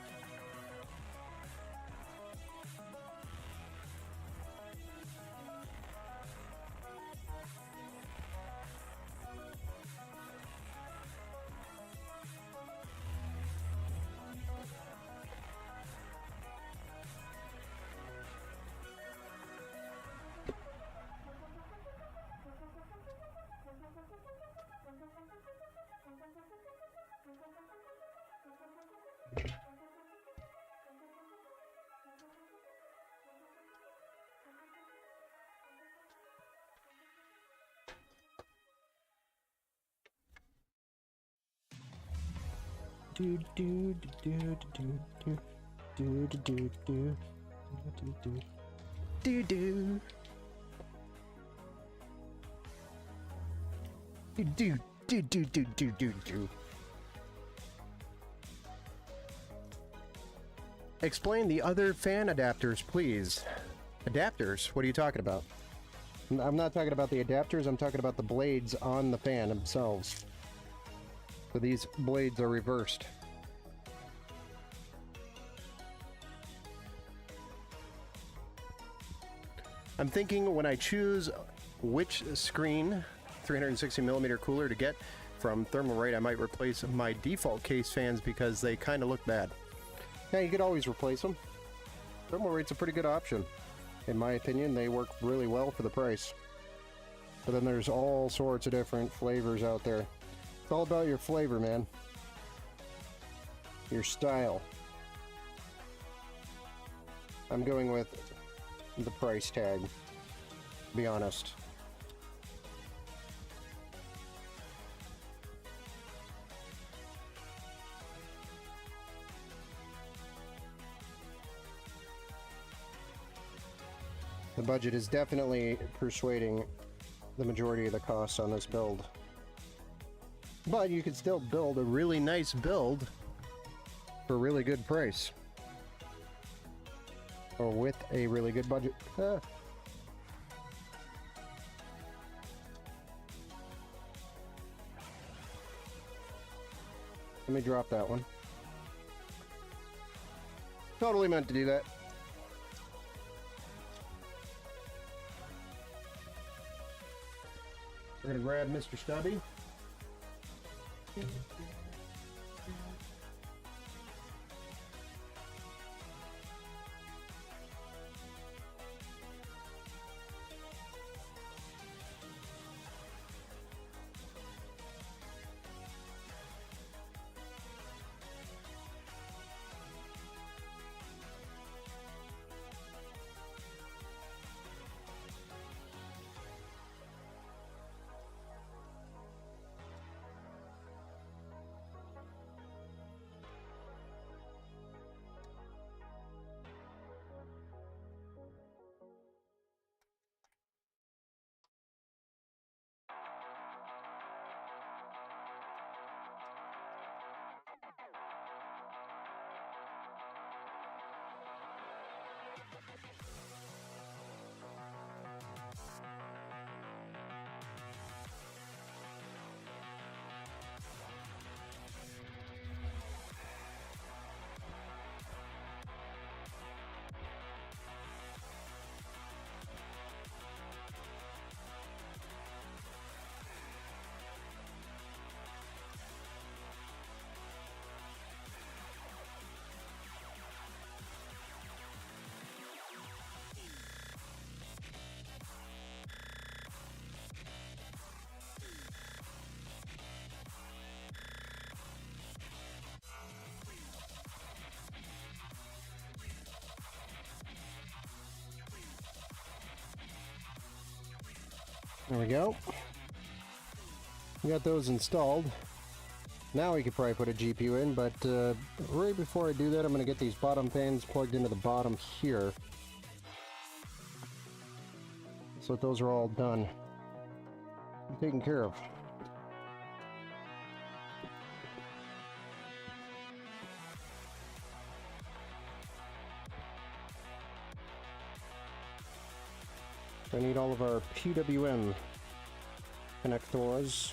Do do do do do do do do do do do do do. Explain the other fan adapters, please. Adapters? What are you talking about? I'm not talking about the adapters, I'm talking about the blades on the fan themselves. So these blades are reversed. I'm thinking when I choose which screen 360mm cooler to get from Thermalright, I might replace my default case fans because they kind of look bad. Yeah, you could always replace them. Thermalright's a pretty good option. In my opinion, they work really well for the price. But then there's all sorts of different flavors out there. It's all about your flavor, man. Your style. I'm going with the price tag, to be honest. The budget is definitely persuading the majority of the costs on this build. But you could still build a really nice build for a really good price. Or with a really good budget. Ah. Let me drop that one. Totally meant to do that. We're gonna grab Mr. Stubby. There we go. We got those installed. Now we could probably put a GPU in, but right before I do that, I'm going to get these bottom fans plugged into the bottom here. So that those are all done. Taken care of. I need all of our PWM connectors.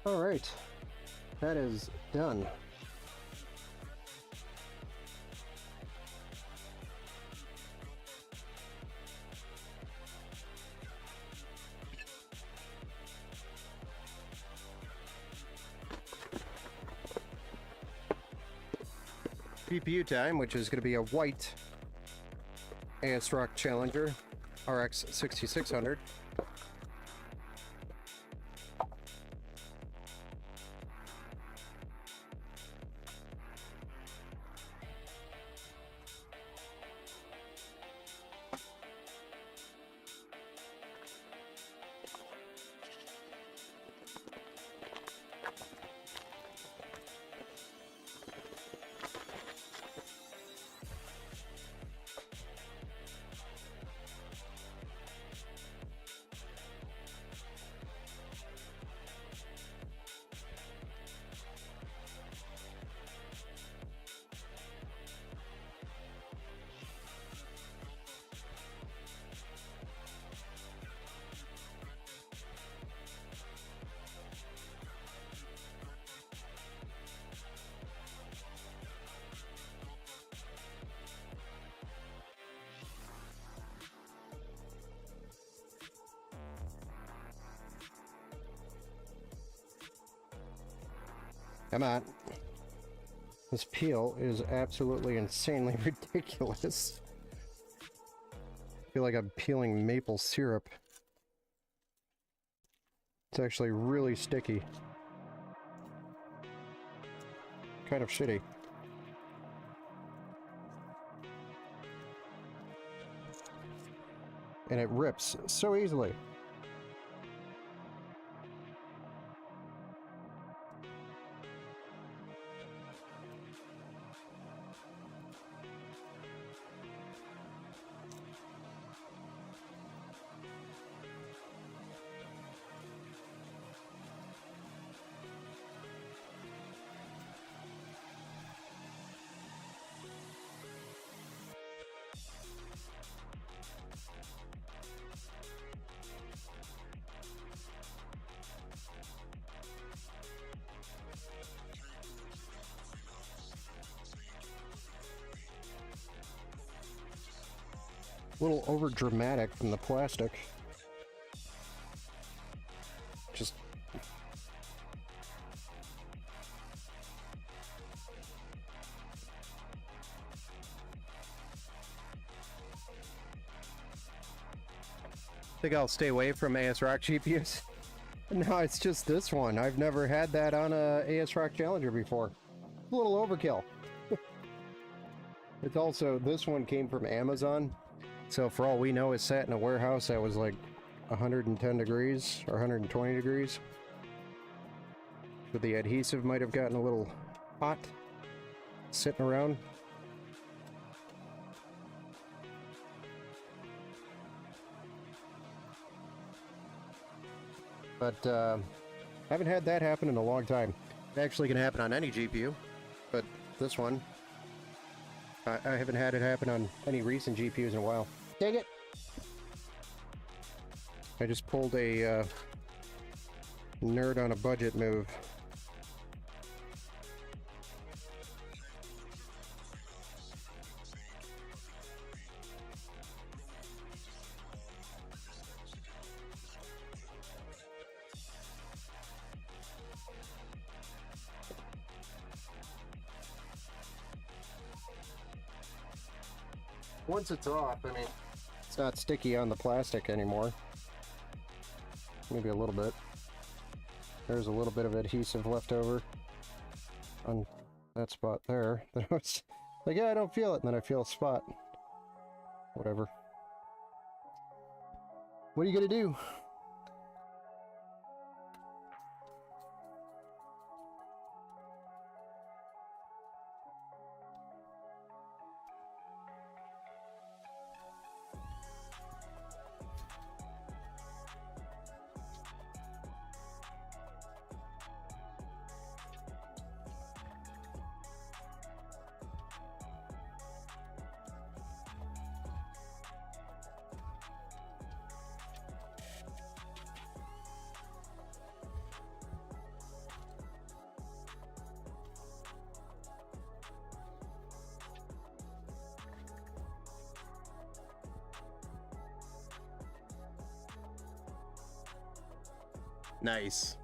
All right, that is done. GPU time, which is going to be a white ASRock Challenger RX 6600. Come on. This peel is absolutely insanely ridiculous. I feel like I'm peeling maple syrup. It's actually really sticky. Kind of shitty. And it rips so easily. A little over dramatic from the plastic. Just think I'll stay away from ASRock GPUs. No, it's just this one. I've never had that on a ASRock Challenger before. A little overkill. It's also, this one came from Amazon. So for all we know, it sat in a warehouse that was like 110 degrees or 120 degrees. But the adhesive might have gotten a little hot sitting around. But haven't had that happen in a long time. It actually can happen on any GPU, but this one, I haven't had it happen on any recent GPUs in a while. Dang it! I just pulled a nerd on a budget move. Once it's off, I mean, it's not sticky on the plastic anymore. Maybe a little bit. There's a little bit of adhesive left over on that spot there. That I was like, yeah, I don't feel it, and then I feel a spot. Whatever. What are you gonna do? Nice.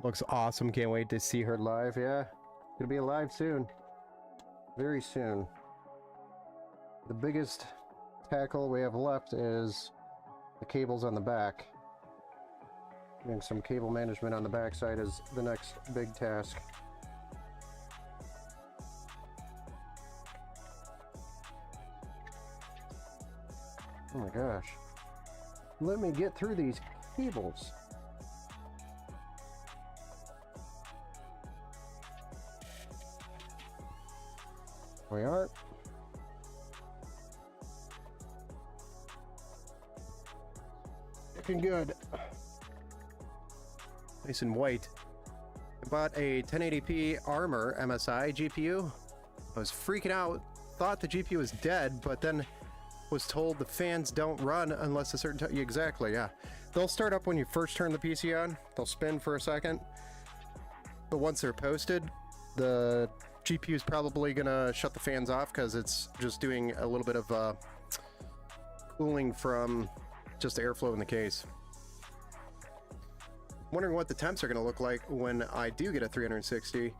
Looks awesome. Can't wait to see her live. Yeah, gonna be live soon. Very soon. The biggest tackle we have left is the cables on the back. Doing some cable management on the back side is the next big task. Oh my gosh. Let me get through these cables. We are. Looking good. Nice and white. I bought a 1080p Armor MSI GPU. I was freaking out, thought the GPU was dead, but then was told the fans don't run unless a certain time. Exactly, yeah. They'll start up when you first turn the PC on. They'll spin for a second. But once they're posted, the GPU is probably gonna shut the fans off because it's just doing a little bit of cooling from just the airflow in the case. Wondering what the temps are gonna look like when I do get a 360.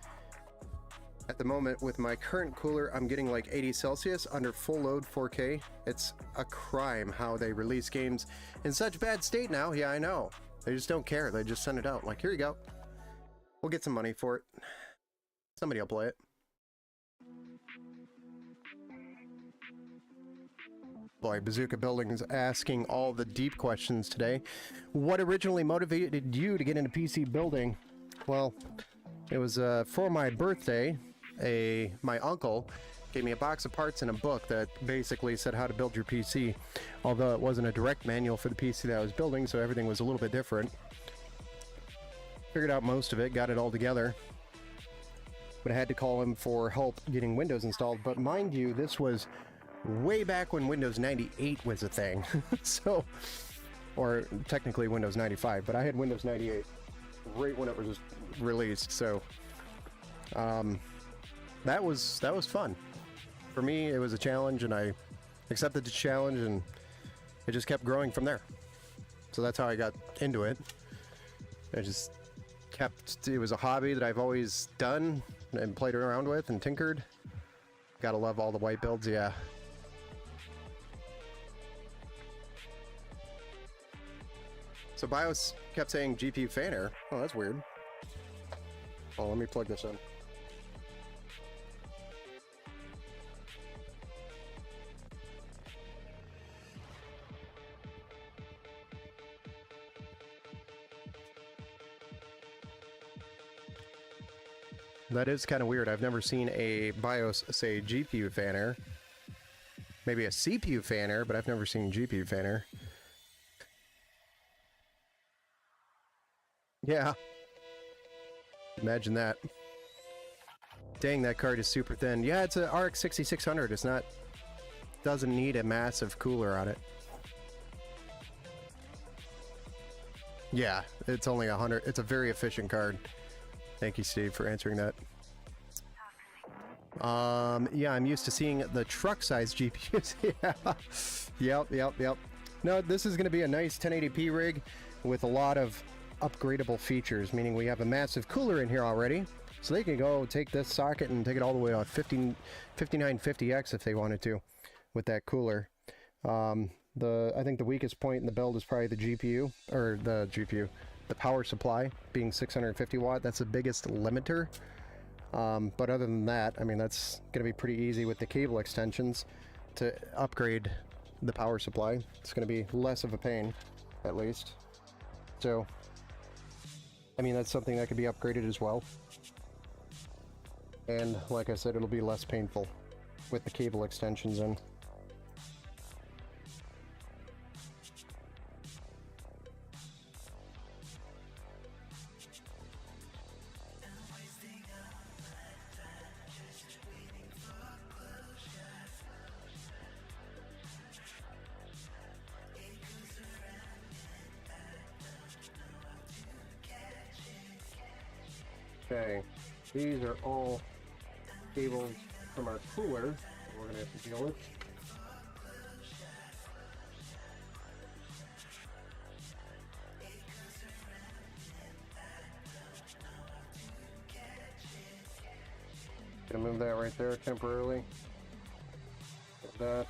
At the moment, with my current cooler, I'm getting like 80 Celsius under full load 4K. It's a crime how they release games in such bad state now. Yeah, I know. They just don't care. They just send it out. Like, here you go. We'll get some money for it. Somebody will play it. Boy, Bazooka Building's asking all the deep questions today. What originally motivated you to get into PC building? Well, it was for my birthday. My uncle gave me a box of parts and a book that basically said how to build your PC. Although it wasn't a direct manual for the PC that I was building, so everything was a little bit different. Figured out most of it, got it all together. But I had to call him for help getting Windows installed. But mind you, this was way back when Windows 98 was a thing. So, or technically Windows 95, but I had Windows 98 right when it was released. So that was fun. For me, it was a challenge, and I accepted the challenge, and it just kept growing from there. So that's how I got into it. I just it was a hobby that I've always done and played around with and tinkered. Gotta love all the white builds, yeah. So BIOS kept saying GPU fanner. Oh, that's weird. Oh, let me plug this in. That is kind of weird. I've never seen a BIOS say GPU fanner. Maybe a CPU fanner, but I've never seen GPU fanner. Yeah. Imagine that. Dang, that card is super thin. Yeah, it's a RX 6600. It's not... doesn't need a massive cooler on it. Yeah, it's only 100. It's a very efficient card. Thank you, Steve, for answering that. Yeah, I'm used to seeing the truck-sized GPUs. Yeah. Yep. No, this is going to be a nice 1080p rig with a lot of upgradable features, meaning we have a massive cooler in here already, so they can go take this socket and take it all the way to 5950X if they wanted to with that cooler. I think the weakest point in the build is probably the GPU, or the power supply being 650 watt. That's the biggest limiter. But other than that, I mean, that's going to be pretty easy with the cable extensions to upgrade the power supply. It's going to be less of a pain, at least. So, I mean, that's something that could be upgraded as well. And like I said, it'll be less painful with the cable extensions in. Okay, these are all cables from our cooler we're going to have to deal with. Gonna move that right there temporarily. Like that.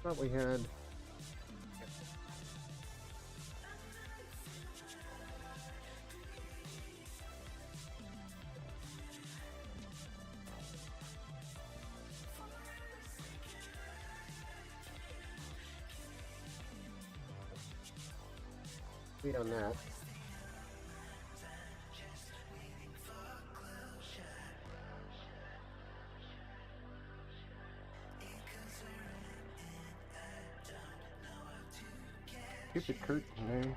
Thought we had wait on that. Stupid curtain, man.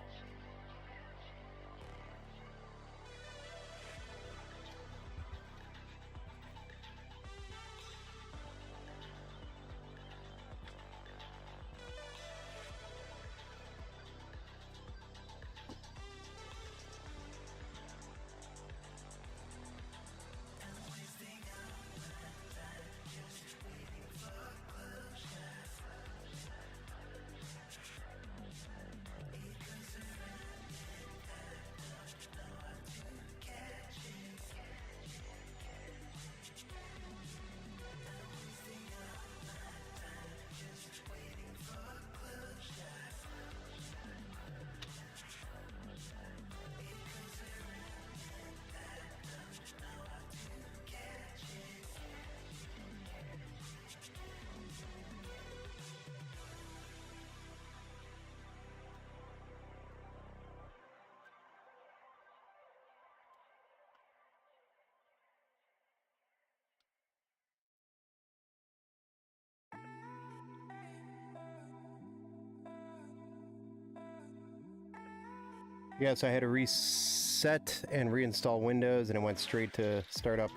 Yes, I had to reset and reinstall Windows, and it went straight to startup.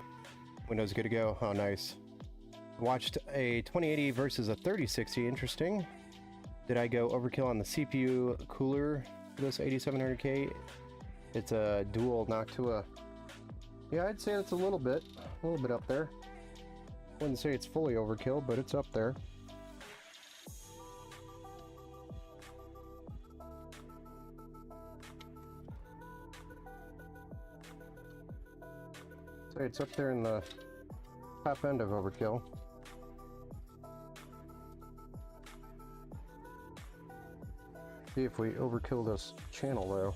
Windows good to go. Oh, nice. Watched a 2080 versus a 3060. Interesting. Did I go overkill on the CPU cooler? This 8700K, it's a dual Noctua. Yeah, I'd say it's a little bit up there. Wouldn't say it's fully overkill, but it's up there. So it's up there in the top end of overkill. See if we overkill this channel though.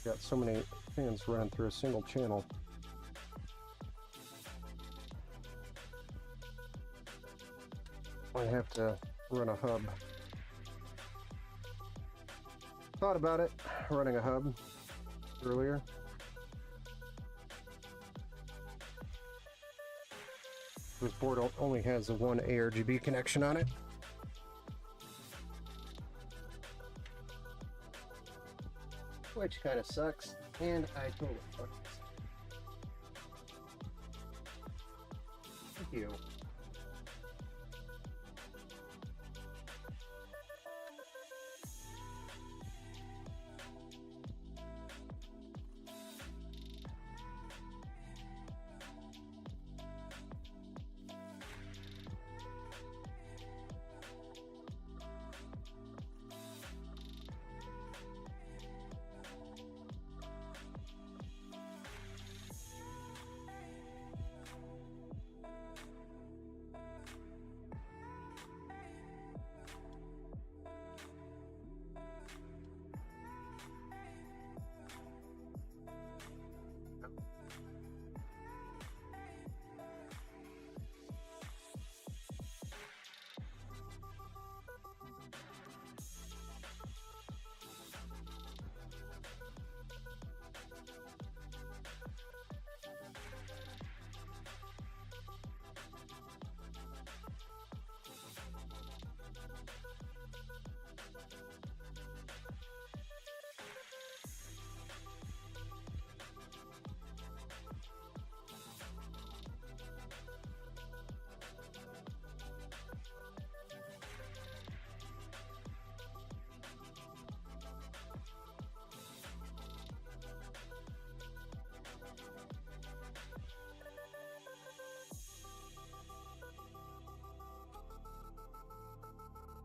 Got so many fans running through a single channel. I have to run a hub. Thought about it, running a hub earlier. This board only has the one ARGB connection on it. Which kind of sucks, and I totally fucked this. Thank you.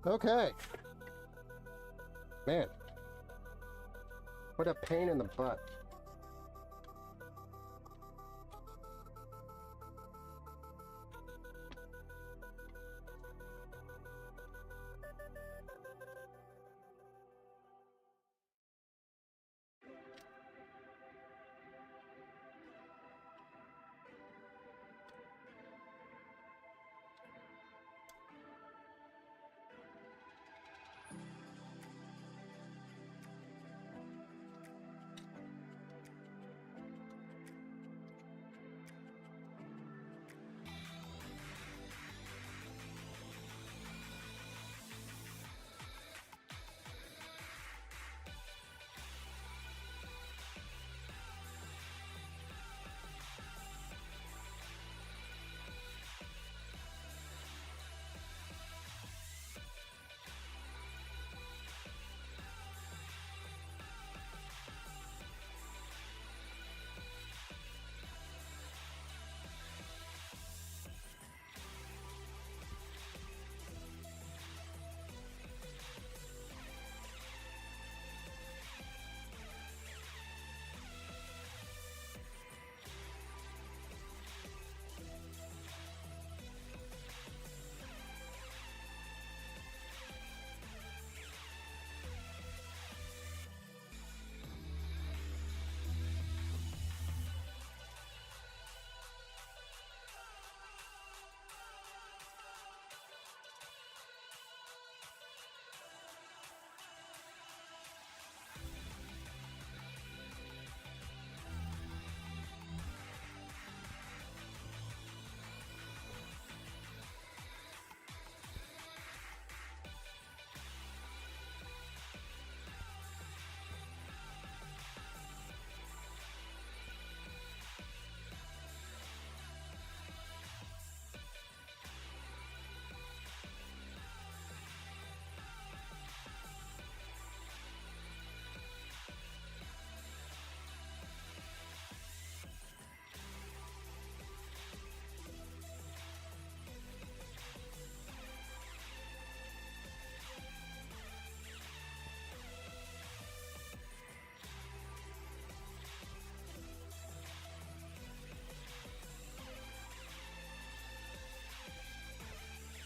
Okay. Man. What a pain in the butt.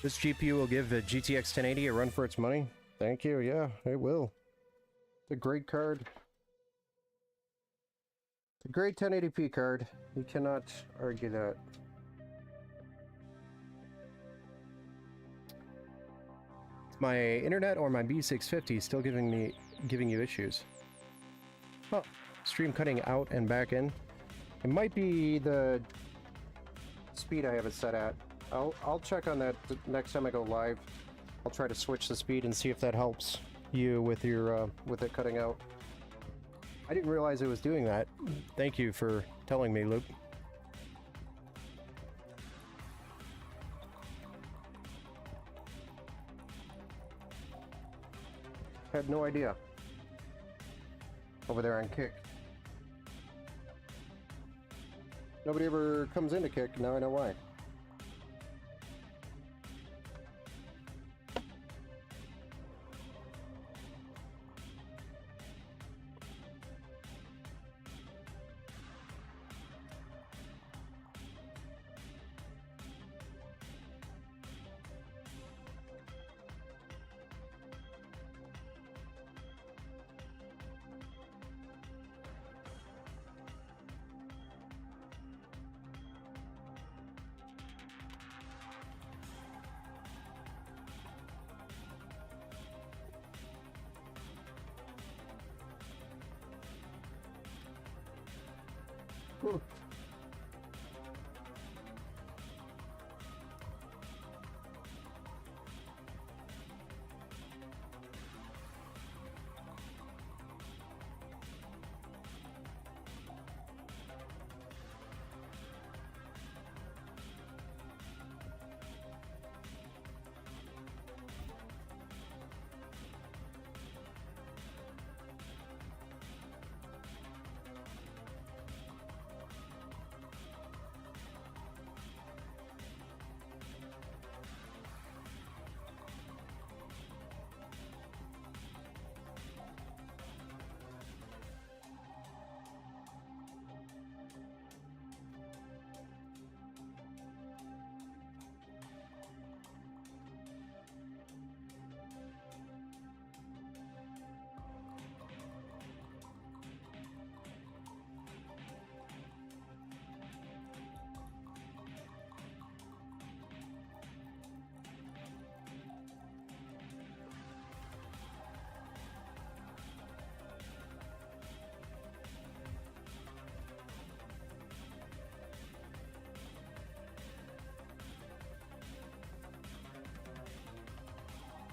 This GPU will give the GTX 1080 a run for its money. Thank you. Yeah, it will. It's a great card. It's a great 1080p card. You cannot argue that. My internet or my B650 still giving you issues. Huh. Stream cutting out and back in. It might be the speed I have it set at. I'll check on that next time I go live. I'll try to switch the speed and see if that helps you with your with it cutting out. I didn't realize it was doing that. Thank you for telling me, Luke. Had no idea. Over there on Kick. Nobody ever comes into Kick, now I know why. Whew.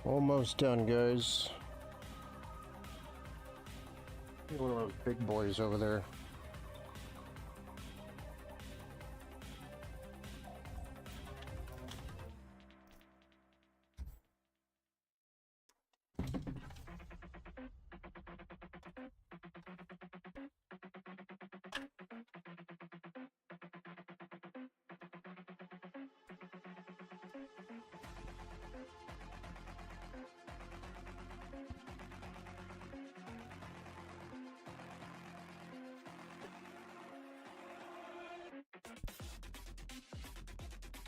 Almost done, guys. One of those big boys over there.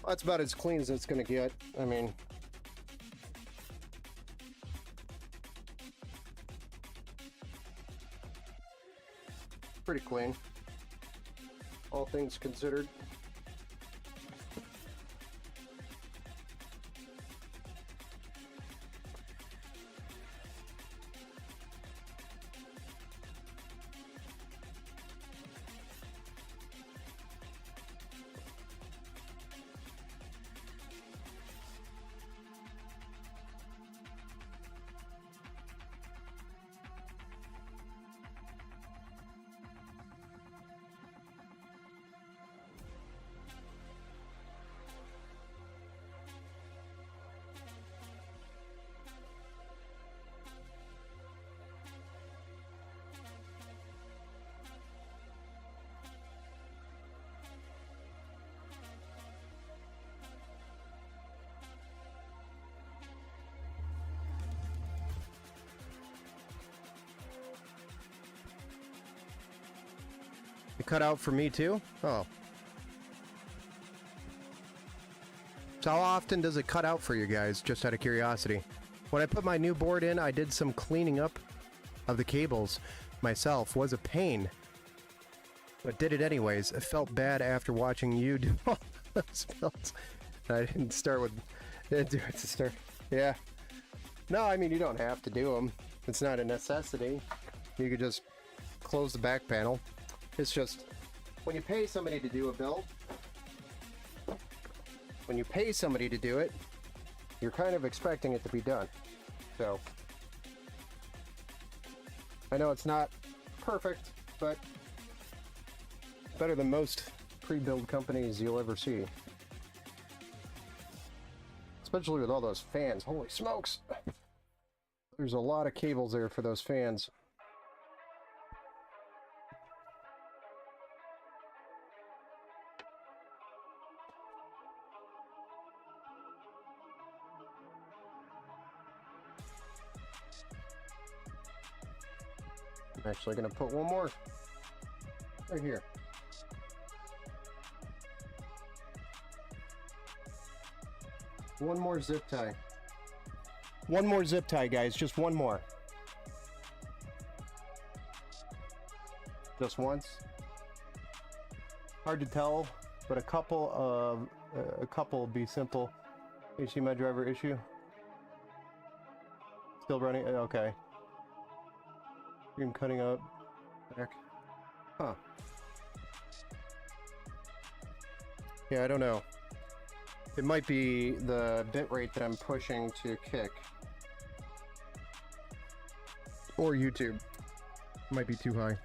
That's about as clean as it's gonna get. I mean, pretty clean, all things considered. It cut out for me too? Oh. So how often does it cut out for you guys, just out of curiosity? When I put my new board in, I did some cleaning up of the cables myself. Was a pain, but did it anyways. I felt bad after watching you do all those builds. I didn't start with... Didn't do it to start. Yeah. No, I mean, you don't have to do them. It's not a necessity. You could just close the back panel. It's just, when you pay somebody to do a build, when you pay somebody to do it, you're kind of expecting it to be done. So, I know it's not perfect, but better than most pre-build companies you'll ever see. Especially with all those fans. Holy smokes! There's a lot of cables there for those fans. I'm actually going to put one more right here. One more zip tie. One more zip tie, guys. Just one more. Just once. Hard to tell, but a couple will be simple. You see my driver issue? Still running? Okay. I'm cutting up. Back. Huh. Yeah, I don't know. It might be the bitrate that I'm pushing to Kick. Or YouTube. Might be too high.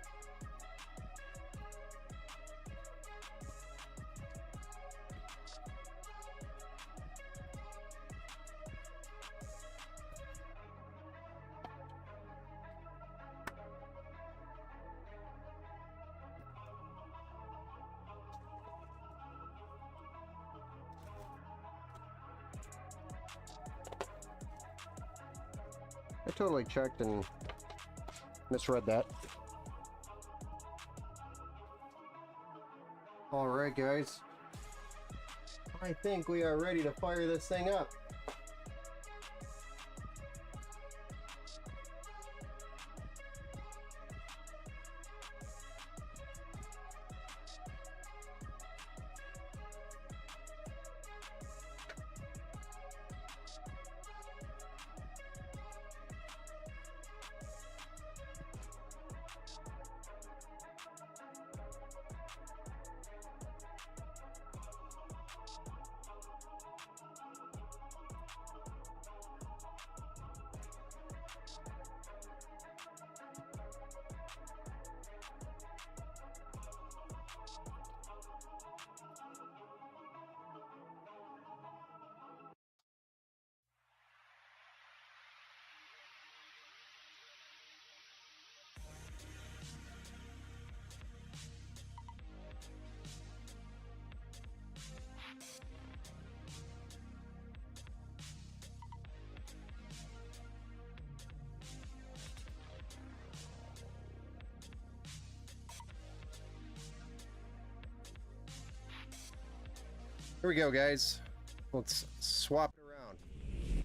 I totally checked and misread that. Alright guys, I think we are ready to fire this thing up. Here we go, guys. Let's swap it around.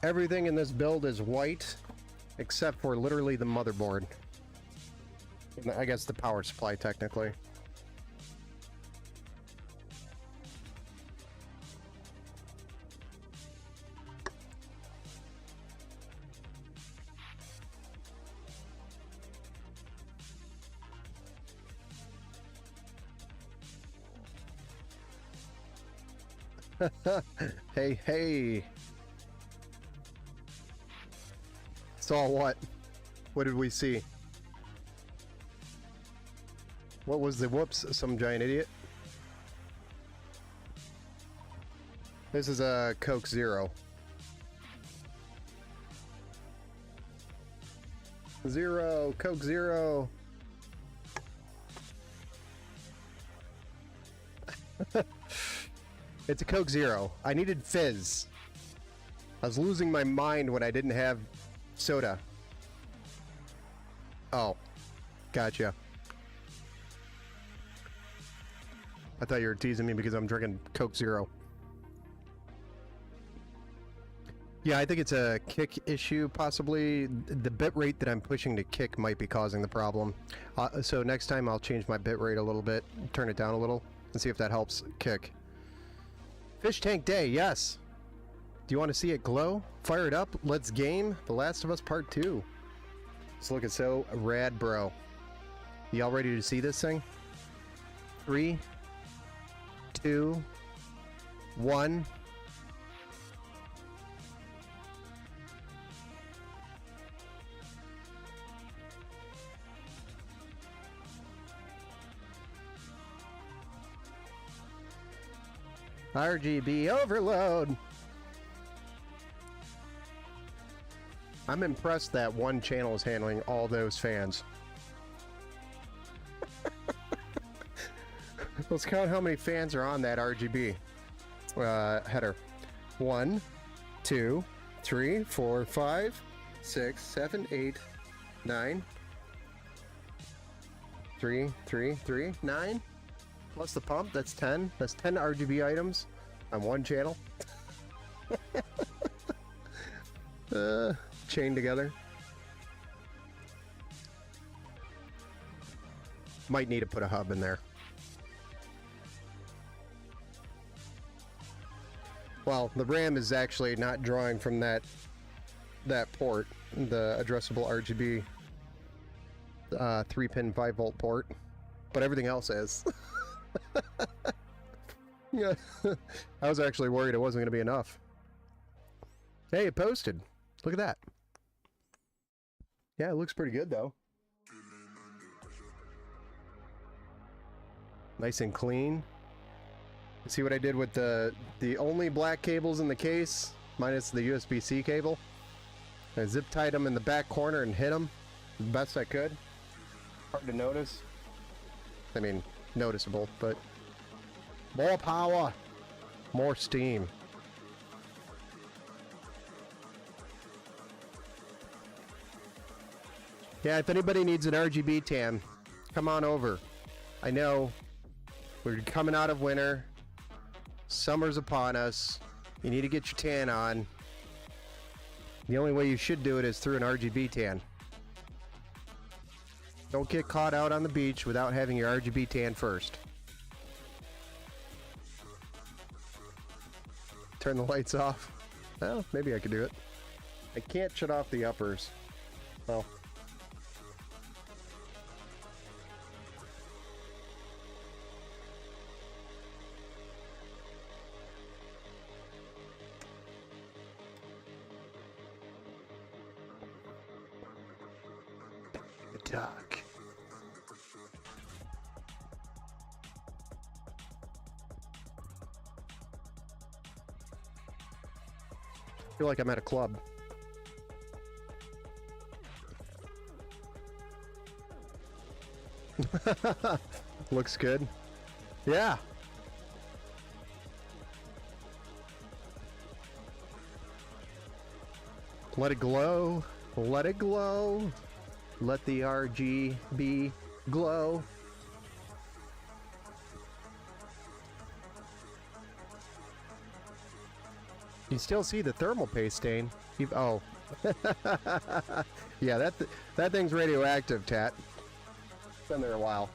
Everything in this build is white, except for literally the motherboard. I guess the power supply, technically. Hey, hey. Saw what? What did we see? What was the whoops? Some giant idiot? This is a Coke Zero. Zero, Coke Zero. It's a Coke Zero. I needed fizz. I was losing my mind when I didn't have soda. Oh. Gotcha. I thought you were teasing me because I'm drinking Coke Zero. Yeah, I think it's a kick issue, possibly. The bit rate that I'm pushing to kick might be causing the problem. So next time I'll change my bit rate a little bit, turn it down a little, and see if that helps kick. Fish Tank Day, yes. Do you want to see it glow? Fire it up. Let's game The Last of Us Part 2. It's looking so rad, bro. Y'all ready to see this thing? 3, 2, 1. RGB overload. I'm impressed that one channel is handling all those fans. Let's count how many fans are on that RGB header. 1, 2, 3, 4, 5, 6, 7, 8, 9. 3, 3, 3, 9. Plus the pump, that's 10. That's 10 RGB items on one channel. Chained together. Might need to put a hub in there. Well, the RAM is actually not drawing from that port, the addressable RGB 3-pin 5-volt port, but everything else is. Yeah, I was actually worried it wasn't going to be enough. Hey, it posted. Look at that. Yeah, it looks pretty good though. Nice and clean. See what I did with the only black cables in the case, minus the USB-C cable? I zip tied them in the back corner and hit them the best I could. Hard to notice. I mean, noticeable, but more power, more steam. Yeah, if anybody needs an RGB tan, come on over. I know we're coming out of winter. Summer's upon us. You need to get your tan on. The only way you should do it is through an RGB tan. Don't get caught out on the beach without having your RGB tan first. Turn the lights off. Well, maybe I could do it. I can't shut off the uppers. Well. Talk. I feel like I'm at a club. Looks good. Yeah. Let it glow. Let it glow. Let the RGB glow. You still see the thermal paste stain. Oh. Yeah, that thing's radioactive, Tat. It's been there a while.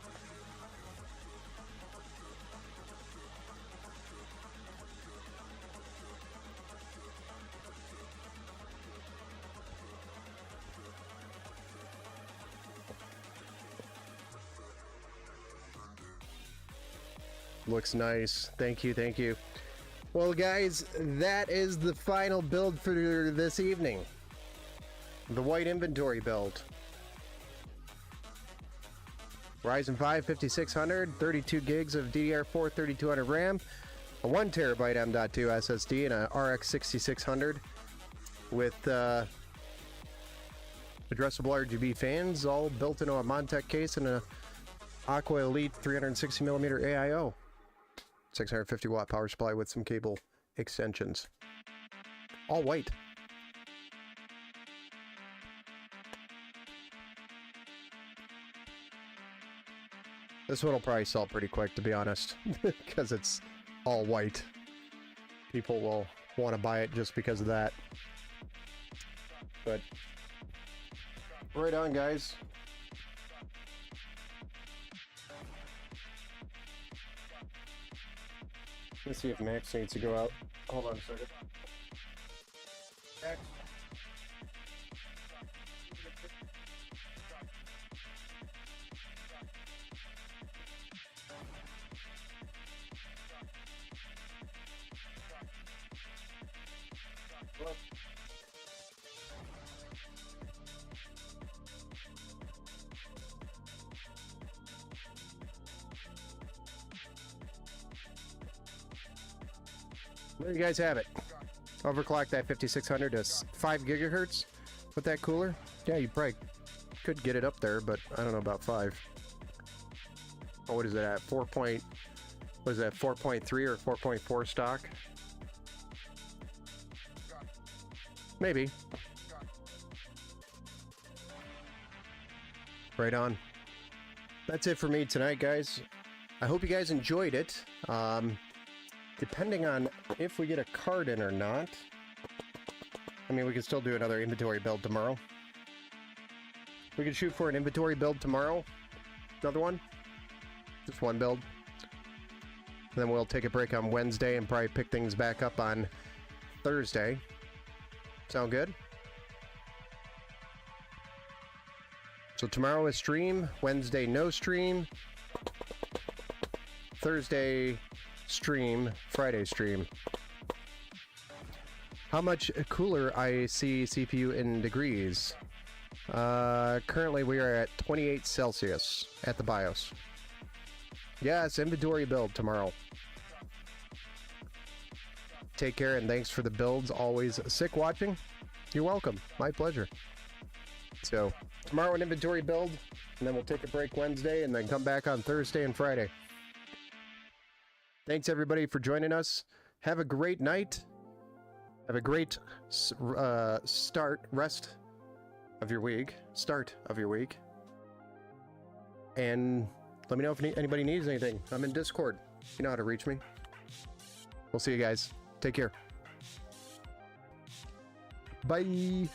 Looks nice. Thank you, thank you. Well, guys, that is the final build for this evening. The white inventory build. Ryzen 5 5600, 32 gigs of DDR4 3200 RAM, a 1 terabyte M.2 SSD, and a RX 6600 with addressable RGB fans, all built into a Montech case and a Aqua Elite 360mm AIO. 650 watt power supply with some cable extensions. All white. This one will probably sell pretty quick, to be honest, because it's all white. People will want to buy it just because of that. But right on, guys. Let's see if Max needs to go out. Hold on a second. Max. Well, there you guys have it. Overclock that 5600 to 5 gigahertz with that cooler. Yeah, you probably could get it up there, but I don't know about 5. Oh, what is it at? 4 point, what is that, 4.3 or 4.4 stock? Maybe. Right on. That's it for me tonight, guys. I hope you guys enjoyed it. Depending on if we get a card in or not, I mean, we can still do another inventory build tomorrow. We can shoot for an inventory build tomorrow. Another one. Just one build. And then we'll take a break on Wednesday and probably pick things back up on Thursday. Sound good? So tomorrow is stream, Wednesday no stream, Thursday stream, Friday stream. How much cooler I see CPU in degrees? Currently we are at 28 Celsius at the BIOS. Yes, inventory build tomorrow. Take care and thanks for the builds. Always sick watching. You're welcome. My pleasure. So tomorrow an inventory build, and then we'll take a break Wednesday and then come back on Thursday and Friday. Thanks everybody for joining us. Have a great night. Have a great rest of your week. Start of your week. And let me know if anybody needs anything. I'm in Discord. You know how to reach me. We'll see you guys. Take care. Bye.